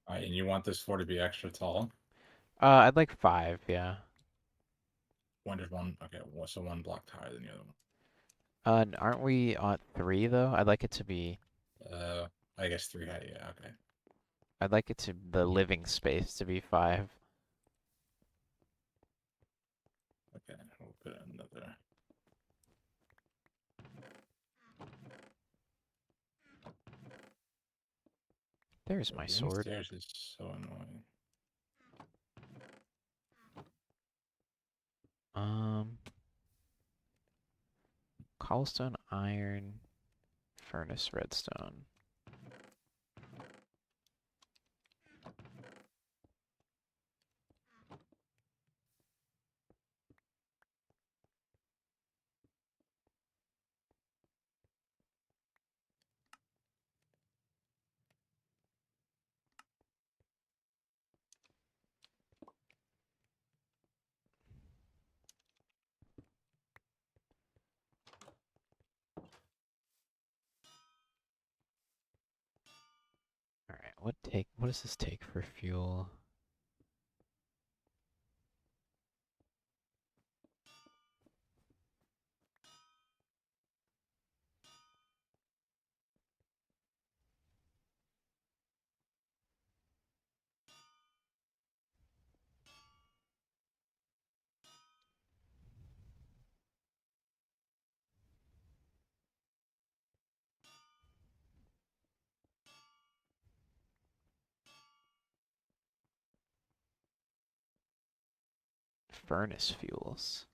All right, and you want this floor to be extra tall? I'd like 5, yeah. Just one. Okay, so one block higher than the other Aren't we at 3 though? I'd like it to be, one. I guess 3 height. Yeah, okay. I'd like it to, the living space to be 5. Okay, we'll put another. There's my Getting sword. stairs is so annoying. Um, Cobblestone, iron, furnace, redstone. Alright, what does this take for fuel? Furnace fuels.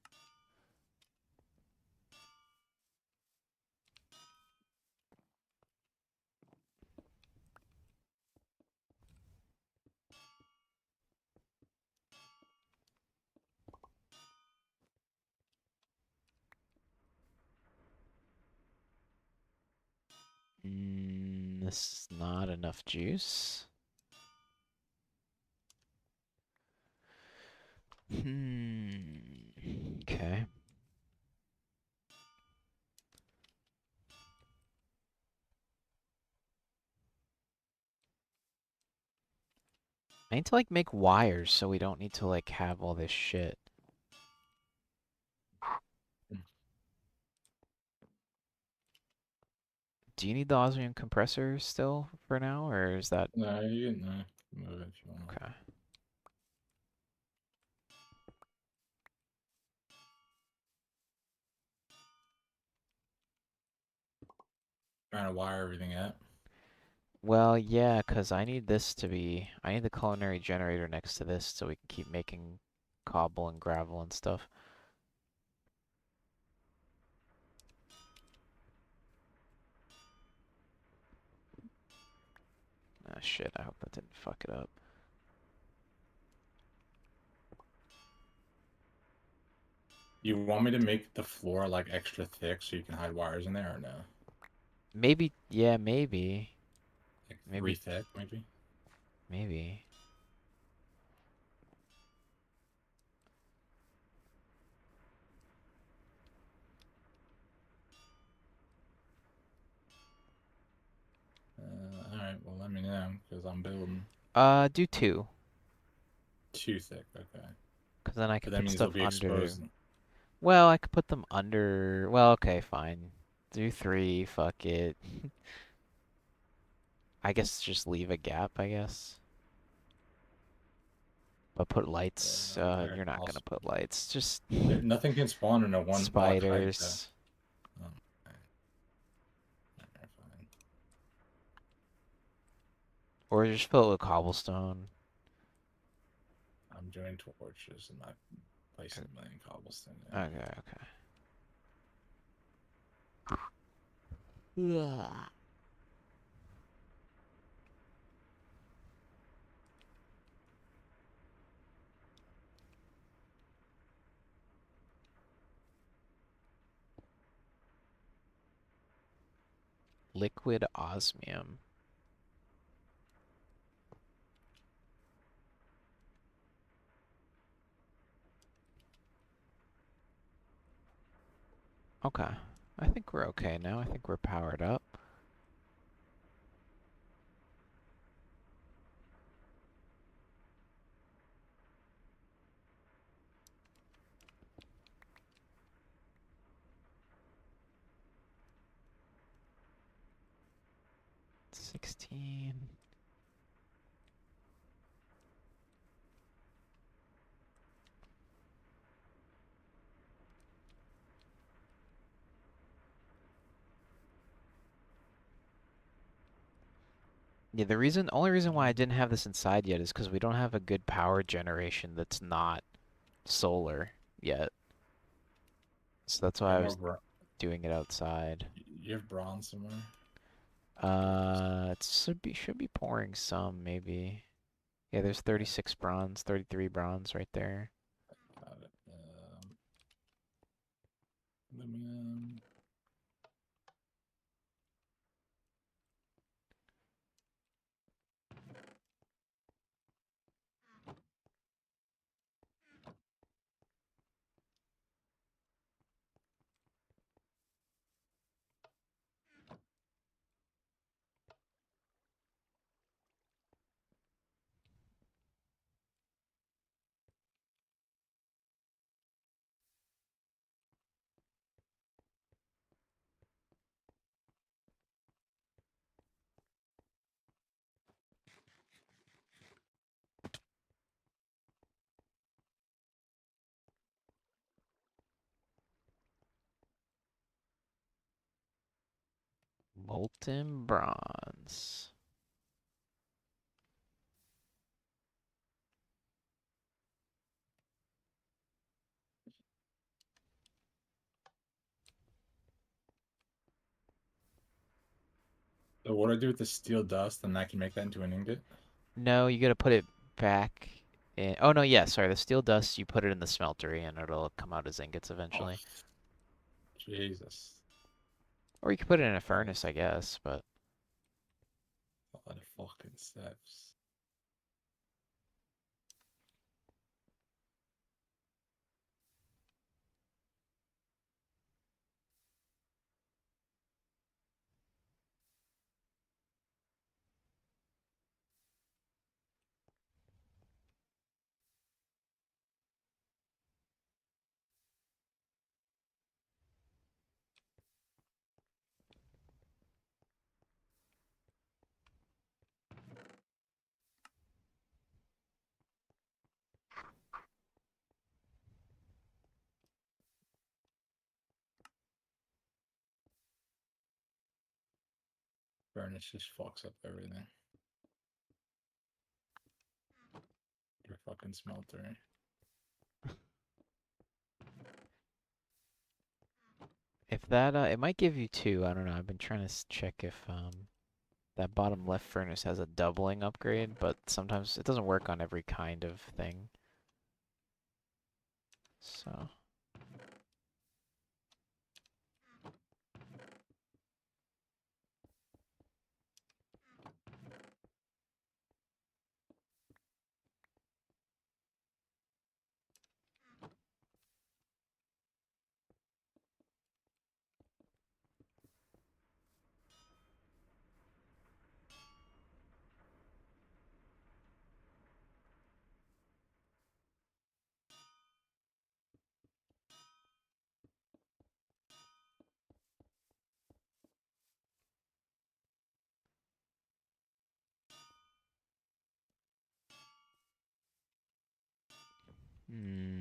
This is not enough juice. Okay. I need to like make wires so we don't need to like have all this shit. Do you need the osmium compressor still for now, or is that No, you can move it if you want. okay? Trying to wire everything up. Well, yeah, 'cause I need the culinary generator next to this so we can keep making cobble and gravel and stuff. Ah, shit, I hope that didn't fuck it up. You want me to make the floor like extra thick so you can hide wires in there or no? Maybe, yeah, maybe. Like three Maybe, thick, maybe? maybe. Alright, well let me know, because I'm building Do two, too thick, okay. 'cause then I But could that put means they'll stuff be under. exposed. Well, I could put them under. Well, okay, fine. Do three, fuck it. I guess just leave a gap, I guess. But put lights. Alright, You're not gonna awesome. put lights. Just Nothing can spawn in a 1 block height, though. spiders. Oh, okay. Alright, fine. Or just fill it with cobblestone. I'm doing torches. I'm not placing a million cobblestone yet. Okay, okay. Yeah. Liquid osmium. Okay. I think we're okay now. I think we're powered up. $16. Yeah, only reason why I didn't have this inside yet is because we don't have a good power generation that's not solar yet. So that's You why have I more was doing it outside. you have bronze somewhere? It should be pouring some maybe. Yeah, there's 36 bronze, 33 bronze right there. Got it. Aluminum. Molten bronze. So what do I do with the steel dust, and I can make that into an ingot? No, you gotta put it back in. Oh no, yeah, sorry. The steel dust, you put it in the smeltery and it'll come out as ingots Oh, eventually. Jesus. Or you could put it in a That furnace, is I guess, but a lot of fucking steps. Furnace just fucks up everything. Your fucking smelter. If that, it might give you two. I don't know. I've been trying to check if that bottom left furnace has a doubling upgrade, but sometimes it doesn't work on every kind of thing. So. Hmm.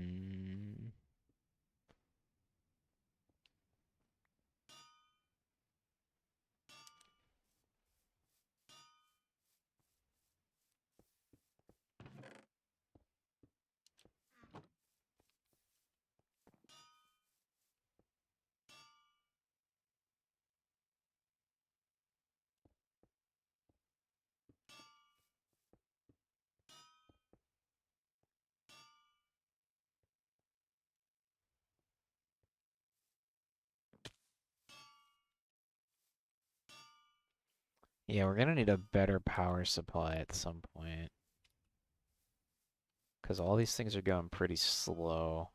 Yeah, we're gonna need a better power supply at some point. Because all these things are going pretty slow.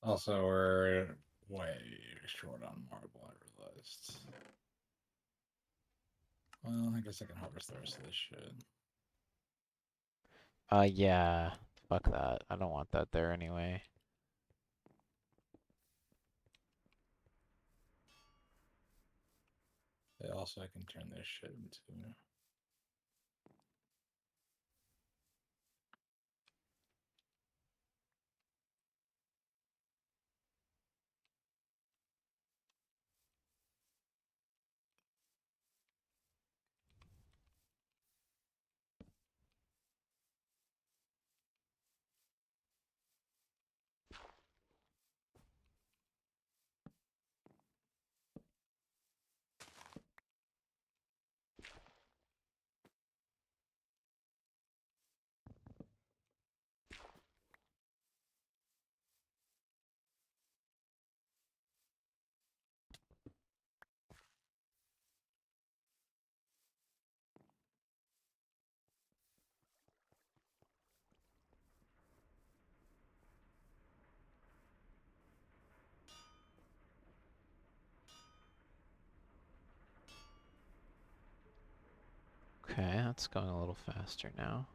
Also, we're way short on marble, I realized. Well, I guess I can harvest the rest of this shit. Yeah. Fuck that. I don't want that there anyway. Also, I can turn this shit into... Okay, that's going a little faster now.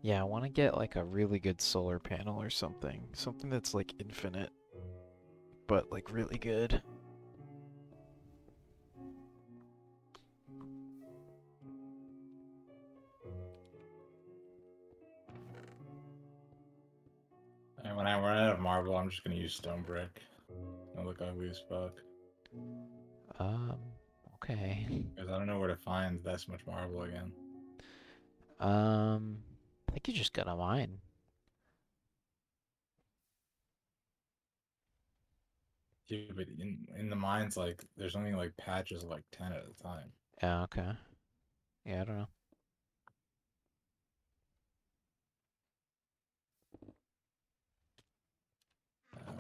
Yeah, I want to get like a really good solar panel or something. Something that's like infinite, but like really good. And when I run out of marble, I'm just gonna use stone brick. It'll look ugly as fuck. Um, okay. Because I don't know where to find this much marble again. I think you just got a mine. Yeah, but in the mines, like, there's only like patches of like 10 at a time. Yeah, okay. Yeah, I don't know. Uh,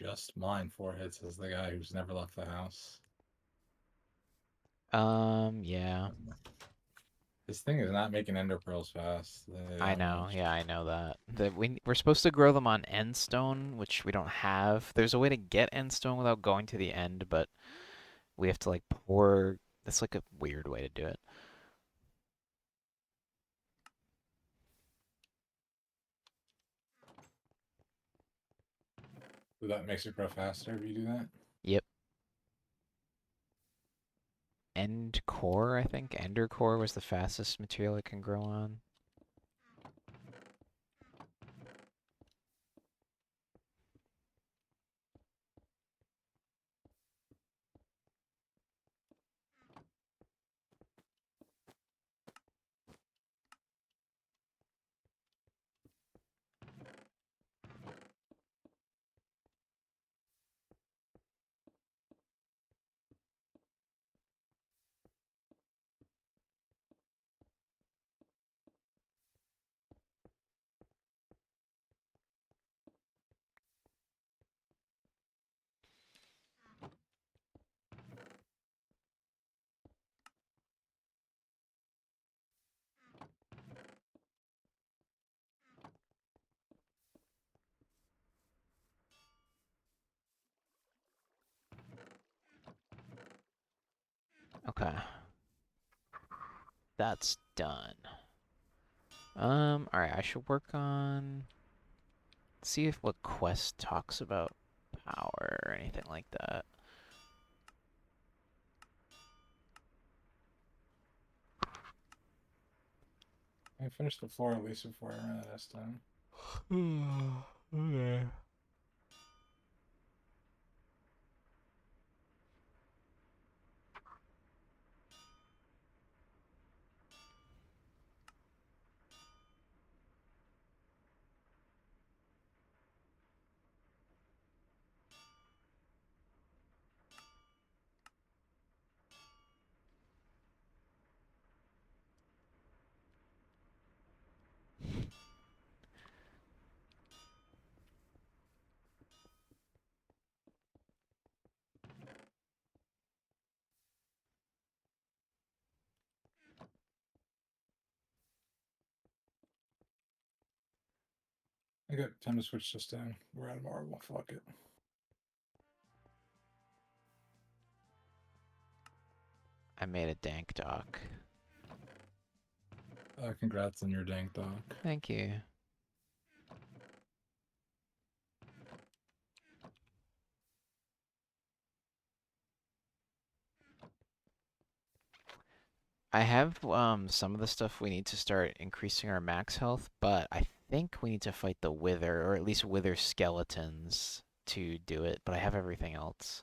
just mine 4 hits as the guy who's never left the house. Yeah. This thing is not making ender pearls fast. I That know, much. yeah, I know that. We're supposed to grow them on end stone, which we don't have. There's a way to get end stone without going to the end, but we have to like pour. That's like a weird way to do it. So that makes it grow faster if you do that. Yep. End core, I think. Ender core was the fastest material it can grow on. Okay. That's done. Alright, I should work on see if what quest talks about power or anything like that. I finished the floor at least before I ran out of time. Okay. I got time to switch this down. We're out of marble. Fuck it. I made a dank dock. Congrats on your dank dog. Thank you. I have some of the stuff we need to start increasing our max health, but I think we need to fight the wither, or at least wither skeletons to do it, but I have everything else.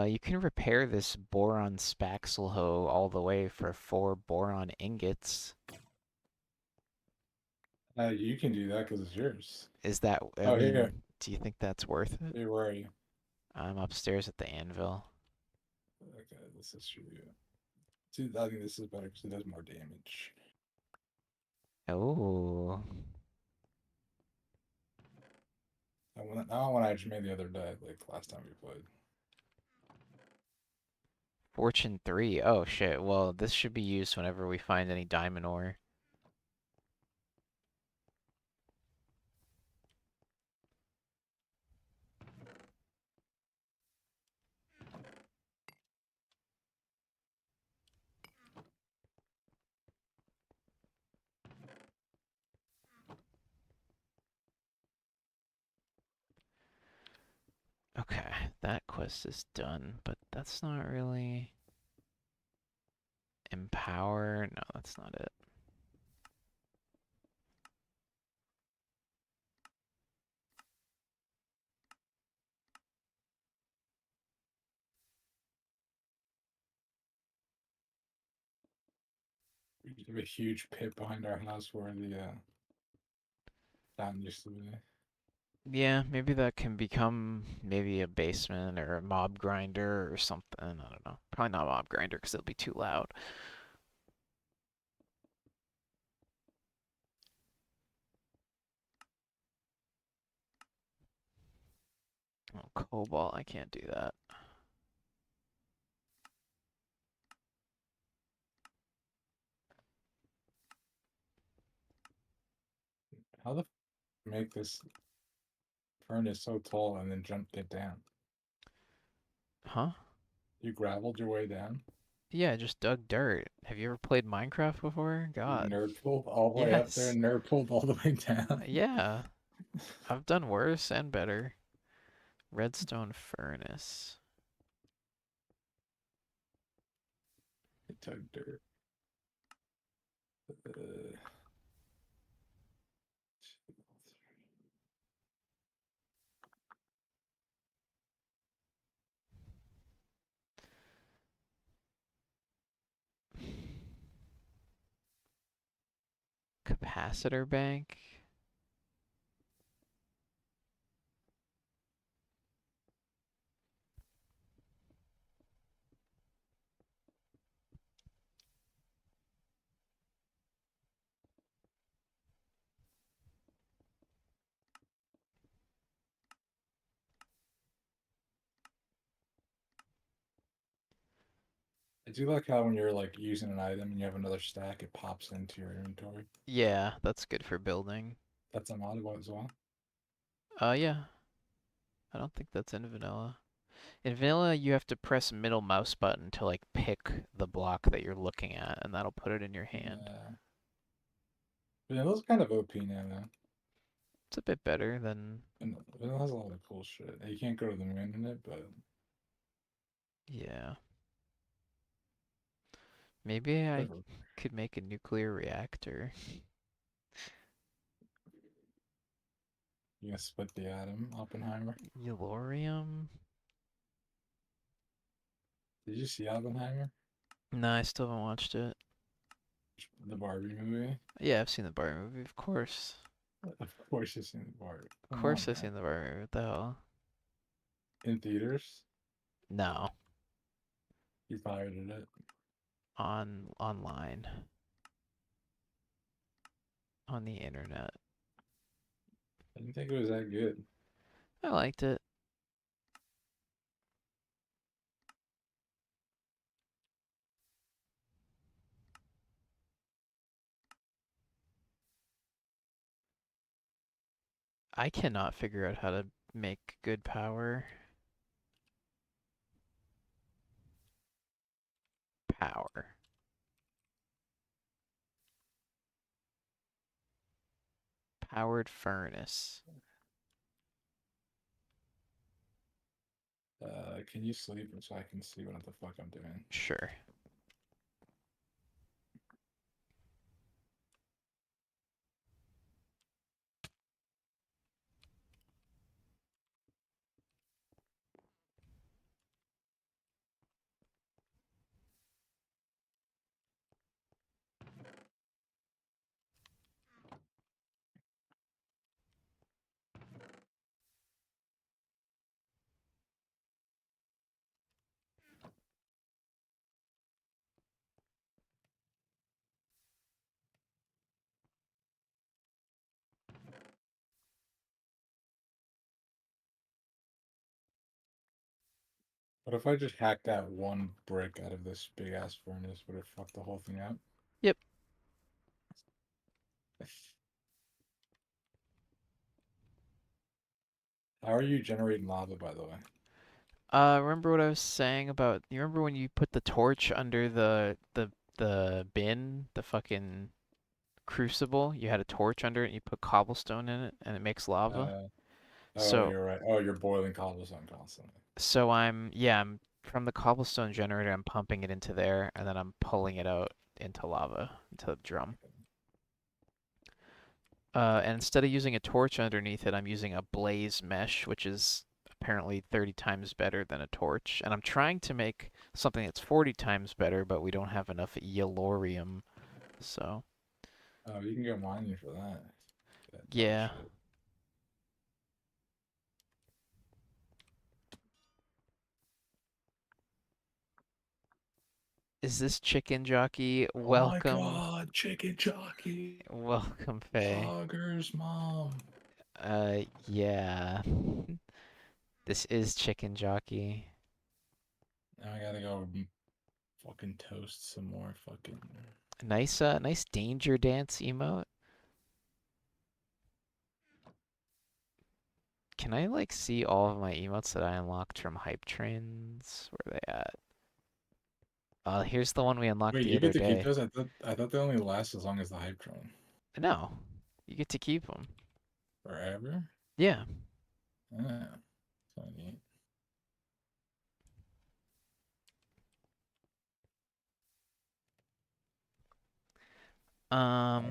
You can repair this boron spaxel hoe all the way for 4 boron ingots. You can do that because it's yours. Is that, I Oh, here. mean, do you think that's worth it? Here, where are you? I'm upstairs at the anvil. Okay, this is true. Dude, I think this is better because it does more damage. Oh, Now when I just made the other day, like last time we played. Fortune 3. Oh shit. Well, this should be used whenever we find any diamond ore. Okay, that quest is done, but that's not really empower. No, that's not it. We have a huge pit behind our house where the fountain used to be. Yeah, maybe that can become maybe a basement or a mob grinder or something. I don't know. Probably not a mob grinder because it'll be too loud. Oh, cobalt, I can't do that. How the make this furnace so tall and then jumped it down? Huh? You graveled your way down? Yeah, I just dug dirt. Have you ever played Minecraft before? You God. nerd pulled all the way up there Yes. and nerd pulled all the way down? Yeah. I've done worse and better. Redstone furnace. I dug dirt. Uh, Capacitor bank. I do like how when you're like using an item and you have another stack, it pops into your inventory. Yeah, that's good for building. That's a mod as well. Yeah. I don't think that's in vanilla. In vanilla, you have to press middle mouse button to like pick the block that you're looking at, and that'll put it in your hand. Yeah. Yeah, those are kind of OP now, though. It's a bit better than, And it has a lot of cool shit. You can't go to the moon in it, but yeah. Maybe I whatever. could make a nuclear reactor. You can split the atom, Oppenheimer. Yellorium? Did you see Oppenheimer? No, I still haven't watched it. The Barbie movie? Yeah, I've seen the Barbie movie, of course. Of course you've seen the Barbie. Of Come on, course I've man. seen the Barbie movie. What the hell? In theaters? No, You pirated it. online, on the internet. I didn't think it was that good. I liked it. I cannot figure out how to make good power. Power. Powered furnace. Can you sleep so I can see what the fuck I'm doing? Sure. What if I just hacked out one brick out of this big ass furnace? Would it fuck the whole thing up? Yep. How are you generating lava, by the way? Remember what I was saying about, you remember when you put the torch under the bin, the fucking crucible? You had a torch under it and you put cobblestone in it and it makes lava? Uh, oh, So you're right. Oh, you're boiling cobblestone constantly. so I'm yeah, I'm from the cobblestone generator, I'm pumping it into there, and then I'm pulling it out into lava, into the drum. And instead of using a torch underneath it, I'm using a blaze mesh, which is apparently 30 times better than a torch. And I'm trying to make something that's 40 times better, but we don't have enough yellorium. So, Oh, you can get mining for that. That dog yeah. shit. Is this chicken jockey? Oh my Welcome. god, chicken jockey. Welcome, Faye. Poggers, mom. Yeah. This is chicken jockey. Now I gotta go fucking toast some more fucking. Nice danger dance emote. Can I like see all of my emotes that I unlocked from Hype Trains? Where are they at? Here's the one we unlocked Wait, the you other get to keep day. those? I thought they only last as long as the hype train. No, you get to keep them. Forever? Yeah. Yeah. So neat.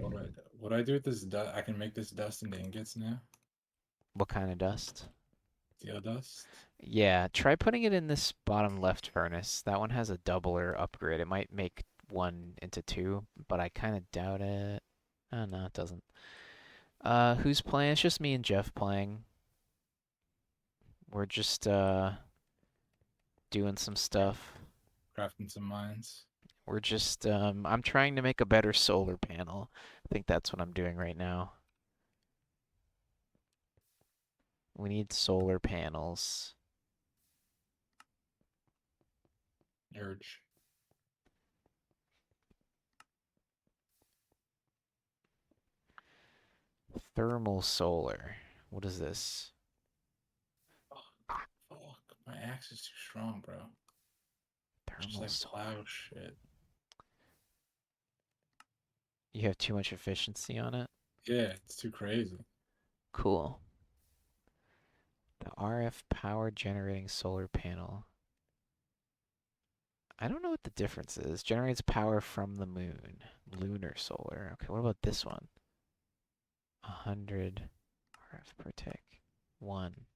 What do I Um, do? What do I do with this dust? I can make this dust into ingots now. what kind of dust? Steel dust. Yeah, try putting it in this bottom left furnace. That one has a doubler upgrade. It might make one into two, but I kind of doubt it. Oh, no, it doesn't. Who's playing? It's just me and Jeff playing. We're just doing some stuff. Crafting some mines. We're just I'm trying to make a better solar panel. I think that's what I'm doing right now. We need solar panels. Urge. Thermal solar. What is this? Fuck. Fuck. My axe is too strong, bro. Just Thermal like solar. plow shit. You have too much efficiency on it? Yeah, it's too crazy. Cool. The RF power generating solar panel. I don't know what the difference is. Generates power from the moon. Lunar solar. Okay, what about this one? 100 RF per tick. 1.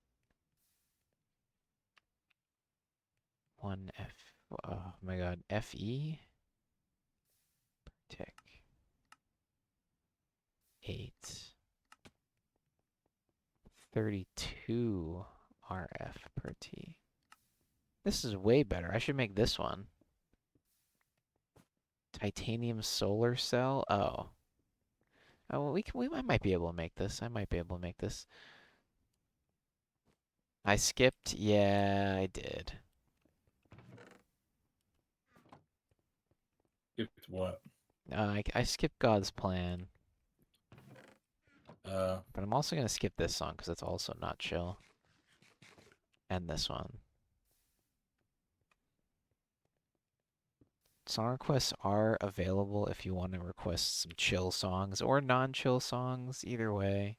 1 F. Oh my god. FE per tick. 8. 32 RF per T. This is way better. I should make this one. Titanium solar cell. Oh. Oh, well, I might be able to make this. I might be able to make this. I skipped. Yeah, I did. It's what? I skipped God's plan, Uh, but I'm also gonna skip this song because it's also not chill. And this one. Song requests are available if you want to request some chill songs or non-chill songs. Either way.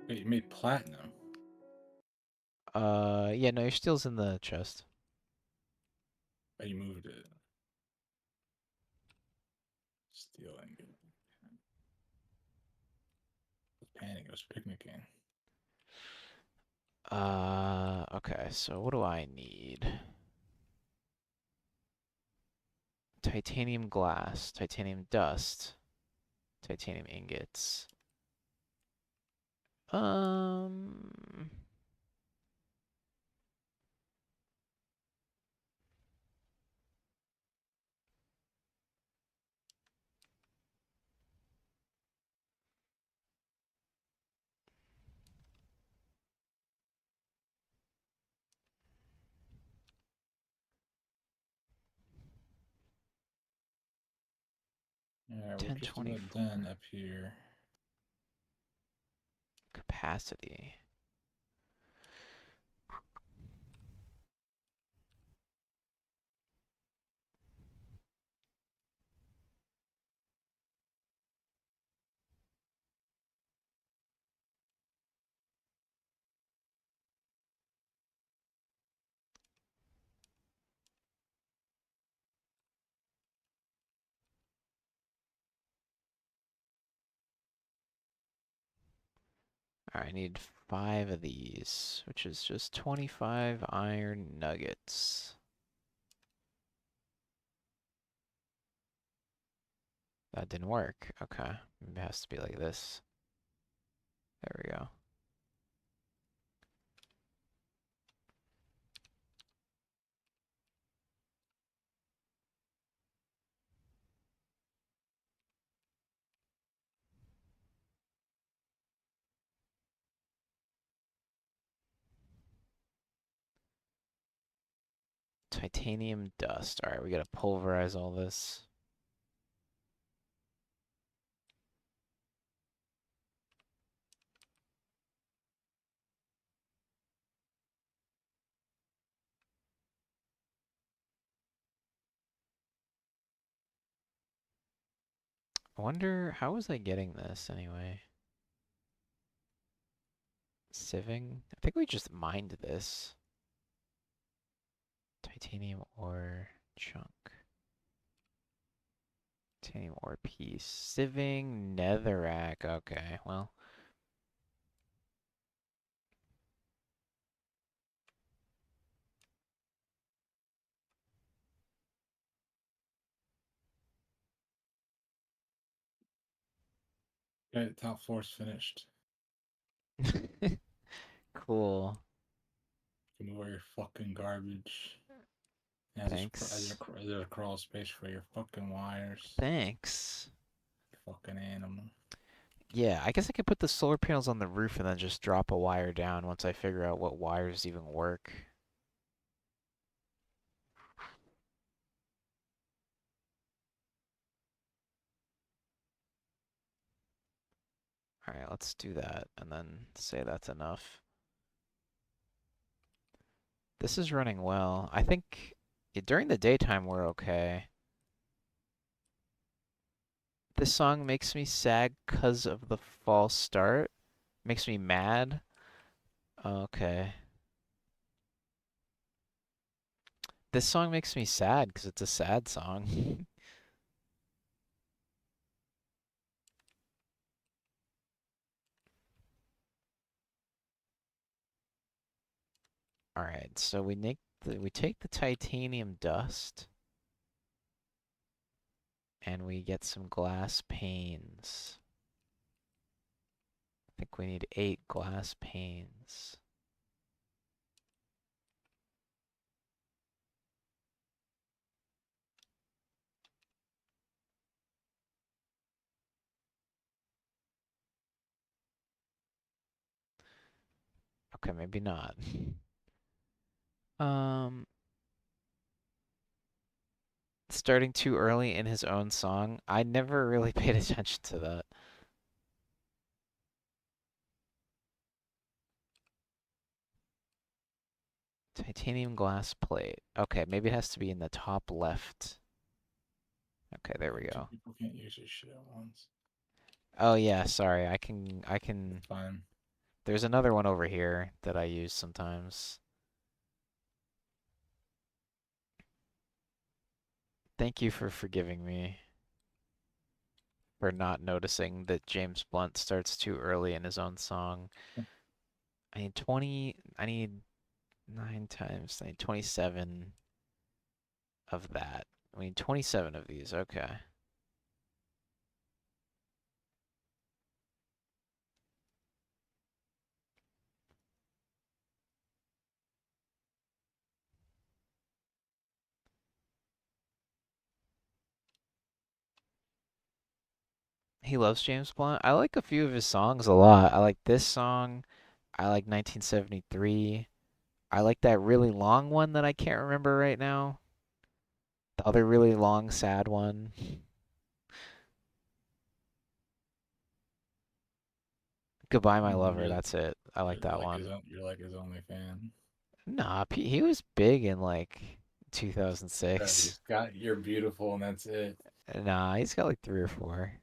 wait, you made platinum. Yeah, no, your steel's in the chest. Oh, you moved it. Stealing. I was panicking. I was picnicking. Okay, so what do I need? Titanium glass, titanium dust, titanium ingots. Um, Yeah, we're just about 1024 done up here. capacity. All right, I need 5 of these, which is just 25 iron nuggets. That didn't work. Okay, maybe it has to be like this. There we go. Titanium dust. All right, we gotta pulverize all this. I wonder, how was I getting this anyway? Sieving? I think we just mined this. Titanium ore chunk. Titanium ore piece. Sieving netherrack. Okay, well. Okay, top floor's finished. Cool. Give me all your fucking garbage. Yeah, Thanks. there's a crawl space for your fucking wires. Thanks. Fucking animal. Yeah, I guess I could put the solar panels on the roof and then just drop a wire down once I figure out what wires even work. All right, let's do that and then say that's enough. This is running well. I think during the daytime we're okay. This song makes me sad because of the false start. Makes me mad. Okay. This song makes me sad because it's a sad song. All right, so we take the titanium dust and we get some glass panes. I think we need 8 glass panes. Okay, maybe not. Um, Starting too early in his own song. I never really paid attention to that. Titanium glass plate. Okay, maybe it has to be in the top left. Okay, there we Two go. people can't use your shit at once. Oh yeah, sorry. I can. Fine. There's another one over here that I use sometimes. Thank you for forgiving me for not noticing that James Blunt starts too early in his own song. I need 20. I need 9 times. I need 27 of that. We need 27 of these. Okay. He loves James Blunt. I like a few of his songs a lot. I like this song. I like 1973. I like that really long one that I can't remember right now. The other really long, sad one. Goodbye, My Lover. You're That's it. I like that like his one. own, you're like his only fan. Nah, he was big in like He's 2006. got You're Beautiful, and that's it. Nah, he's got like three or four.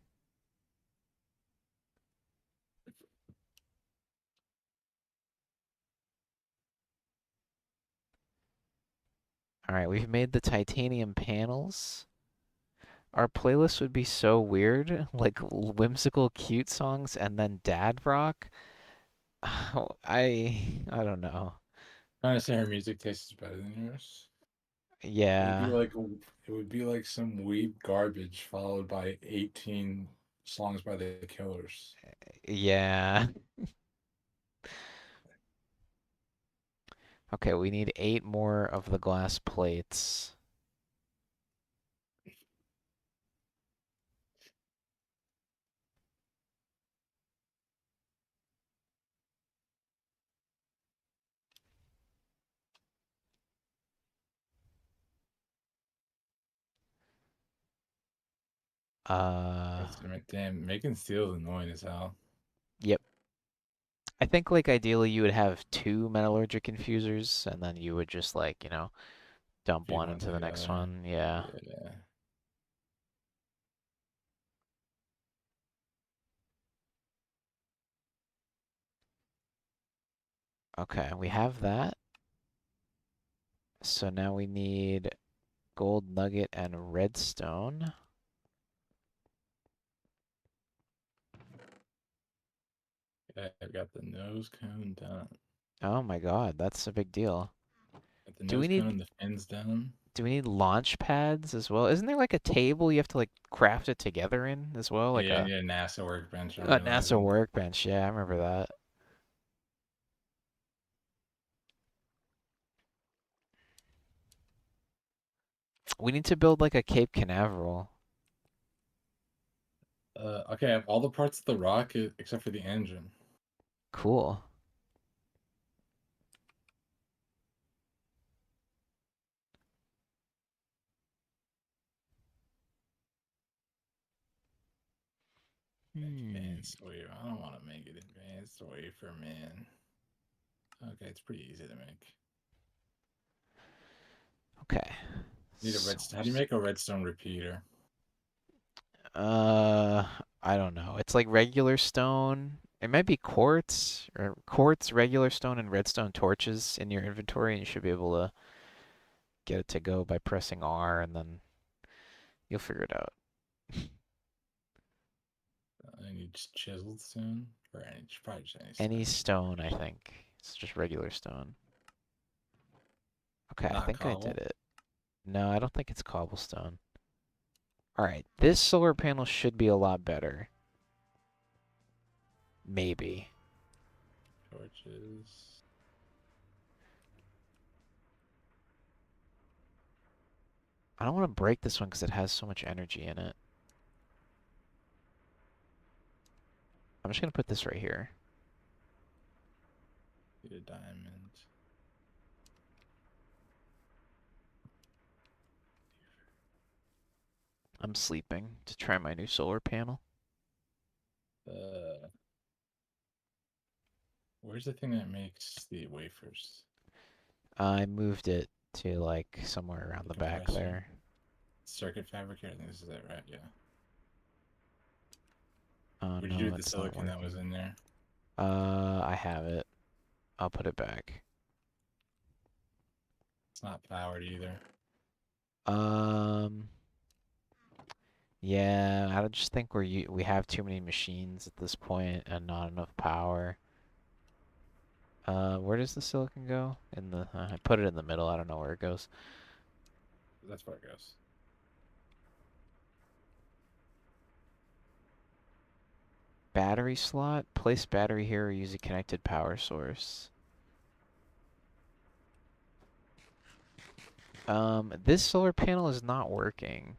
All right, we've made the titanium panels. Our playlist would be so weird, like whimsical, cute songs and then dad rock. I don't know. Trying to say her music taste is better than yours. It would be Yeah, like it would be like some weeb garbage followed by 18 songs by the Killers. yeah. Okay, we need 8 more of the glass plates. Uh, Damn, making steel is annoying as hell. yep. I think like ideally you would have two metallurgic infusers and then you would just like, dump Feed one one to into the the next other. one. Yeah. Yeah. Okay, we have that. So now we need gold nugget and redstone. Yeah, I've got the nose cone done. Oh my God, that's a big deal. Got the Do we nose cone need and the fins done. do we need launch pads as well? Isn't there like a table you have to like craft it together in as well? Like Yeah, a yeah, NASA workbench. I'm a NASA realizing. workbench. Yeah, I remember that. We need to build like a Cape Canaveral. Okay, I have all the parts of the rocket except for the engine. Cool. Hmm. Advanced wafer. I don't want to make it advanced wafer, man. Okay, it's pretty easy to make. Okay. Need a So, redstone. How do you make a redstone repeater? uh, I don't know. It's like regular stone. It might be quartz or quartz, regular stone, and redstone torches in your inventory, and you should be able to get it to go by pressing R, and then you'll figure it out. I need chiseled stone, or any, probably just any Any stone. stone, I think. It's just regular stone. Okay, I Not think I did cobble. it. No, I don't think it's cobblestone. All right, this solar panel should be a lot better. Maybe. Torches. I don't want to break this one because it has so much energy in it. I'm just gonna put this right here. Need a diamond. I'm sleeping to try my new solar panel. Uh, where's the thing that makes the wafers? I moved it to like somewhere around The the back compressor. there. Circuit fabricator. I think this is it, right? Yeah. Oh What'd you do no, with the it's not silicon that was working. in there? I have it. I'll put it back. It's not powered either. Um, yeah, I just think we have too many machines at this point and not enough power. Where does the silicon go? In the I put it in the middle. I don't know where it goes. That's where it goes. Battery slot. Place battery here or use a connected power source. This solar panel is not working.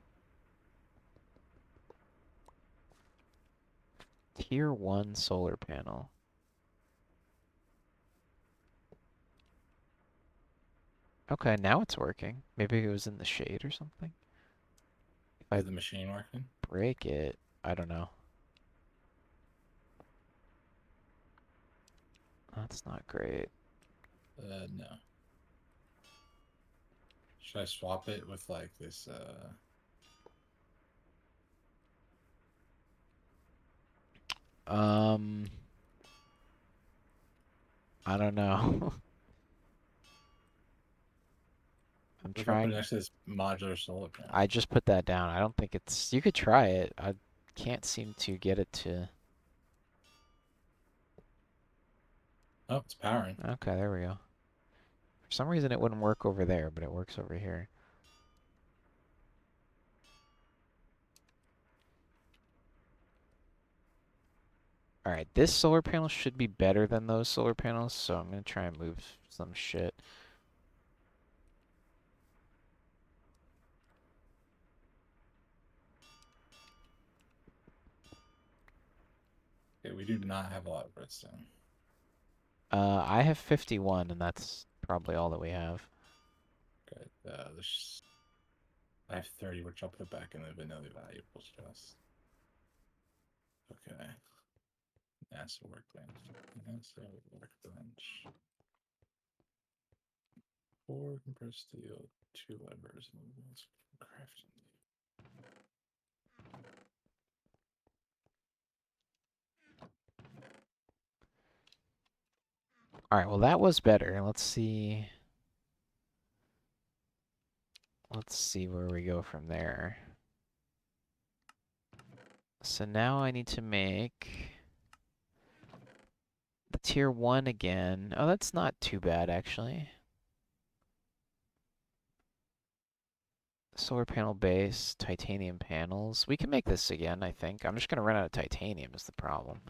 Tier 1 solar panel. Okay, now it's working. Maybe it was in the shade or something. If I Is the machine working? break it, I don't know. That's not great. No. Should I swap it with like this? Um, I don't know. I'm What if I put it trying. next to this modular solar panel? I just put that down. I don't think it's. You could try it. I can't seem to get it to. Oh, it's powering. Okay, there we go. For some reason it wouldn't work over there, but it works over here. All right, this solar panel should be better than those solar panels, so I'm gonna try and move some shit. Okay, we do not have a lot of redstone. I have 51, and that's probably all that we have. Okay, I have 30, which I'll put back in the vanilla valuables chest. Okay. NASA workbench. NASA workbench. 4 compressed steel, 2 levers, and crafting. All right, well that was better. Let's see. Let's see where we go from there. So now I need to make the tier 1 again. Oh, that's not too bad, actually. Solar panel base, titanium panels. We can make this again, I think. I'm just going to run out of titanium is the problem.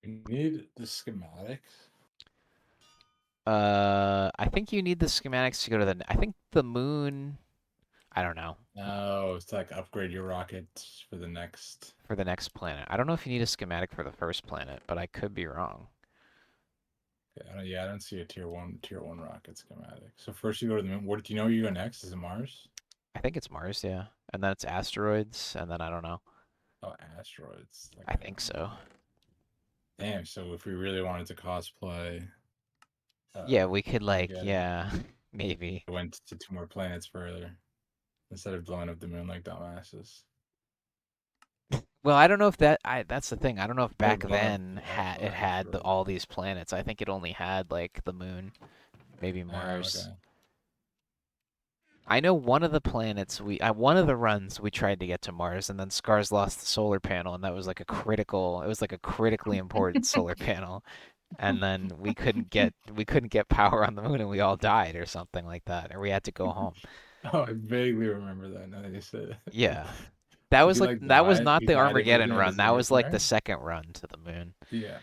You need the schematics. I think you need the schematics to go to the. I think the moon. I don't know. No, it's to like upgrade your rocket for the next. For the next planet. I don't know if you need a schematic for the first planet, but I could be wrong. Yeah, I don't see a tier 1 rocket schematic. So first you go to the moon. What do you know where you go next? Is it Mars? I think it's Mars, yeah. And then it's asteroids, and then I don't know. Oh, asteroids. I think so. Damn. So if we really wanted to cosplay, Yeah, we could like, Armageddon, yeah, maybe. we went to 2 more planets further instead of blowing up the moon like dumbasses. Well, I don't know if that's the thing. I don't know if Never back blown up then the it had asteroid. all these planets. I think it only had like the moon, maybe Mars. Okay. I know one of the planets one of the runs we tried to get to Mars, and then Scars lost the solar panel, and that was like a critical. It was like a critically important solar panel, and then we couldn't get power on the moon, and we all died or something like that, or we had to go home. Oh, I vaguely remember that now that you said it. Yeah, that was He like like that was died. not He the died with it Armageddon in run. his That was like the inventory. second run to the moon. Yeah,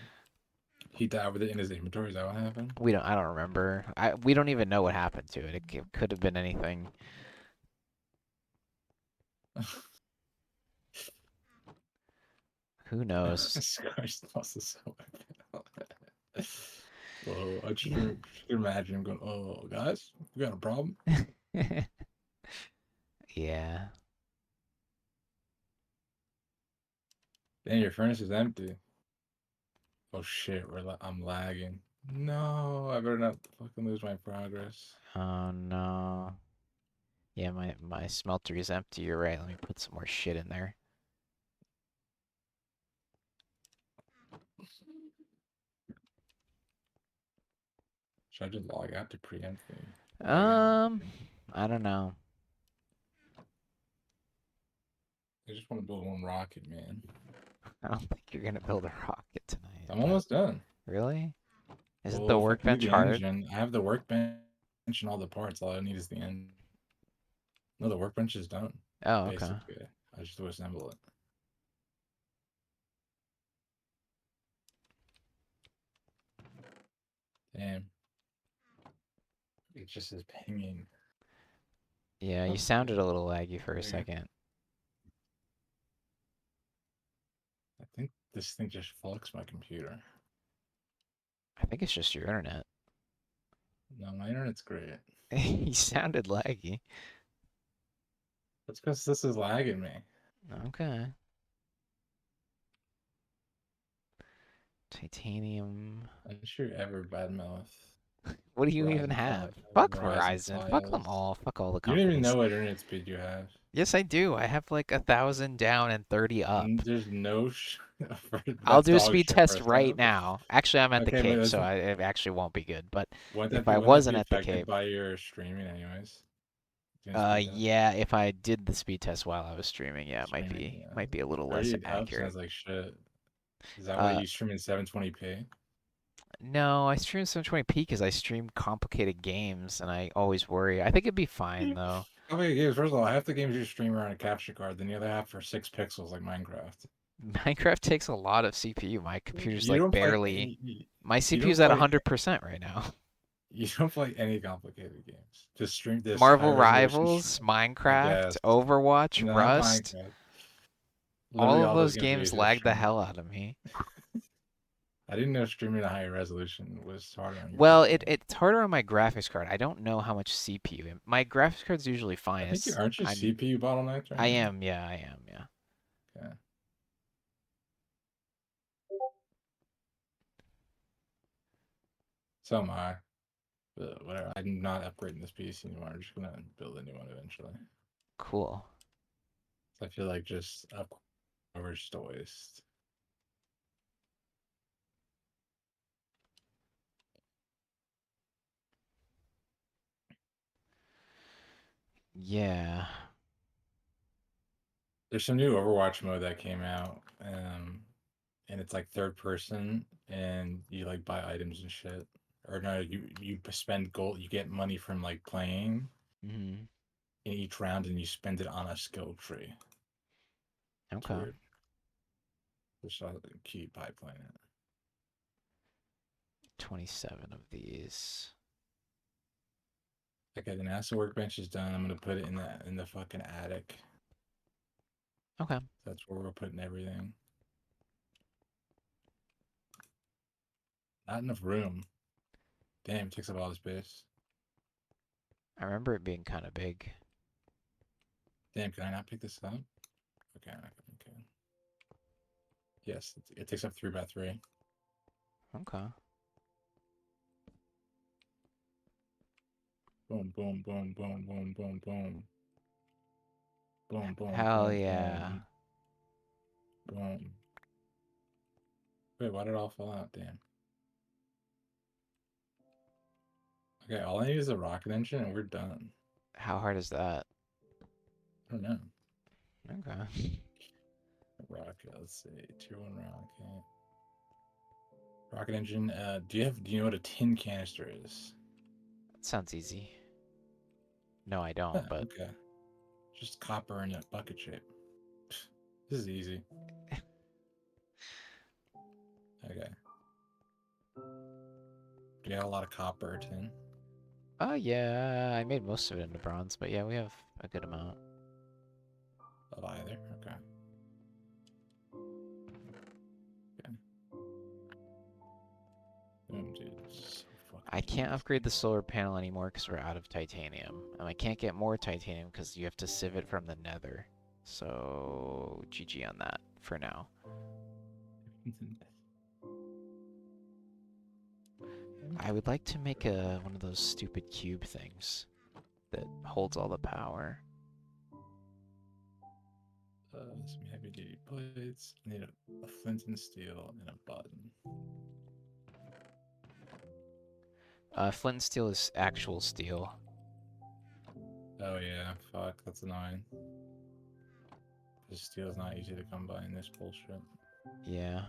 he died with it in his inventory. Is that what happened? We don't. I don't remember. We don't even know what happened to it. It could have been anything. Who knows? Scars lost his soul. Whoa! I just imagine him going, "Oh, guys, we got a problem." Yeah. Then your furnace is empty. Oh shit! I'm lagging. No, I better not fucking lose my progress. Oh no. Yeah, my smelter is empty. You're right. Let me put some more shit in there. Should I just log out to preempt the log out? Um, I don't know. I just want to build one rocket, man. I don't think you're gonna build a rocket tonight, I'm but almost done. really? Isn't Well, the if I need workbench the hard? engine, I have the workbench and all the parts. All I need is the engine. No, the workbench is done. Oh, okay. Basically, I just have to assemble it. Damn. It just is pinging. Yeah, you Oh, sounded a little laggy for a there. second. I think this thing just fucks my computer. I think it's just your internet. No, my internet's great. You sounded laggy. That's because this is lagging me. Okay. Titanium. I should ever badmouth What do you even Verizon have? Fuck Verizon Verizon. Fuck them Files. all. Fuck all the You don't even companies. know what internet speed you have. Yes, I do. I have like 1,000 down and 30 up. There's no. I'll That's do a dog speed shit. test First right off. now. Actually, I'm at the Okay, but Cape, that's, so it actually won't be good. But wouldn't if that I be wouldn't that wasn't be at the affected Cape, by your streaming anyways? Doing speed test? yeah, if I did the speed test while I was streaming, yeah, it Streaming, yeah. might be a little less 30 up accurate. sounds like shit. Is that why Uh, you stream in 720p? no, I stream 720p because I stream complicated games, and I always worry. I think it'd be fine though. Okay, games. First of all, half the games you stream are on a capture card, then the other half are 6 pixels like Minecraft. Minecraft takes a lot of CPU. My computer's You like don't play barely. My you don't CPU's at play 100% right now. you don't play any complicated games. Just stream this high Marvel resolution. Rivals, I Minecraft, guess Overwatch, not Rust, Minecraft. all Literally, of all those those games are games easy to lag the stream. hell out of me. I didn't know streaming a higher resolution was harder on your Well, computer. it's harder on my graphics card. I don't know how much CPU. My graphics card's usually I fine. think you It's aren't you CPU bottlenecked right I now. am, yeah, I am, yeah. Okay. So am I. But whatever. I'm not upgrading this PC anymore. I'm just gonna build a new one eventually. Cool. So I feel like just up over is just a waste. Yeah. There's some new Overwatch mode that came out, and it's like third person, and you like buy items and shit. Or no, you spend gold. You get money from like playing Hmm. in each round, and you spend it on a skill tree. It's Okay. weird. Just keep high playing it. 27 of these. Okay, the NASA workbench is done. I'm gonna put it in the fucking attic. Okay. That's where we're putting everything. Not enough room. Damn, it takes up all the space. I remember it being kind of big. Damn, can I not pick this up? Okay, okay. Yes, it takes up 3x3. Okay. Boom, boom, boom, boom, boom, boom, boom. Boom, boom, Hell boom, yeah. boom, boom. Wait, why did it all fall out? Damn. Okay, all I need is a rocket engine and we're done. How hard is that? I don't know. Okay. Rocket, let's see. Tier 1 rocket. Rocket engine. Do you know what a tin canister is? That sounds easy. No, I Huh, don't, but okay. Just copper in a bucket shape. This is easy. Okay. Do you have a lot of copper or tin? yeah, I made most of it into bronze, but yeah, we have a good amount. Of either? Okay. Boom, dude. So I fucking can't easy. upgrade the solar panel anymore because we're out of titanium. And I can't get more titanium because you have to sieve it from the nether. So, GG on that for now. I would like to make one of those stupid cube things that holds all the power. Some heavy duty plates. I need a flint and steel and a button. Flint and steel is actual steel. Oh yeah, fuck, that's annoying. This steel's not easy to come by in this bullshit. Yeah.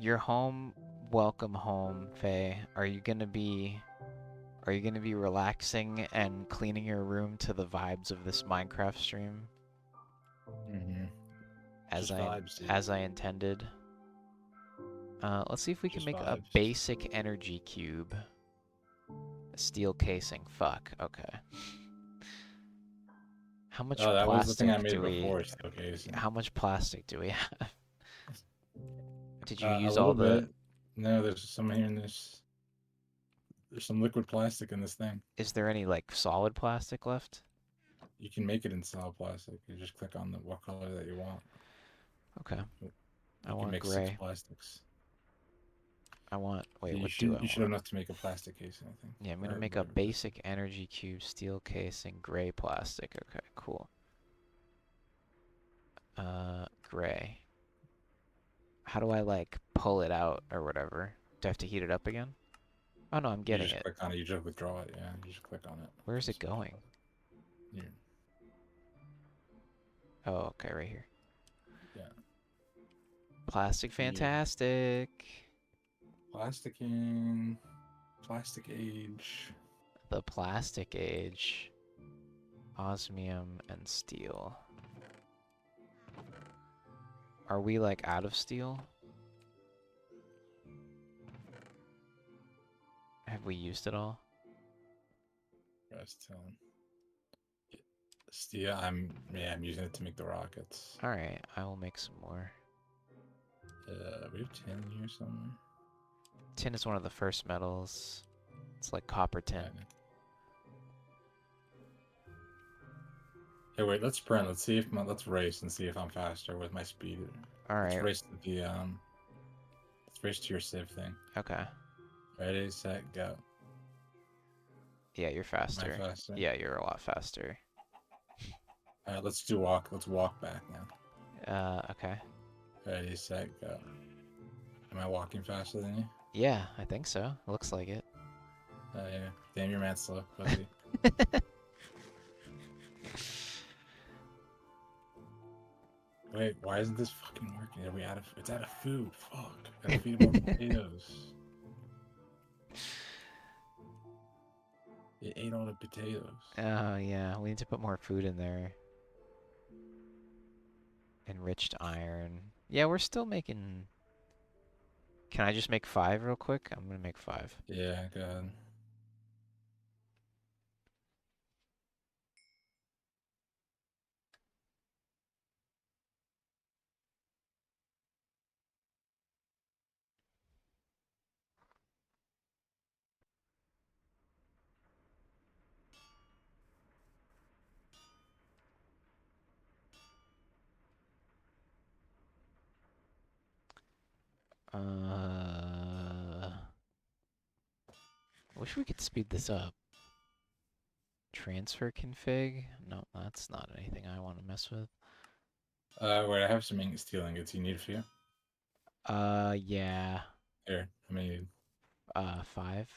Your home, welcome home, Faye. Are you gonna be relaxing and cleaning your room to the vibes of this Minecraft stream Mm-hmm. as Just I vibes, dude. as I intended? Let's see if we can Just make a vibes. basic energy cube. A steel casing. Fuck. Okay. How much Oh, that was the thing I plastic made do we? before, steel casing. How much plastic do we have? Did you A use little all the? bit. No, there's some here in this. There's some liquid plastic in this thing. Is there any like solid plastic left? You can make it in solid plastic. You just click on the what color that you want. Okay. I You can want make 6 gray. plastics. I want. Wait. You What do should I you should have want? enough to make a plastic casing, I think. Yeah, I'm gonna Or make a whatever it is. basic energy cube, steel casing, gray plastic. Okay, cool. Gray. How do I like pull it out or whatever? Do I have to heat it up again? Oh no, I'm You getting just it. click on it, you just withdraw it, yeah. You just click on it. Where is it Just going? yeah. Oh, okay, right here. Yeah. Plastic Yeah. fantastic. Plasticking. Plastic age. The plastic age. Osmium and steel. Are we like out of steel? Have we used it all? Rest telling. Steel, I'm using it to make the rockets. Alright, I will make some more. We have tin here somewhere. Tin is one of the first metals. It's like copper tin. Yeah. Hey, wait, let's sprint. Let's see if let's race and see if I'm faster with my speed. Let's Alright, race to the let's race to your civ thing. okay. Ready, set, go. Yeah, you're Am I faster. faster? Yeah, you're a lot faster. Alright, let's do walk. Let's walk back now. Okay. Ready, set, go. Am I walking faster than you? Yeah, I think so. Looks like it. Yeah. Damn, your man slow, pussy. Wait, why isn't this fucking working? Are we out of? It's out of food. Fuck. Gotta feed more potatoes. It ate all the potatoes. Oh, yeah, we need to put more food in there. Enriched iron. Yeah, we're still making... Can I just make 5 real quick? I'm gonna make 5. Yeah, go ahead. Wish we could speed this up. Transfer config? No, that's not anything I want to mess with. Wait, I have some steel ingots. You need a few? Yeah. Here, how many? 5.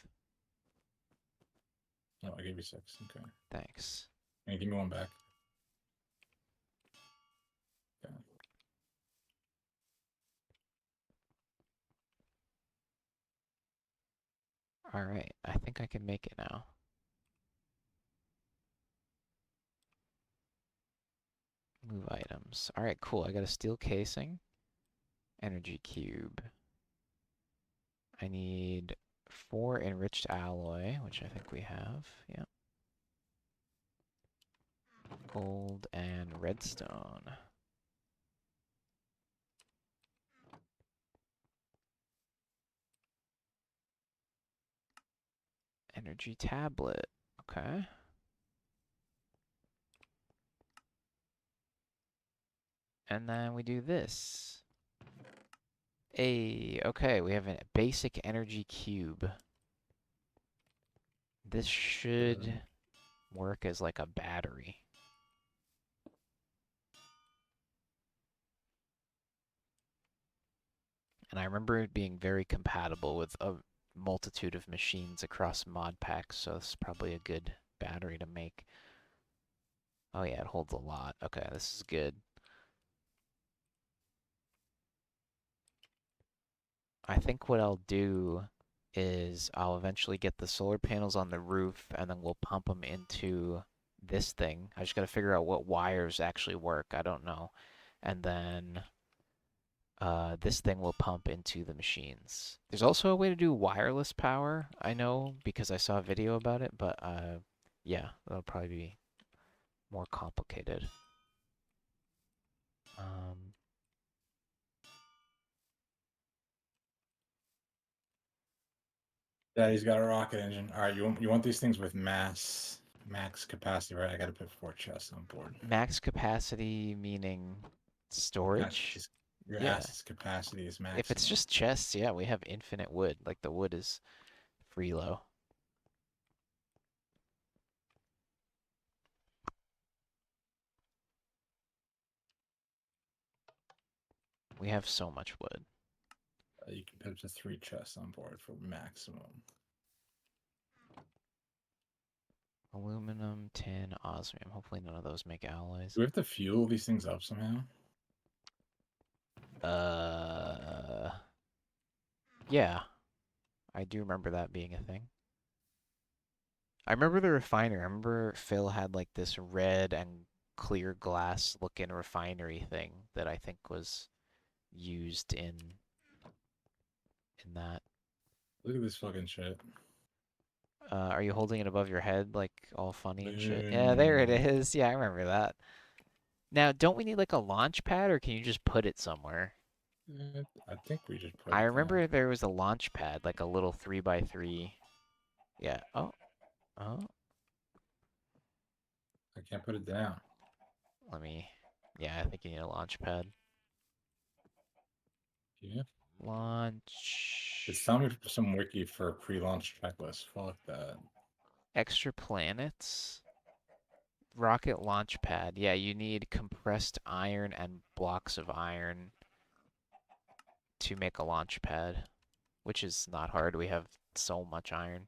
No, I gave you 6. Okay. Thanks. Hey, give me one back. Okay. Alright, I think I can make it now. Move items. Alright, cool. I got a steel casing. Energy cube. I need 4 enriched alloy, which I think we have. Yep. Gold and redstone. Energy tablet. Okay. And then we do this. Okay, we have a basic energy cube. This should work as like a battery. And I remember it being very compatible with multitude of machines across mod packs, so this is probably a good battery to make. Oh yeah, it holds a lot. Okay, this is good. I think what I'll do is I'll eventually get the solar panels on the roof and then we'll pump them into this thing. I just got to figure out what wires actually work. I don't know. And then this thing will pump into the machines. There's also a way to do wireless power, I know, because I saw a video about it, but yeah, that'll probably be more complicated. Um, Yeah, he's got a rocket engine. All right, you want these things with max capacity, right? I got to put 4 chests on board. Max capacity meaning storage? Your Yeah. ass's capacity is If it's maximum. just chests, yeah, we have infinite wood. Like the wood is free low. We have so much wood. You can put up to 3 chests on board for maximum. Aluminum, tin, osmium. Hopefully none of those make alloys. Do we have to fuel these things up somehow? Uh, yeah, I do remember that being a thing. I remember the refinery. I remember Phil had like this red and clear glass looking refinery thing that I think was used in that. Look at this fucking shit. Are you holding it above your head like all funny and shit? Yeah, there it Boom. is. Yeah, I remember that. Now, don't we need like a launch pad or can you just put it somewhere? I think we just put I it there. remember there was a launch pad, like a little 3x3. Yeah. Oh, oh, I can't put it down. let me. Yeah, I think you need a launch pad. Yeah. It's Launch. telling me some wiki for a pre-launch checklist. Fuck that. Extra planets. Rocket launch pad. Yeah, you need compressed iron and blocks of iron to make a launch pad, which is not hard. We have so much iron.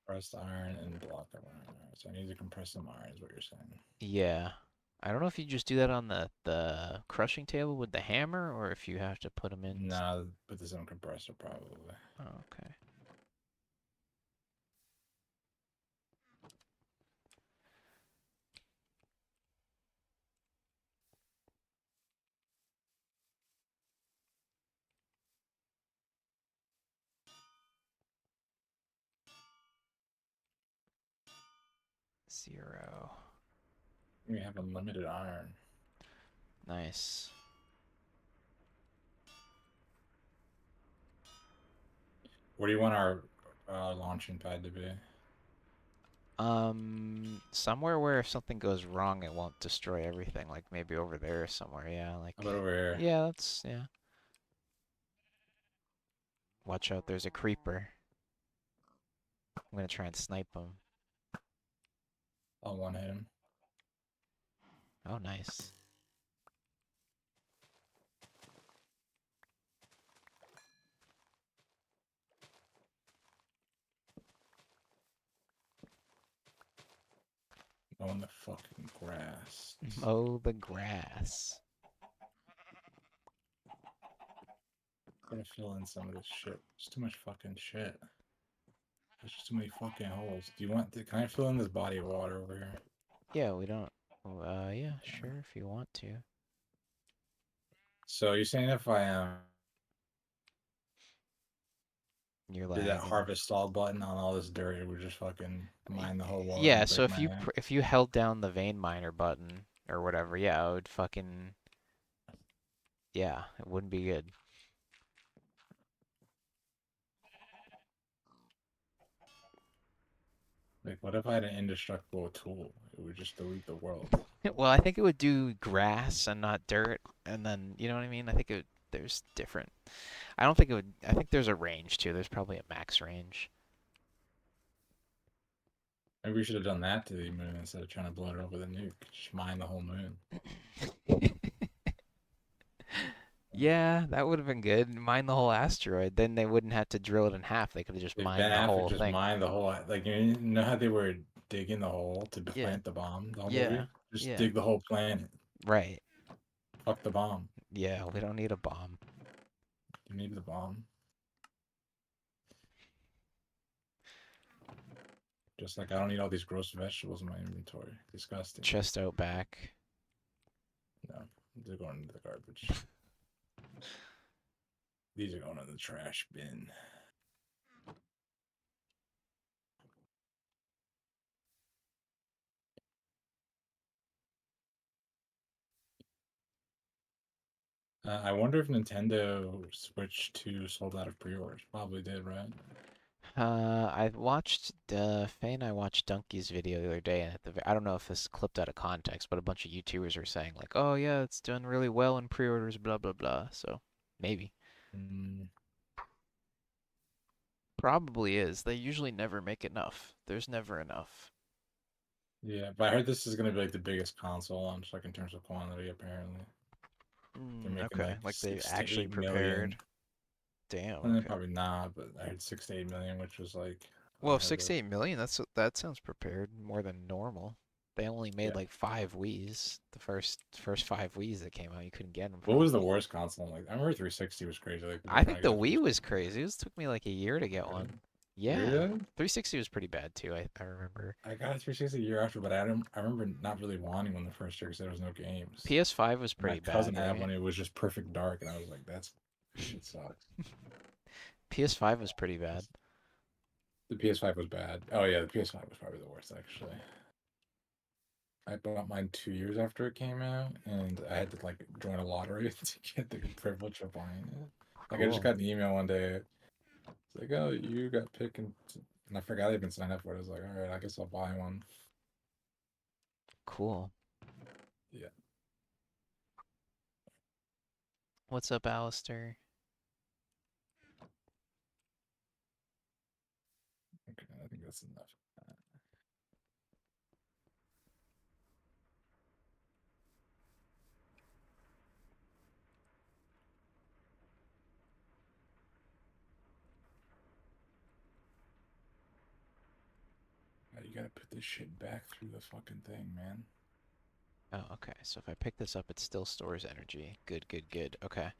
Compressed iron and block of iron. Alright, so I need to compress some iron, is what you're saying. Yeah. I don't know if you just do that on the crushing table with the hammer or if you have to put them in. Nah, put this on compressor probably. Oh, okay. Zero. We have unlimited iron. Nice. What do you want our launching pad to be? Somewhere where if something goes wrong, it won't destroy everything. Like maybe over there somewhere. Yeah, like. How about over here? Yeah, that's yeah. Watch out, there's a creeper. I'm gonna try and snipe him. I'll one hit him. Oh, nice. On the fucking grass. Mow the grass. Gotta fill in some of this shit. There's too much fucking shit. There's just too many fucking holes. Do you want to, can I fill in this body of water over here? Yeah, we don't. Yeah, sure, if you want to. So you're saying if I You're did that lagging. harvest all button on all this dirt, it would just fucking mine the whole world Yeah, and so break my hand? if you held down the vein miner button or whatever, yeah, it would fucking yeah, it wouldn't be good. Like, what if I had an indestructible tool? It would just delete the world. Well, I think it would do grass and not dirt, and then you know what I mean. I think there's different. I don't think it would. I think there's a range too. There's probably a max range. Maybe we should have done that to the moon instead of trying to blow it up with a nuke. Just mine the whole moon. Yeah, that would have been good. Mine the whole asteroid. Then they wouldn't have to drill it in half. They could have just If mined the Half would whole just thing. mine the whole, like, you know how they were digging the hole to Yeah, plant the bomb, the whole yeah, movie? Just yeah. dig the whole planet. Right. Fuck the bomb. Yeah, we don't need a bomb. You need the bomb. Just like I don't need all these gross vegetables in my inventory. Disgusting. Chest out back. No, they're going into the garbage. These are going in the trash bin. I wonder if Nintendo Switch 2 sold out of pre-orders. Probably did, right? I watched Faye and I watched Donkey's video the other day, and I don't know if this is clipped out of context, but a bunch of YouTubers are saying like, "Oh yeah, it's done really well in pre-orders, blah blah blah." So maybe, Mm, probably is. They usually never make enough. There's never enough. yeah, but I heard this is gonna be like the biggest console launch, like in terms of quantity. Apparently, they're making Okay, like like they six to actually eight prepared. million. Damn. Okay. Probably not, but I heard 6 to 8 million, which was like Well, unheard six of. to 8 million. That sounds prepared more than normal. They only made Yeah. like five Wii's. The first five Wii's that came out, you couldn't get them What for. was the worst console? Like I remember 360 was crazy. Like people I were trying think to the get a Wii 360. was crazy. It took me like a year to get Really? one. Yeah. Really? 360 was pretty bad too, I remember. I got a 360 a year after, but I remember not really wanting one the first year because there was no games. PS5 was My pretty cousin bad, had right? one. It was just perfect dark, and I was like, "That's this shit sucks." PS5 was pretty bad. The PS5 was bad. Oh yeah, the PS5 was probably the worst actually. I bought mine 2 years after it came out, and I had to like join a lottery to get the privilege of buying it. Like I just Cool. got an email one day. It's like, "Oh, you got picked," and I forgot I even signed up for it. I was like, "All right, I guess I'll buy one." Cool. Yeah. What's up, Alistair? Okay, I think that's enough. Now you gotta put this shit back through the fucking thing, man. Oh, okay. So if I pick this up, it still stores energy. Good, good, good. Okay.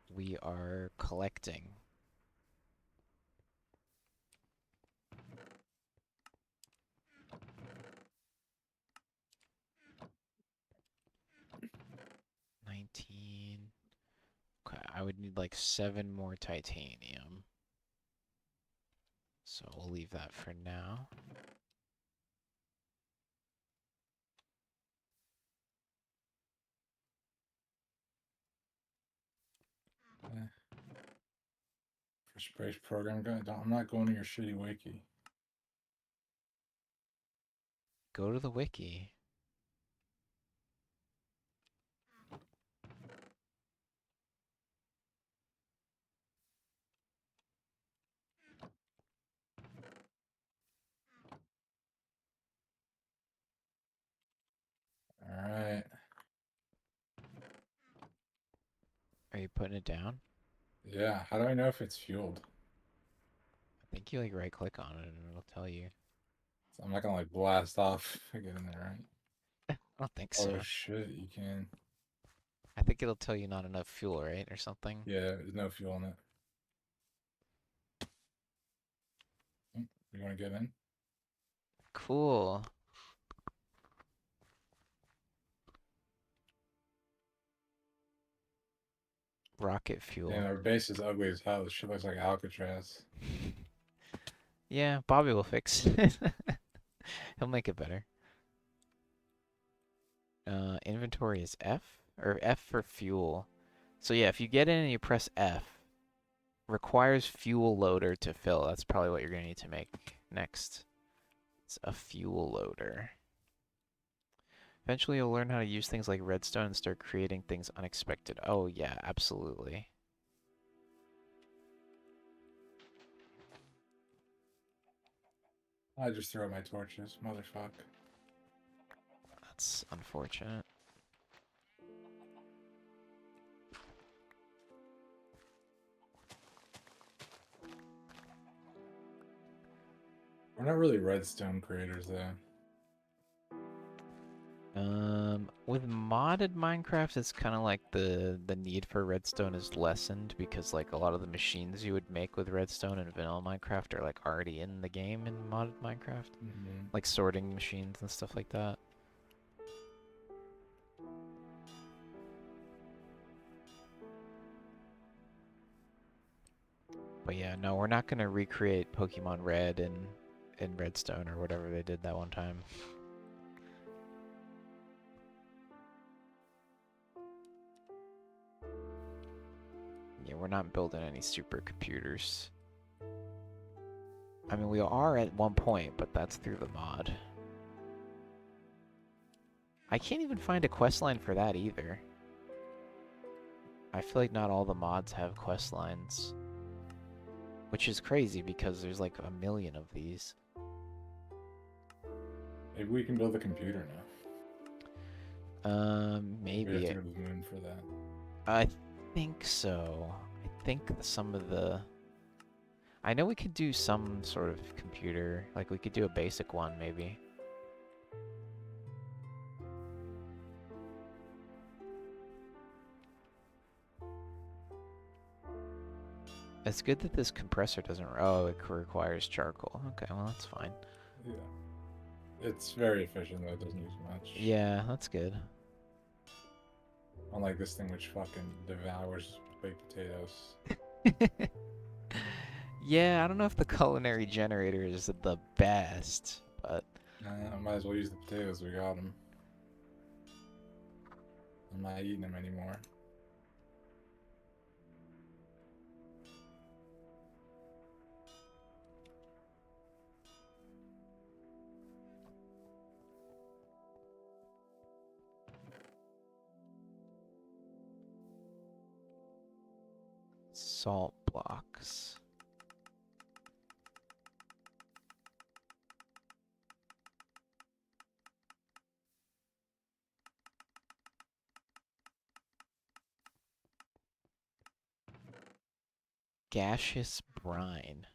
We are collecting. - 19. Okay, I would need like 7 more titanium. So we'll leave that for now. Eh, for space program, I'm not going to your shitty wiki. Go to the wiki. All right. Are you putting it down? Yeah. How do I know if it's fueled? I think you like right click on it and it'll tell you. So I'm not gonna like blast off if I get in there, right? I don't think Oh so. shit, you can. I think it'll tell you not enough fuel, right? Or something. Yeah, there's no fuel in it. You want to get in? Cool. Rocket Yeah, fuel. our base is ugly as hell. This shit looks like Alcatraz. Yeah, Bobby will fix it. He'll make it better. Inventory is F? Or F for fuel. So yeah, if you get in and you press F, requires fuel loader to fill. That's probably what you're going to need to make next. It's a fuel loader. Eventually you'll learn how to use things like redstone and start creating things unexpected. Oh yeah, absolutely. I just throw out my torches, motherfucker. That's unfortunate. We're not really redstone creators though. With modded Minecraft, it's kind of like the need for redstone is lessened because like a lot of the machines you would make with redstone in vanilla Minecraft are like already in the game in modded Minecraft, like sorting machines and stuff like that. But yeah, no, we're not gonna recreate Pokemon Red in Redstone or whatever they did that one time. Yeah, we're not building any supercomputers. I mean, we are at one point, but that's through the mod. I can't even find a quest line for that either. I feel like not all the mods have quest lines. Which is crazy because there's like a million of these. Maybe we can build a computer now. We have Maybe. to go to the moon for that. I think so. I think some of the... I know we could do some sort of computer. Like, we could do a basic one, maybe. It's good that this compressor doesn't... Oh, it requires charcoal. Okay, well, that's fine. Yeah. It's very efficient though, it doesn't use much. Yeah, that's good. Unlike this thing which fucking devours baked potatoes. Yeah, I don't know if the culinary generator is the best, but... Might as well use the potatoes, we got them. I'm not eating them anymore. Salt blocks. Gaseous brine.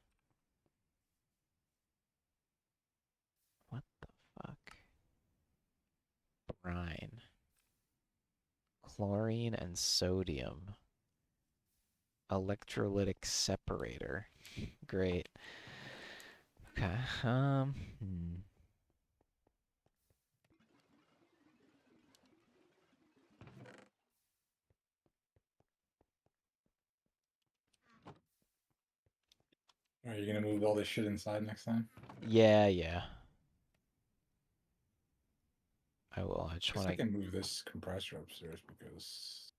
What the fuck? Brine. Chlorine and sodium. Electrolytic separator. Great. Okay. Are you gonna move all this shit inside next time? Yeah, yeah. I will. I I just guess want I to... can move this compressor upstairs because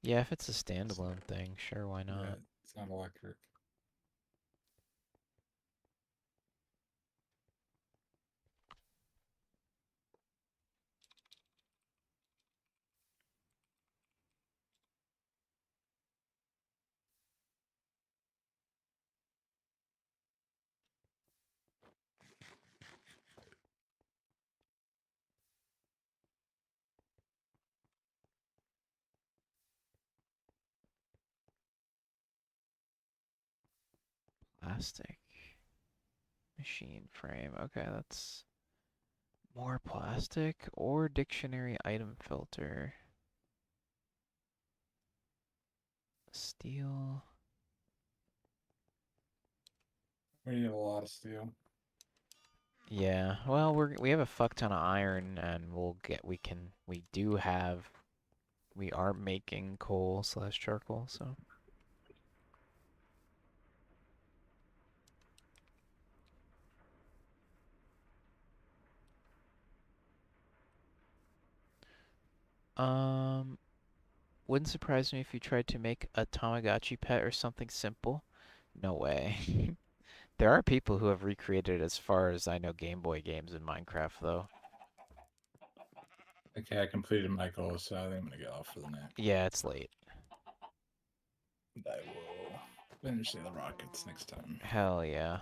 Yeah, if it's a standalone thing, sure, why yeah, not? it's not electric. Plastic. Machine frame. Okay, that's... More plastic or dictionary item filter. Steel. We need a lot of steel. Yeah, well, we have a fuck ton of iron, and we are making coal slash charcoal, so. Um, wouldn't surprise me if you tried to make a Tamagotchi pet or something simple. No way. There are people who have recreated, as far as I know, Game Boy games in Minecraft, though. Okay, I completed my goal, so I think I'm gonna get off for the night. Yeah, it's late. I will finish the rockets next time. Hell yeah.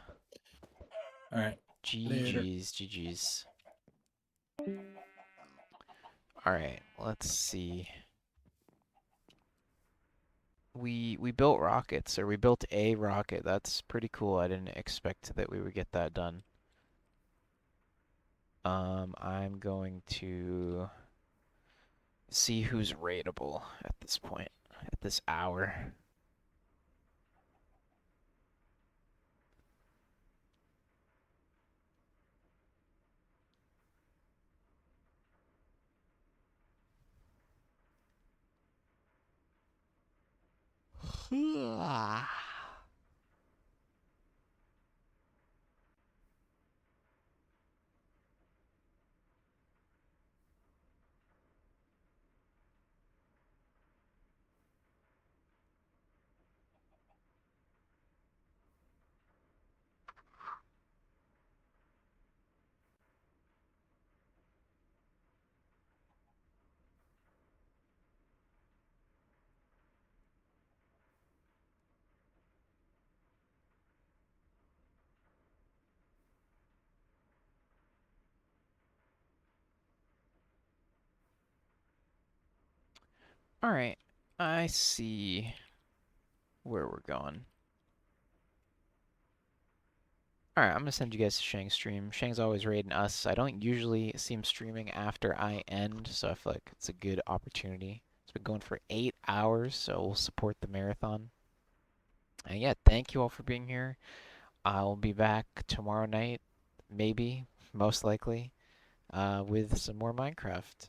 Alright. Later. GG's, GG's. Alright, let's see. We built rockets, or we built a rocket. That's pretty cool. I didn't expect that we would get that done. I'm going to see who's raidable at this point, at this hour. All right, I see where we're going. All right, I'm gonna send you guys to Shang's stream. Shang's always raiding us. I don't usually see him streaming after I end, so I feel like it's a good opportunity. It's been going for 8 hours, so we'll support the marathon. And yeah, thank you all for being here. I'll be back tomorrow night, maybe, most likely, with some more Minecraft.